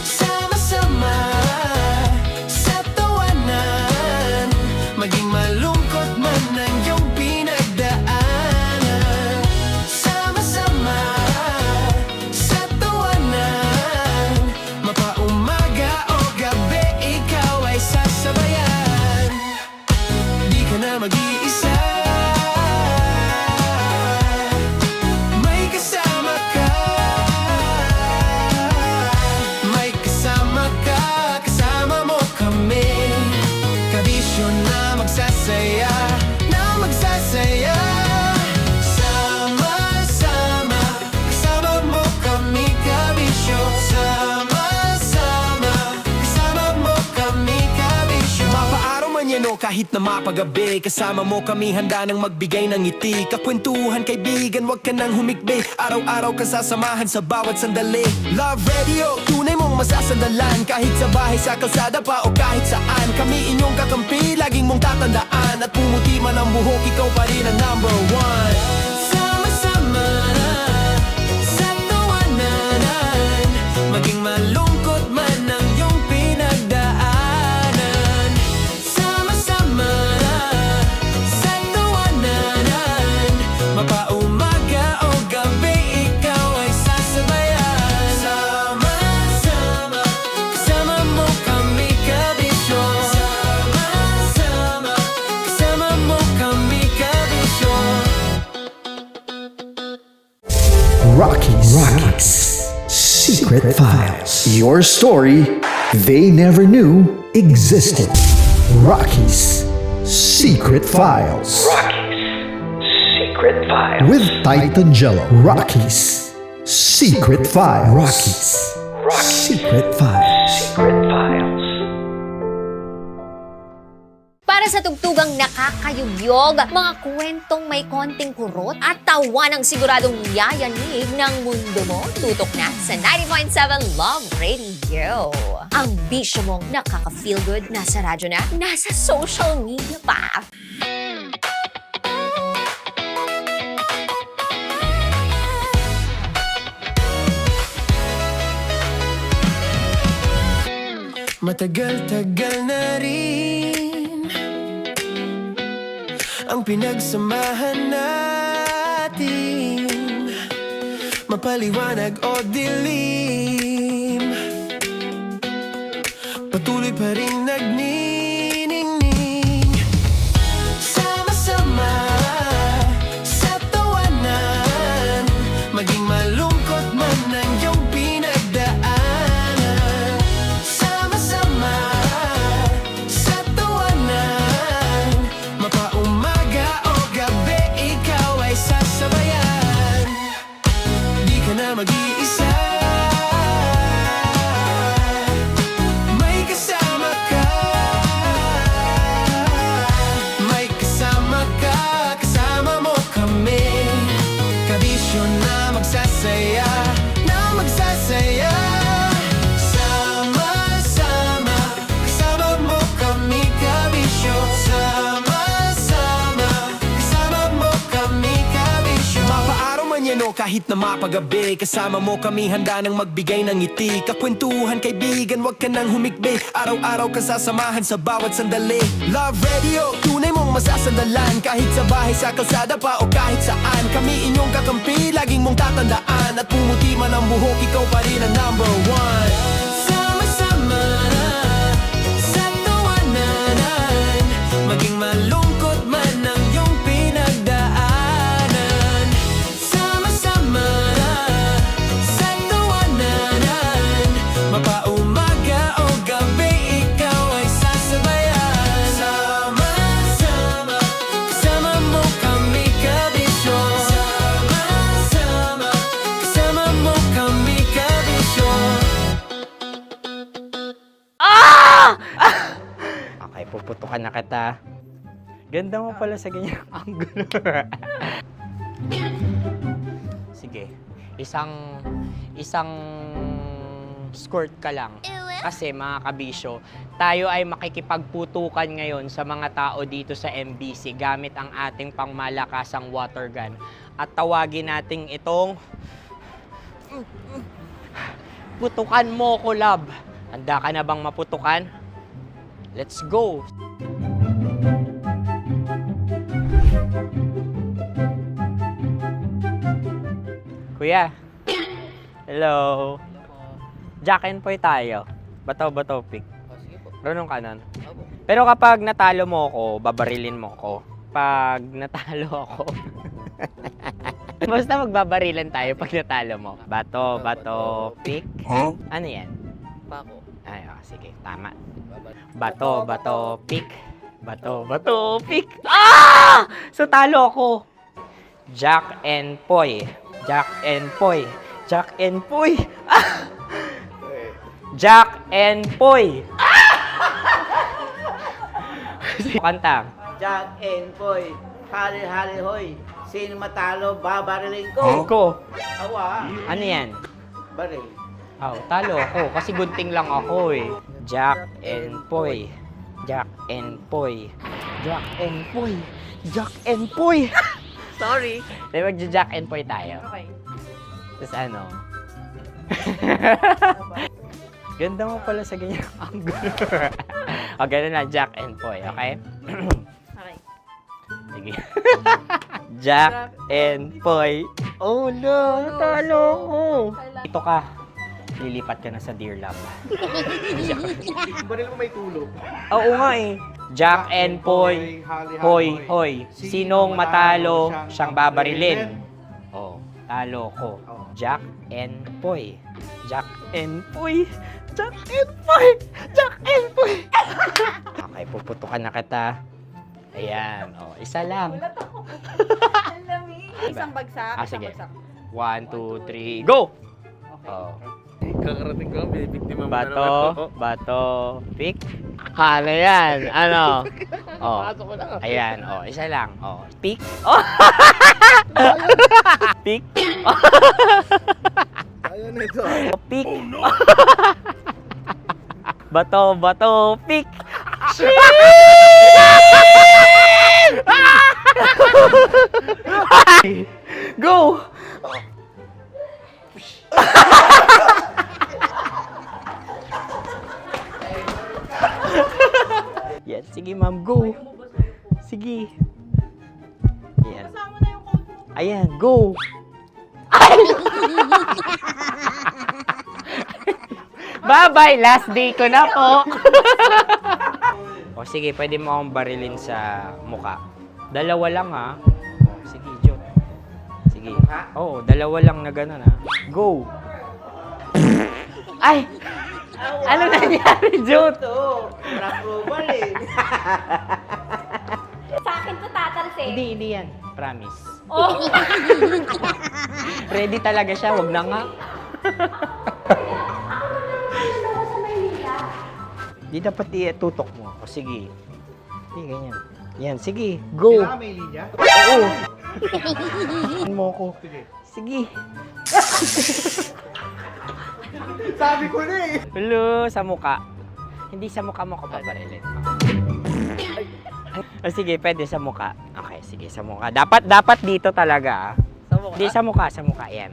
Sama-sama sa tawanan, maging malungkot man ang iyong pinagdaanan. Sama-sama sa tawanan, mapaumaga o gabi, ikaw ay sasabayan. Di ka na mag-iisa, may kasama ka. May kasama ka, kasama mo kami. Kabisyo na magsasaya, na magsasaya. Sama-sama, kasama mo kami, kabisyo. Sama-sama, kasama mo kami, kabisyo. Mapaaraw man yan o kahit na mapagabi, kasama mo kami, handa nang magbigay ng ngiti. Kakwentuhan, kaibigan, wag ka nang humikbi. Araw-araw ka sasamahan sa bawat sandali. Love Radio, tunay mong masasandalan. Kahit sa bahay, sa kalsada pa o kahit saan, kami inyong kakampi, laging mong tatandaan. At pumuti man ang buhok, ikaw pa rin ang number one. Sama-sama sa tawanan, maging malungkot man ang iyong pinagdaanan. Sama-sama sa tawanan, mapaumaga o gabi, ikaw ay sasabayan. Sama-sama, kasama mo kami, kabisyo. Sama-sama, kasama mo kami, kabisyo. Rockies. Secret Files. Your story they never knew existed. Rockies. Secret Files. Secret Files. With Titan Jello. Rockies. Secret Files. Rockies. Secret Files. Secret Files. Para sa tugtugang nakakayugyog, mga kwentong may konting kurot at tawa ng siguradong yayanig ng mundo mo, tutok na sa 90.7 Love Radio. Ang bisyo mong nakaka-feel good, nasa radyo na, nasa social media pa. Matagal-tagal na rin ang pinagsamahan natin, mapaliwanag o dilim, patuloy pa rin nagniningning. Sama-sama sa tawanan, maging malungkot man ang iyong pinagdaanan. Sama-sama sa tawanan, mapaumaga o gabi, ikaw ay sasabayan. Di ka na mag-iisa, may kasama ka. May kasama ka, kasama mo kami. Kabisyo na magsasaya, na magsasaya. Sama-sama, kasama mo kami, kabisyo. Sama-sama, kasama mo kami, kabisyo. Mapaaraw man yan o kahit na mapagabi, kasama mo kami, handa nang magbigay ng ngiti. Kakwentuhan, kaibigan, wag ka nang humikbi. Araw-araw ka sasamahan sa bawat sandali. Love Radio, tunay mong masasandalan. Kahit sa bahay, sa kalsada pa o kahit saan, kami inyong kakampi, laging mong tatandaan. At pumuti man ang buhok, ikaw pa rin ang number one. Sama-sama sa tawanan, maging malungkot man ang iyong pinagdaanan. Sama-sama Puputukan na kita. Ganda mo pala sa ganyang angulo. Sige. Isang skirt ka lang. Kasi mga kabisyo, tayo ay makikipagputukan ngayon sa mga tao dito sa MBC gamit ang ating pangmalakasang water gun. At tawagin natin itong putukan mo ko, love. Handa ka na bang maputukan? Let's go! Kuya. Hello. Jack and Poy tayo. Bato-bato pick. Runong ka nun. Pero kapag natalo mo ako, babarilin mo ako. Pag natalo ako, basta magbabarilan tayo pag natalo mo. Bato, pick. Huh? Ano yan? Pako. Ay, sige, tama. Bato, pick. Bato, pick. Ah! So, talo ako. Jack and Poy. Jack and Poy. Jack and Poy. Ah! Jack and Poy. Kanta. Jack and Poy, hali-hali hoy. Sino matalo, babariling ko. Ko. Awa. Ano yan? Baril. Oh, talo ako kasi gunting lang ako eh. Jack and Poy. Jack and Poy. Jack and Poy. Jack and Poy. Sorry. Di ba Jack and Poy tayo? Okay. Tapos ano? Ganda mo pala sa ganyang angulo. O, ganun na, Jack and Poy, okay? Okay. Sige. Jack and Poy. Oh no, talo ko. Ito ka. Lilipat ka na sa Dear Love. Baril mo may tulog. Oo nga eh. Jack and Poy. Hoy, hoy. Sinong matalo, siyang babarilin. Oh, talo ko. Jack and Poy. Jack and Poy. Jack and Poy. Jack and Poy. Okay, puputukan na kita. Ayan. Oh, isa lang. Isang bagsak. Sige. 1, 2, 3, go! Oh. Kakarating ko, binibiktima mo na naman. Bato, pick. Ano yan? Ano? Oh. Pasok ko na. Ayan, oh, isa lang. Oh, pick. Oh. Pick. Ayaw na ito. Oh, pick. Bato, pick. Go! Yan, sige ma'am, go. Sige. Ayan. Ayan, go. Bye-bye, last day ko na po. O sige, pwede mo akong barilin sa muka. Dalawa lang ha. O, sige, Jot. Sige. Oo, dalawa lang na gano'n ha. Go. Ay! Ano nangyari, Jot? Approval eh. Sa akin to tatalsik. Hindi yan. Promise. Oh. Ready talaga siya, wag na nga. Di dapat tutok mo. O sige. Sige, ganyan. Yan, sige. Go. Kailangan may linya? Oo. Mo ko. Sige. Sabi ko na eh. Hello, sa muka. Hindi sa muka mo ko paparilin. O sige, pwede sa muka. Okay, sige, sa muka. Dapat dito talaga. Sa mukha? Hindi, sa muka, yan.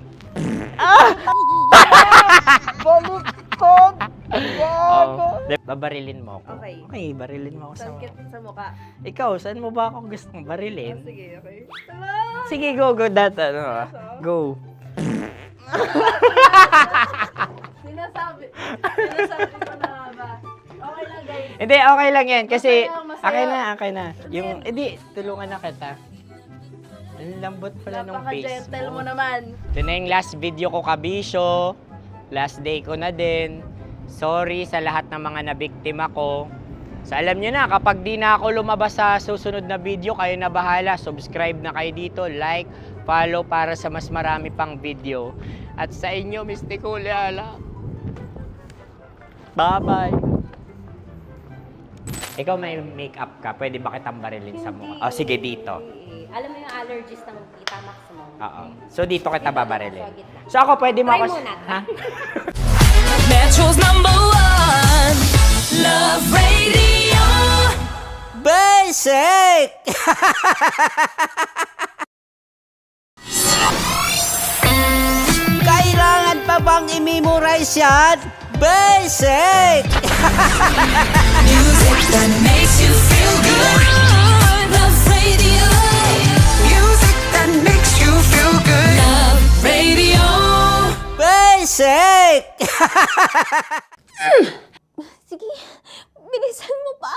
Baluktot! Oh, babarilin mo ako. Okay. Okay, barilin mo ako sa muka. Sa mukha. Ikaw, saan mo ba ako gustong barilin? Sige, okay. Sige, go, go. Sinasabi ko na ba? Okay lang, guys. Hindi, okay lang yan. Kasi, Okay lang, masaya. okay na. Yung, hindi, tulungan na kita. Ang lambot pala nung face Napaka-gentle mo. mo naman. Ito na yung last video ko, kabisyo. Last day ko na din. Sorry sa lahat ng mga nabiktima ko. So alam nyo na, kapag di na ako lumabas sa susunod na video, kayo na bahala. Subscribe na kayo dito, like, follow para sa mas marami pang video. At sa inyo, Mistiko Leala. Bye-bye. Ikaw may makeup ka, pwede ba kitang barilin sa mukha? O sige, dito. Alam mo yung allergies ng Tita Max mo. Oo. So dito kita babarilin. So ako pwede mo Try ako... muna. Ha? Metro's #1 Love Radio. Basic! Kailangan pa bang i-memorize yan? Basic! Music that makes you feel good. Love Radio. Music that makes you feel good. Love Radio. Basic! Sige, bilisan mo pa.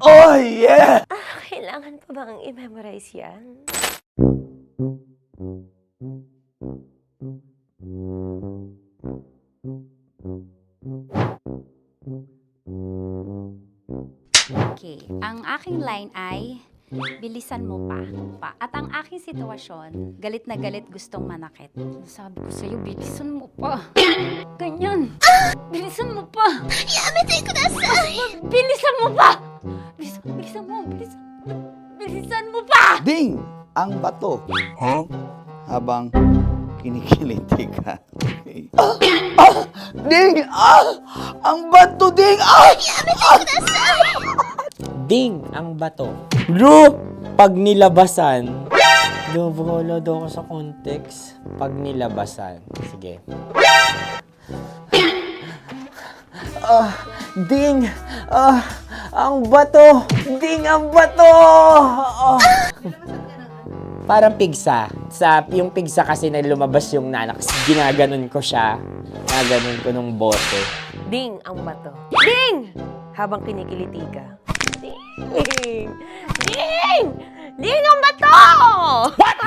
Oh, yeah! Kailangan pa bang i-memorize yan? Okay, ang aking line ay, bilisan mo pa. At ang aking sitwasyon, galit na galit gustong manakit. Sabi ko sa'yo, bilisan mo pa. Ganyan. Bilisan mo pa. Yamitay ko na sa... Bilisan mo pa! Bilisan mo pa! Ding! Ang bato. Habang kinikiliti ka. Okay. Ding! Ang bato, Ding! Ding ang bato. Bro, pag nilabasan. Wala daw ako sa context. Pag nilabasan. Sige. Ding! Ang bato! Ding ang bato! Parang pigsa. Yung pigsa kasi na lumabas yung nanak. Ginaganon ko siya. Ginaganon ko nung bote. Ding ang bato. Ding! Habang kinikiliti ka. Ding! Ding! Ding ang bato! What?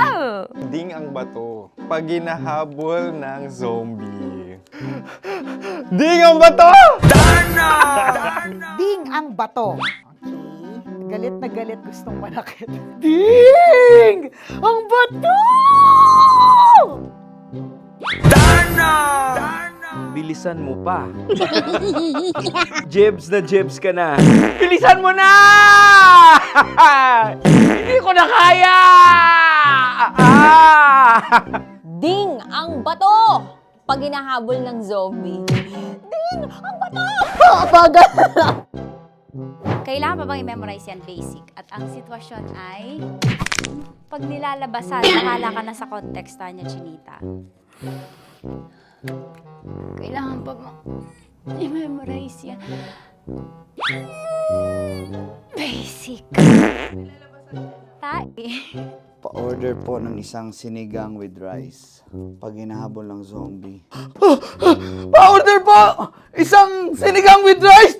Ding ang bato. Pag hinahabol ng zombie. Ding ang bato! Ding ang bato. Okay. Galit na galit gustong manakit. Ding! Ang bato! Bilisan mo pa. Jebs ka na. Bilisan mo na! Hindi ko na kaya! Ding ang bato! Pag hinahabol ng zombie. Ding ang bato! Bagal! Kailangan pa bang i-memorize yan basic? At ang sitwasyon ay, pag nilalabasan, nakala ka na sa konteksta niya, Chinita. Kailangan pa bang i-memorize yan? Basic. Pa-order po ng isang sinigang with rice. Pag hinahabol ng zombie. Pa-order po! Isang sinigang with rice!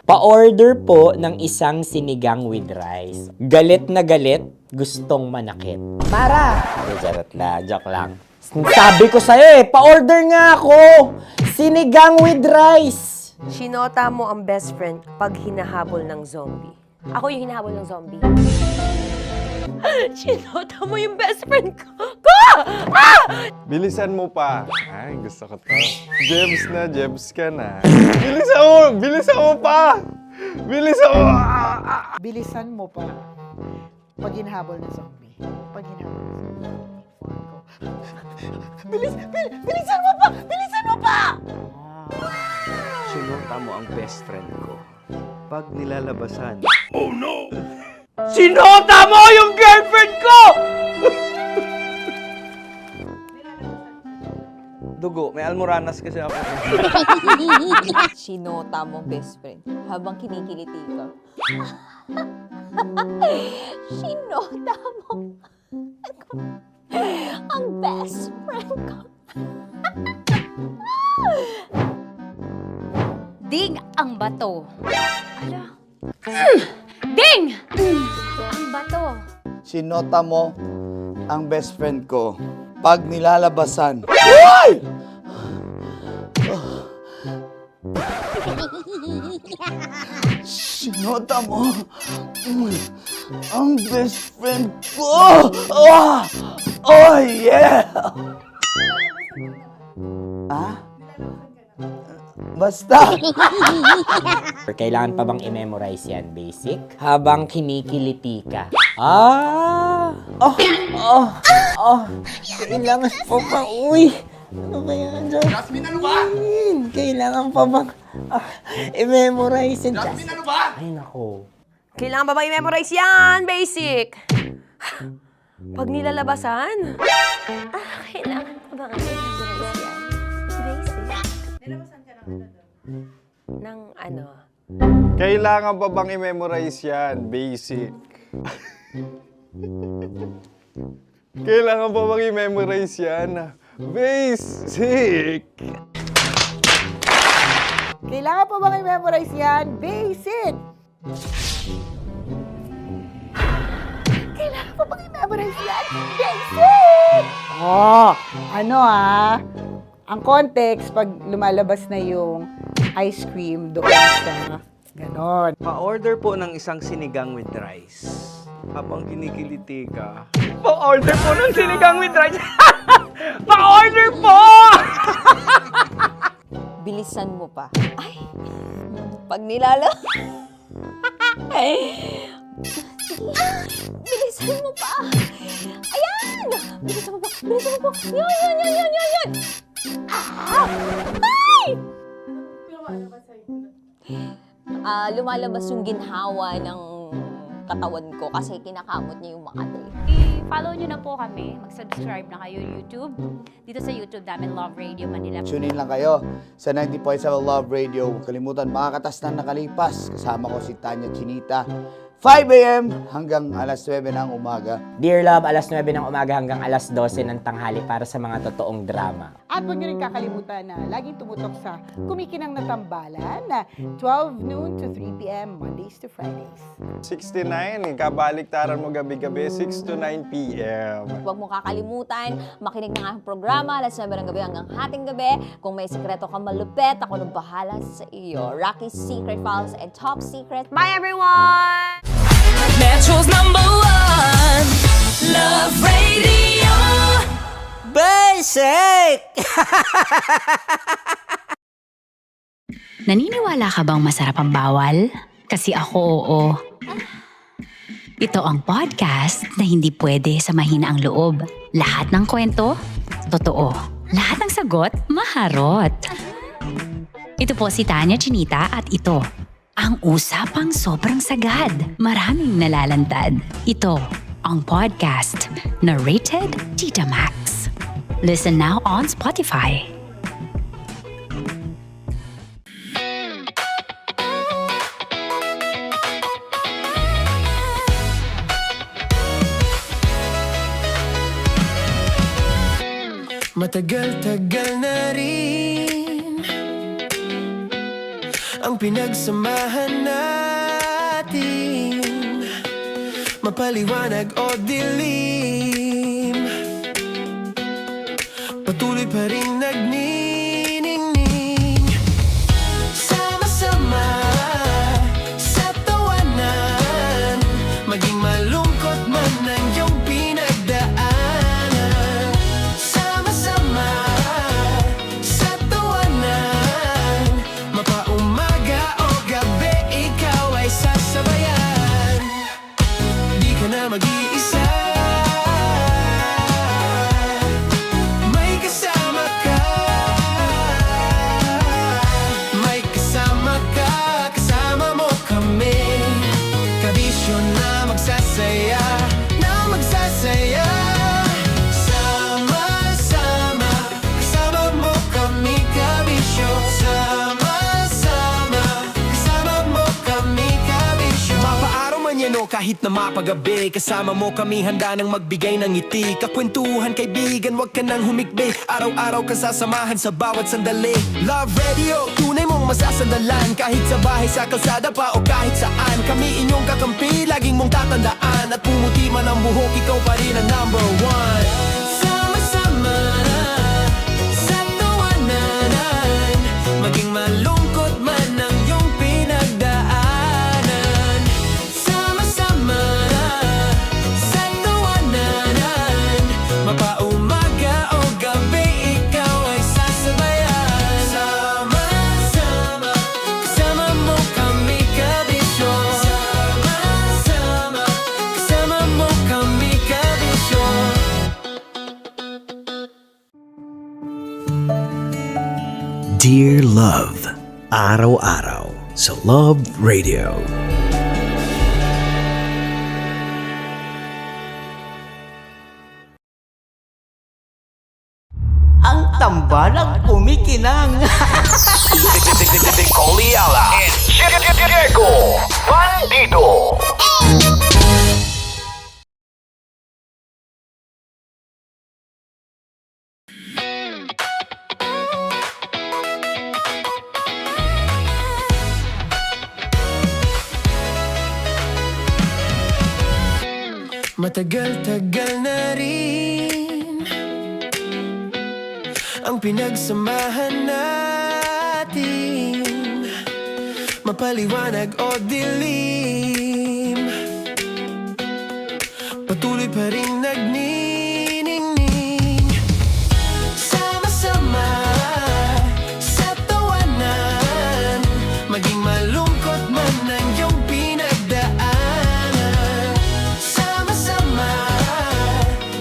Pa-order po ng isang sinigang with rice. Galit na galit, gustong manakit. Mara! Charot na, joke lang. Sabi ko sa'yo pa-order nga ako! Sinigang with rice! Sinota mo ang best friend pag hinahabol ng zombie. Ako yung hinahabol ng zombie. Sinota mo yung best friend ko! Bilisan mo pa. Ay, gusto ko to. Jebs ka na. Bilisan mo pa! Bilisan mo pa. Pag hinahabol ng zombie. Pag hinahabol ng zombie. Bilisan mo pa! Bilisan mo pa! Sinota mo ang best friend ko. Pag nilalabasan. Oh no! Sinota mo yung girlfriend ko! Dugo, may almoranas kasi ako. Sinota mo best friend habang kinikiliti ka. Sinota mo ang best friend ko. Ding ang bato. Ala. Ding! Ang bato. Sinota mo ang best friend ko pag nilalabasan. Uy! Sinota mo ang best friend ko. Oh yeah! Basta. Kailangan pa bang i-memorize yan, basic? Habang kinikiliti ka. Kailangan pa ba? Uy! Ano ba yan, Jasmine? Jasmine, ano ba? Kailangan pa bang i-memorize yan, Jasmine, ano ba? Ay, nako. Kailangan ba i-memorize yan? Basic. Pag nilalabasan? Kailangan pa ba i-memorize yan? Basic. Nilabasan ka ng Ng ano? Kailangan pa bang i-memorize yan? Basic. Kailangan pa bang i-memorize yan? Basic. Kailangan pa bang i-memorize yan? Basic! Kailangan pa bang i-memorize yan? Basic! Oh, ano ang context pag lumalabas na yung ice cream doon sa ganon. Pa-order po ng isang sinigang with rice. Habang kinikiliti ka. Pa-order po ng sinigang with rice! Pa-order po! Bilisan mo pa. Ay! Pag nilala... Bilisan mo pa! Ayan! Bilisan mo pa! Bilisan mo pa! Yan! Ay! Lumalabas yung ginhawa ng katawan ko kasi kinakamot niya yung Makati. I-follow nyo na po kami. Mag-subscribe na kayo YouTube. Dito sa YouTube namin, Love Radio Manila. Tune in lang kayo sa 90.7 Love Radio. Huwag kalimutan, makakatas na nakalipas. Kasama ko si Tanya Chinita. 5 a.m. hanggang alas 9 ng umaga. Dear Love, alas 9 ng umaga hanggang alas 12 ng tanghali para sa mga totoong drama. At huwag niyo rin kakalimutan na laging tumutok sa Kumikinang na Tambalan na 12 noon to 3 p.m. Mondays to Fridays. 69, kabaliktaran mo gabi-gabi, 6 to 9 p.m. Huwag mo kakalimutan, makinig ng aking programa, alas 9 ng gabi hanggang hating gabi. Kung may sikreto kang malupet, ako nang bahala sa iyo. Rocky's Secret Files and Top Secret. Bye, everyone! Metro's #1 Love Radio. Basic! Naniniwala ka bang masarap ang bawal? Kasi ako, oo. Ito ang podcast na hindi pwede sa mahina ang loob. Lahat ng kwento, totoo. Lahat ng sagot, maharot. Ito po si Tanya Chinita at ito, ang usapang sobrang sagad. Maraming nalalantad. Ito, ang podcast na Rated Tita Max. Listen now on Spotify. Matagal-tagal na rin ang pinagsamahan natin, mapaliwanag o dilim, patuloy pa rin nagniningning. Sama-sama sa tawanan, maging malungkot man ang iyong pinagdaanan. Sama-sama sa tawanan, mapaumaga o gabi, ikaw ay sasabayan. Di ka na mag-iisa, may kasama ka. May kasama ka, kasama mo kami. Kabisyo na magsasaya, na magsasaya. Sama-sama, kasama mo kami, kabisyo. Sama-sama, kasama mo kami, kabisyo. Mapaaraw man yan o kahit na mapagabi, kasama mo kami, handa nang magbigay ng ngiti. Kakwentuhan, kaibigan, wag ka nang humikbi. Araw-araw kasasamahan sa bawat sandali. Love Radio, tunay mong masasandalan. Kahit sa bahay, sa kalsada pa o kahit saan, kami inyong kakampi, laging mong tatandaan. At pumuti man ang buhok, ikaw pa rin ang #1. Sama-sama sa tawanan, maging malungkot man ang iyong pinagdaanan. Sama-sama sa tawanan, mapaumaga o gabi, ikaw ay sasabayan. Sama-sama Dear Love, araw-araw sa Love Radio. Ang tambalang kumikinang. Nicole Ayala and Diego Bandido. Matagal-tagal na rin ang pinagsamahan natin, mapaliwanag o dilim, patuloy pa rin nagniningning. Sama-sama sa tawanan, maging malungkot man ang iyong pinagdaanan. Sama-sama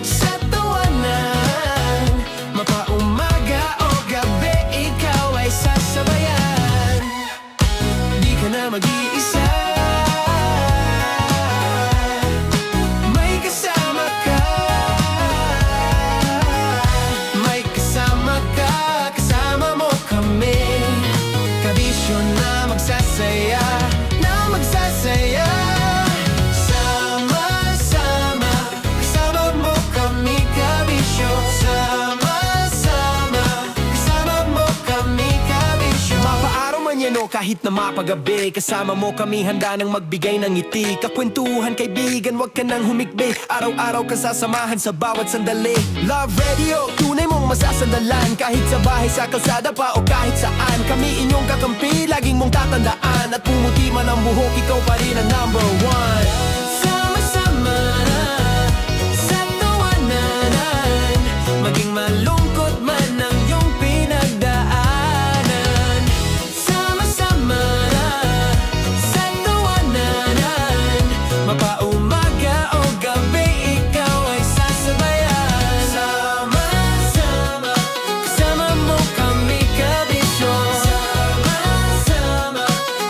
sa tawanan, mapaumaga o gabi, ikaw ay sasabayan. Di ka na mag-iisa, may kasama ka. May kasama ka, kasama mo kami. Kabisyo na magsasaya, na magsasaya. Sama-sama, kasama mo kami, kabisyo. Sama-sama, kasama mo kami, kabisyo. Mapaaraw man yan o kahit na mapagabi, kasama mo kami, handa nang magbigay ng ngiti. Kakwentuhan, kaibigan, wag ka nang humikbi. Araw-araw ka sasamahan sa bawat sandali. Love Radio, tunay mong masasandalan. Kahit sa bahay, sa kalsada pa o kahit saan, kami inyong kakampi, laging mong tatandaan. At pumuti man ang buhok, ikaw pa rin ang number one. Sama-sama sa tawanan, maging malungkot man ang iyong pinagdaanan. Sama-sama sa tawanan, mapaumaga o gabi, ikaw ay sasabayan. Sama-sama, kasama mo kami, kabisyo. Sama-sama,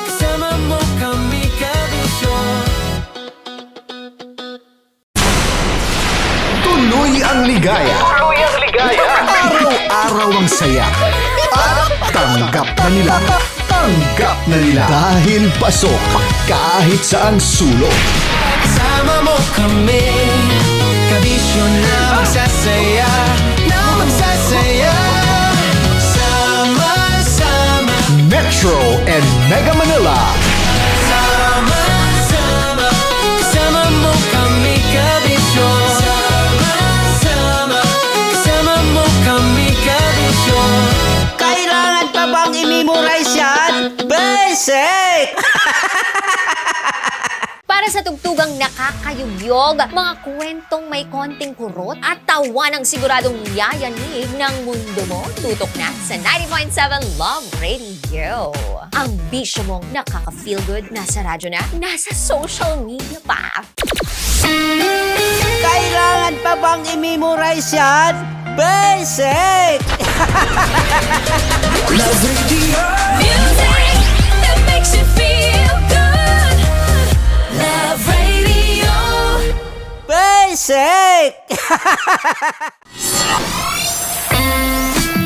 kasama mo kami, kabisyo. Tuloy ang ligaya. Tuloy ang ligaya. Araw-araw ang saya. At tanggap na nila. Tanggap na nila. Dahil pasok kahit saang sulok. Kasama mo kami, kabisyo na magsasaya, na magsasaya. Sama-sama, Metro and Mega Manila. sama-sama, kasama mo kami, kabisyo. Sama-sama, kasama mo kami, kabisyo. Kailangan pa bang i-memorize yan? Basic! Para sa tugtugang nakakayugyog, mga kwentong may konting kurot at tawa ng siguradong yayanig ng mundo mo, tutok na sa 90.7 Love Radio. Ang bisyo mong nakaka-feel good, nasa radyo na, nasa social media pa. Kailangan pa bang i-memorize yan? Basic! Love Radio. Music that makes you feel good. Love Radio. Basic!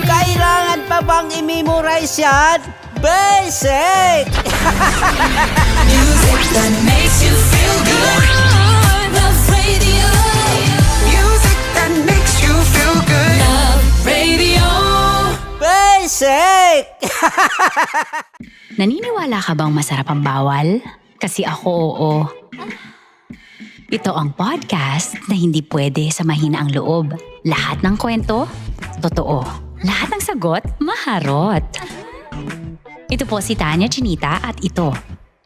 Kailangan pa bang i-memorize yan? Basic! Music that makes you feel good. Love Radio. Music that makes you feel good. Love Radio. Basic! Naniniwala ka bang masarap ang bawal? Kasi ako oo. Ito ang podcast na hindi pwede sa mahina ang loob. Lahat ng kwento, totoo. Lahat ng sagot, maharot. Ito po si Tanya Chinita at ito,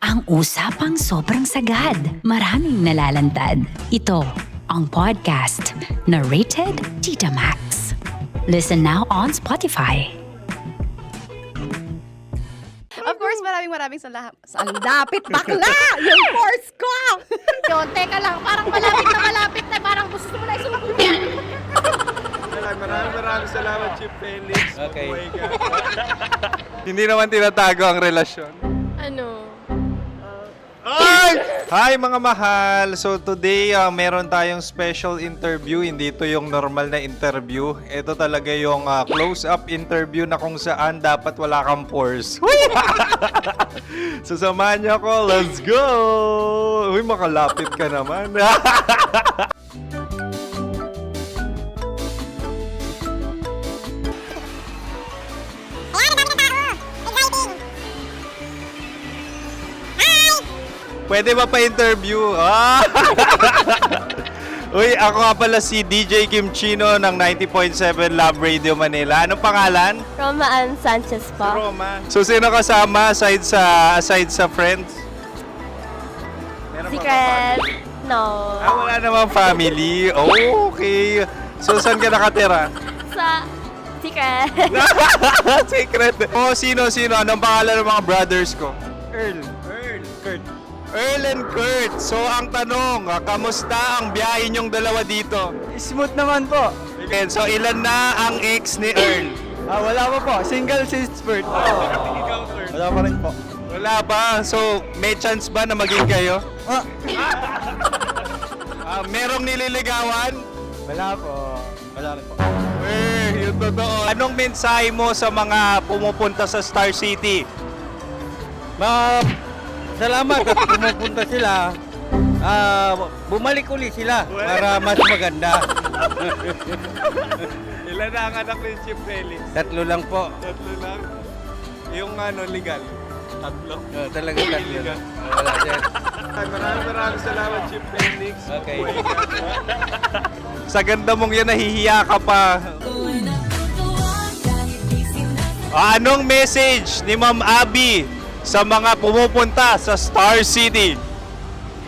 ang usapang sobrang sagad. Maraming nalalantad. Ito, ang podcast na rated Tita Max. Listen now on Spotify. Of course, maraming salamat. Ang lapit bakla! Yung force ko! Yun, teka lang, parang malapit na, parang gusto mo na isulat. Maraming salamat. salamat, Chip Felix. Okay. Mabuhay ka. Hindi naman tinatago ang relasyon. Ano? Hi mga mahal! So today, meron tayong special interview. Hindi ito yung normal na interview. Ito talaga yung close-up interview na kung saan dapat wala kang pores. So samahan niyo ako. Let's go! Uy, makalapit ka naman. Pwede ba pa-interview? Uy, ako nga pala si DJ Kim Chino ng 90.7 Love Radio Manila. Anong pangalan? Roma Ann Sanchez po. Roma. So, sino kasama aside sa friends? Secret. No. Wala namang family. Oh, okay. So, saan ka nakatira? Sa secret. Secret. Oh, sino? Anong pangalan ng mga brothers ko? Earl, Kurt. Earl and Kurt. So, ang tanong, kamusta ang biyahe niyong dalawa dito? Smooth naman po. Okay, so ilan na ang ex ni Earl? Wala pa po. Single since birth. Wala pa rin po. Wala ba? So, may chance ba na maging kayo? Merong nililigawan? Wala po. Wala rin po. Yung totoo. Anong mensahe mo sa mga pumupunta sa Star City? Salamat at pumupunta sila. Bumalik uli sila para mas maganda. Ilan na ang anak ni Chip Felix? 3 lang po. 3 lang? Yung legal? 3? Talaga 3 lang. Wala sir. Maraming salamat, Chip Felix. Okay. Sa ganda mong yan, nahihiya ka pa. Anong message ni Ma'am Abby sa mga pumupunta sa Star City?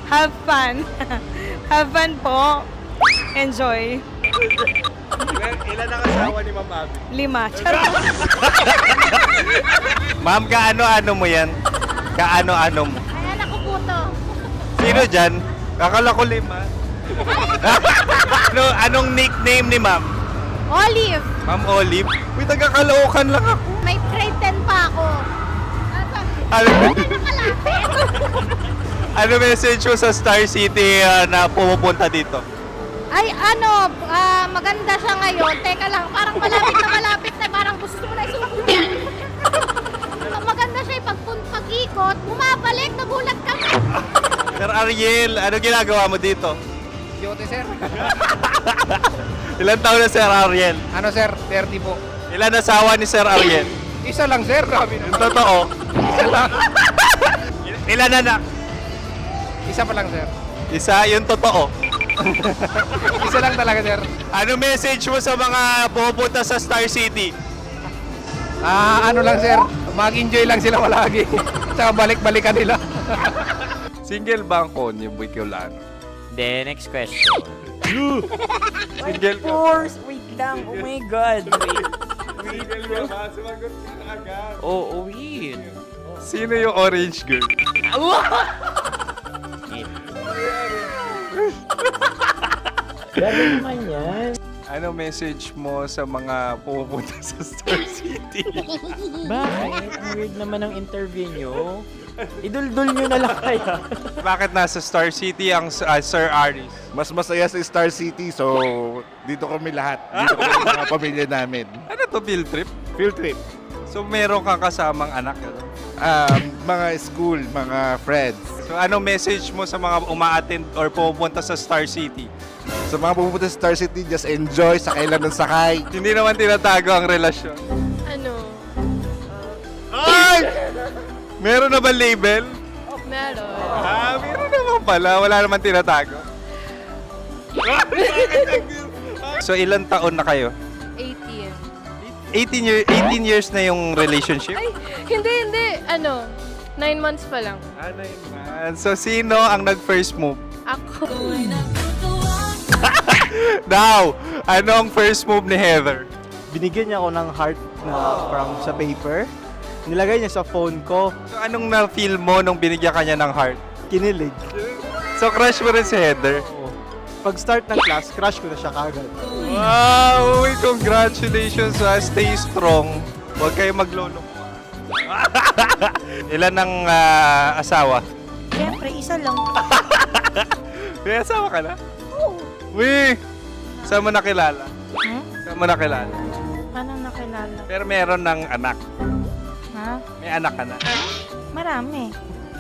Have fun. Have fun po. Enjoy. Ilan ang asawa ni Ma'am Abby? 5. Charot. Ma'am, kaano-ano mo yan? Kaano-ano mo? Ayan ako po to. Sino dyan? Kakala ko 5. Anong nickname ni Ma'am? Olive, Ma'am Olive? Uy, taga-Caloocan lang ako. may grade 10 pa ako. Ano message mo sa Star City na pumupunta dito? Ay, maganda siya ngayon. Teka lang, parang malapit na, parang gusto mo na isulat. Maganda siya pag-ikot, bumabalik, nagulat ka. Sir Ariel, ano ginagawa mo dito? Yote, sir. Ilan taon na Sir Ariel? Ano, sir? 30 po. Ilan asawa ni Sir Ariel? Isa lang, sir. Grabe Yung totoo? Isa lang. Ilan anak? Isa pa lang, sir. Isa, yung totoo. Isa lang talaga, sir. Ano message mo sa mga pumupunta sa Star City? Ano lang, sir. Mag-enjoy lang sila palagi. Tsaka balik-balikan nila. Single ba ang konyo, Boy Kiolano? Then, next question. Single ka? course! Wait lang. Oh my God. Single ka ba? Sumagot ka na agad. Oh, wait. Sino yung orange girl? Gano'n naman yan. Ano message mo sa mga pumupunta sa Star City? Bakit? Ang weird naman ang interview nyo. Iduldul nyo na lang kaya. Bakit nasa Star City ang Sir Aris? Mas masaya sa Star City, so dito kami lahat. Dito kami mga pamilya namin. Ano to, field trip? Field trip. So meron kang kasamang anak? Mga school, mga friends. So anong message mo sa mga uma-attend or pumupunta sa Star City? Sa mga pupunta sa Star City, just enjoy, sakay lang ng sakay. Hindi naman tinatago ang relasyon. Ano? Ay! Meron na ba label? Meron. Meron naman pala. Wala naman tinatago. So ilan taon na kayo? 18. 18 years na yung relationship? Ay, hindi. 9 months pa lang. 9 months. So sino ang nag-first move? Ako. Now, ano ang first move ni Heather? Binigyan niya ako ng heart na from sa paper. Nilagay niya sa phone ko. So anong na-feel mo nung binigyan ka niya ng heart? Kinilig. So crush mo rin si Heather? Pag start ng class, crush ko na siya kagad. Wow! Uy, congratulations ha. Stay strong. Huwag kayo maglolo. Ilan ang asawa? Siyempre, isa lang. May asawa ka na? Oo. Uy! Saan mo nakilala? Saan mo nakilala? Paano nakilala? Pero meron ng anak. Ha? May anak ka na. Marami.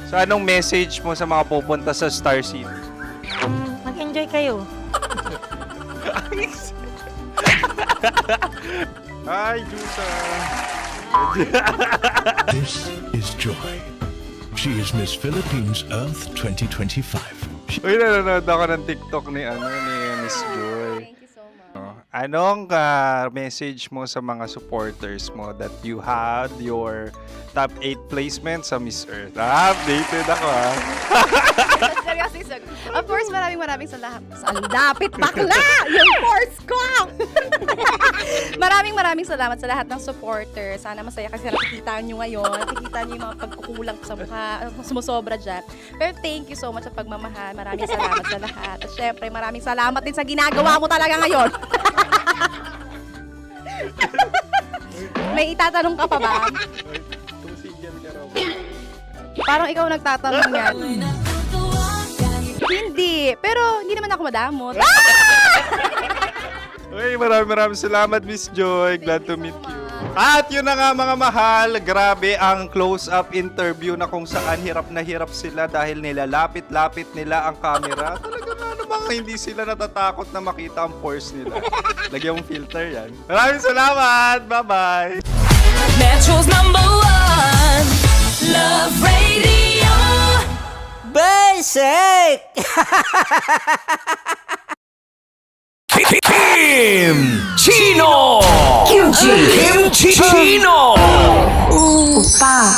So anong message mo sa mga pupunta sa Star City? Mag-enjoy kayo. Hi, Jusa! This is Joy. She is Miss Philippines Earth 2025. Uy, nanonood ako ng TikTok ni Miss Joy. Thank you so much. Anong message mo sa mga supporters mo that you had your top 8 placement sa Miss Earth? Updated ako Seryoso. Of course, maraming salamat. Sa lapit bakla! Yung course ko! maraming salamat sa lahat ng supporters. Sana masaya kasi nakikita nyo ngayon. Nakikita nyo yung mga pagkukulang ko sa mukha. Sumusobra dyan. Pero thank you so much sa pagmamahal. Maraming salamat sa lahat. At syempre, maraming salamat din sa ginagawa mo talaga ngayon. May itatanong ka pa ba? Parang ikaw nagtatanong yan. Hindi. Pero hindi naman ako madamot. Uy, maraming salamat, Miss Joy. Glad to meet you. At yun na nga mga mahal, grabe ang close-up interview na kung saan hirap na hirap sila dahil nilalapit-lapit nila ang camera. Talagang ano bang hindi sila natatakot na makita ang pores nila. Lagyan mong filter yan. Maraming salamat! Bye-bye! Metro's #1 Love Radio. Basic! Kim Chino! Kimchi Chino! Upa.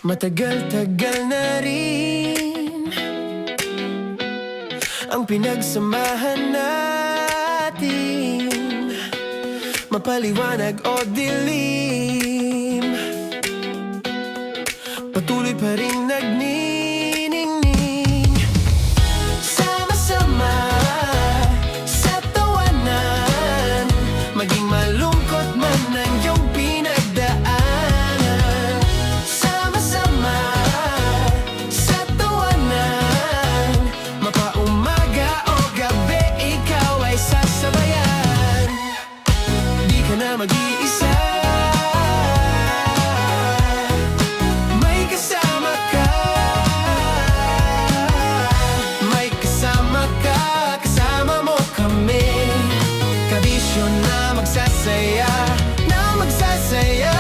Matagal-tagal na rin ang pinagsamahan natin, mapaliwanag o dilim, patuloy pa rin nagniningning, sama-sama sa tawanan, maging malungkot man ang iyong pinagdaanan. Sama-sama sa tawanan, mapaumaga o gabi, ikaw ay sasabayan. Di ka na mag-iisa, may kasama ka. May kasama ka, kasama mo kami. Kabisyo na magsasaya, na magsasaya.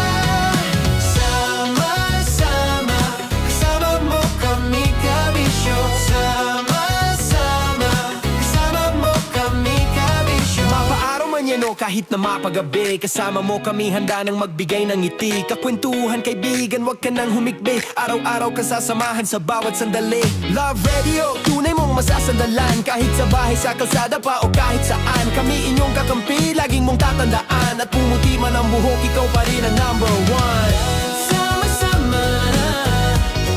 Sama-sama, kasama mo kami, kabisyo. Sama-sama, kasama mo kami, kabisyo. Mapaaraw man yan o kahit na mapagabi, kasama mo kami, handa nang magbigay ng ngiti. Kakwentuhan, kaibigan, wag ka nang humikbi. Araw-araw kasasamahan sa bawat sandali. Love Radio, tunay mong masasandalan. Kahit sa bahay, sa kalsada pa o kahit saan, kami inyong kakampi, laging mong tatandaan. At pumuti man ang buhok, ikaw pa rin ang #1. Sama-sama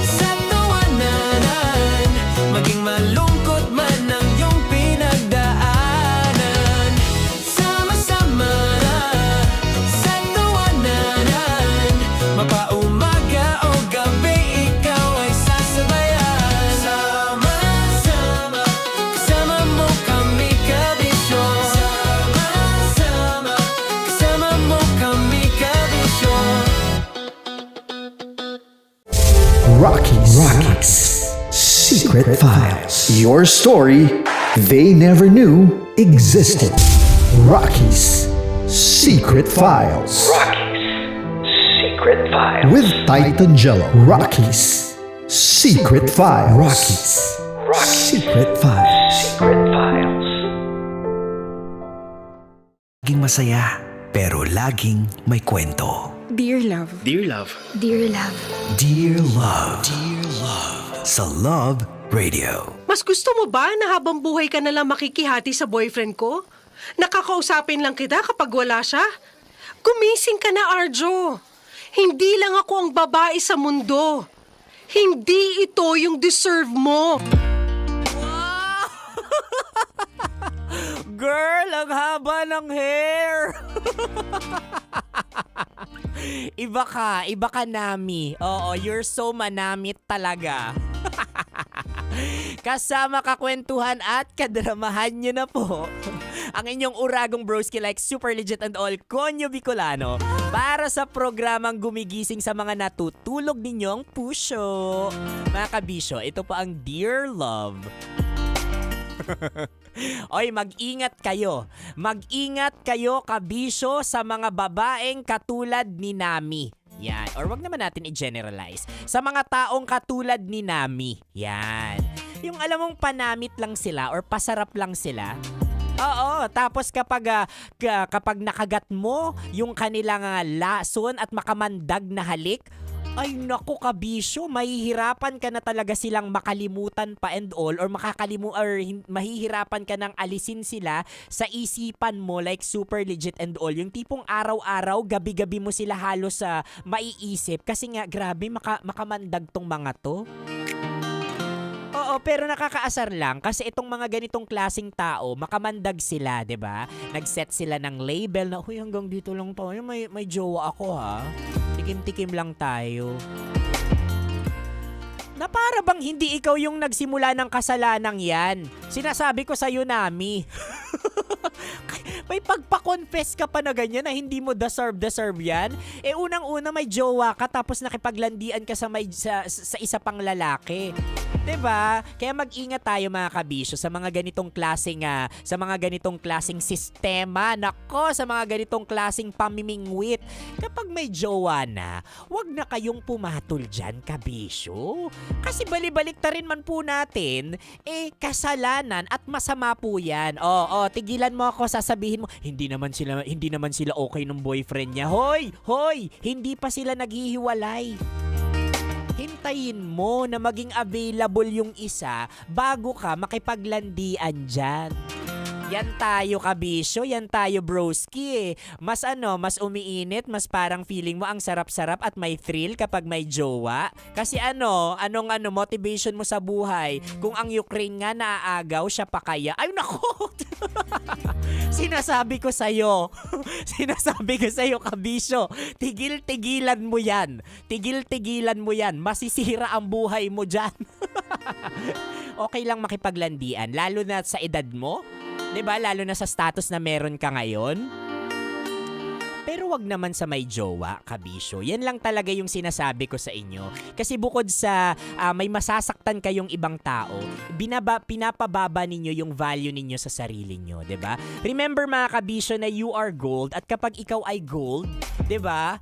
sa tawanan, maging malungkot man ang iyong pinagdaanan. Sama-sama sa tawanan, mapaumaga o gabi, ikaw ay sasabayan. Sama-sama, kasama mo kami, kabisyo. Sama-sama, kasama mo kami, kabisyo. Rockies. Secret Files. Your story they never knew existed. Rockies. Secret Files. Secret Files. With Titan Jello. Rockies. Secret Files. Rockies. Secret Files. Secret Files. Laging masaya, pero laging may kwento. Dear love. Dear love. Dear love. Dear love. Dear love. Sa Love Radio. Mas gusto mo ba na habang buhay ka na lang makikihati sa boyfriend ko? Nakakausapin lang kita kapag wala siya? Gumising ka na, Arjo. Hindi lang ako ang babae sa mundo. Hindi ito yung deserve mo. Girl, ang haba ng hair! Iba ka, Nami. Oo, you're so manamit talaga. Kasama kakwentuhan at kadramahan nyo na po ang inyong uragong broski like super legit and all Konyo Bicolano para sa programang gumigising sa mga natutulog ninyong puso. Mga kabisyo, ito po ang Dear Love. Oy, mag-ingat kayo. Mag-ingat kayo, kabisyo, sa mga babaeng katulad ni Nami. Yan. Or wag naman natin i-generalize. Sa mga taong katulad ni Nami. Yan. Yung alam mong panamit lang sila or pasarap lang sila. Oo, tapos kapag nakagat mo yung kanilang lason at makamandag na halik, ay naku kabisyo, mahihirapan ka na talaga silang makalimutan pa and all or mahihirapan ka nang alisin sila sa isipan mo like super legit and all. Yung tipong araw-araw, gabi-gabi mo sila halos maiisip kasi nga grabe makamandag tong mga to. Oo, pero nakakaasar lang kasi itong mga ganitong klaseng tao, makamandag sila, 'di ba? Nag-set sila ng label na, "Huy, hanggang dito lang tayo. May jowa ako, ha. Tikim-tikim lang tayo." Na para bang hindi ikaw yung nagsimula ng kasalanang 'yan. Sinasabi ko sa iyo, Nami. May pagpa-confess ka pa na ganyan na hindi mo deserve yan. Eh unang-una may jowa ka tapos nakipaglandian ka sa isa pang lalaki. 'Di ba? Kaya mag-ingat tayo mga kabisyo sa mga ganitong klaseng sistema. Nako, sa mga ganitong klaseng pamimingwit. Kapag may jowa na, wag na kayong pumatol diyan, kabisyo. Kasi bali-balik ta rin man po natin, kasalanan at masama po 'yan. Oo, tigilan mo ako, sasabihin mo, hindi naman sila okay ng boyfriend niya. Hoy, hindi pa sila naghihiwalay. Hintayin mo na maging available yung isa bago ka makipaglandian dyan. Yan tayo kabisyo, yan tayo broski. Mas umiinit, mas parang feeling mo ang sarap-sarap at may thrill kapag may jowa. Kasi anong motivation mo sa buhay? Kung ang Ukraine nga naaagaw, siya pa kaya? Ay nako! Sinasabi ko sa'yo, kabisyo, tigil-tigilan mo yan. Tigil-tigilan mo yan. Masisira ang buhay mo dyan. Okay lang makipaglandian, lalo na sa edad mo. 'Di ba? Lalo na sa status na meron ka ngayon. Pero wag naman sa may jowa, kabisyo. Yan lang talaga yung sinasabi ko sa inyo. Kasi bukod sa may masasaktan kayong ibang tao, pinapababa ninyo yung value ninyo sa sarili nyo, 'di ba? Remember mga kabisyo na you are gold at kapag ikaw ay gold, 'di ba?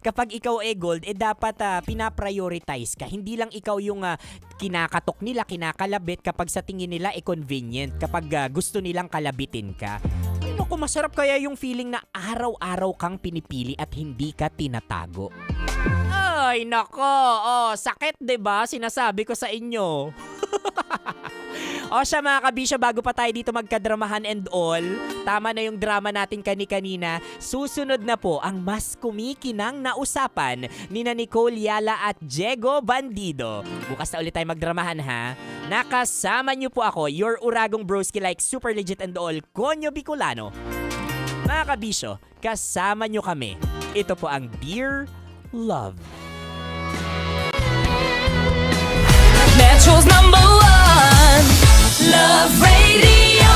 Kapag ikaw ay gold, dapat pina-prioritize ka. Hindi lang ikaw yung kinakatok nila, kinakalabit kapag sa tingin nila convenient, kapag gusto nilang kalabitin ka. Ay naku, masarap kaya yung feeling na araw-araw kang pinipili at hindi ka tinatago. Ay nako, sakit 'di ba? Sinasabi ko sa inyo. O siya mga kabisyo, bago pa tayo dito magkadramahan and all, tama na yung drama natin kani-kanina, susunod na po ang mas kumikinang na usapan ni Nicole Yala at Diego Bandido. Bukas na ulit tayo magdramahan ha. Nakasama niyo po ako, your uragong broski like super legit and all, Konyo Bicolano. Mga kabisyo, kasama niyo kami. Ito po ang Dear Love. Metro's #1 Love Radio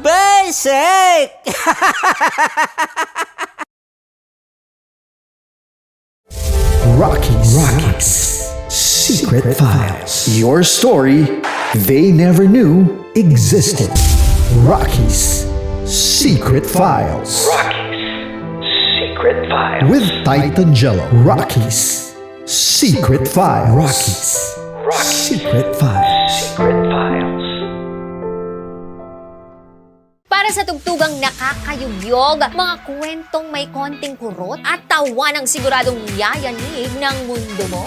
Basic! Rocky's Secret Files. Your story they never knew existed. Rocky's Secret Files. Secret Files. With Titan Jello. Rocky's Secret Files. Rocky's Secret Files. Secret Files. Para sa tugtugang nakakayugyog, mga kwentong may konting kurot at tawa ng siguradong yayanig ng mundo mo.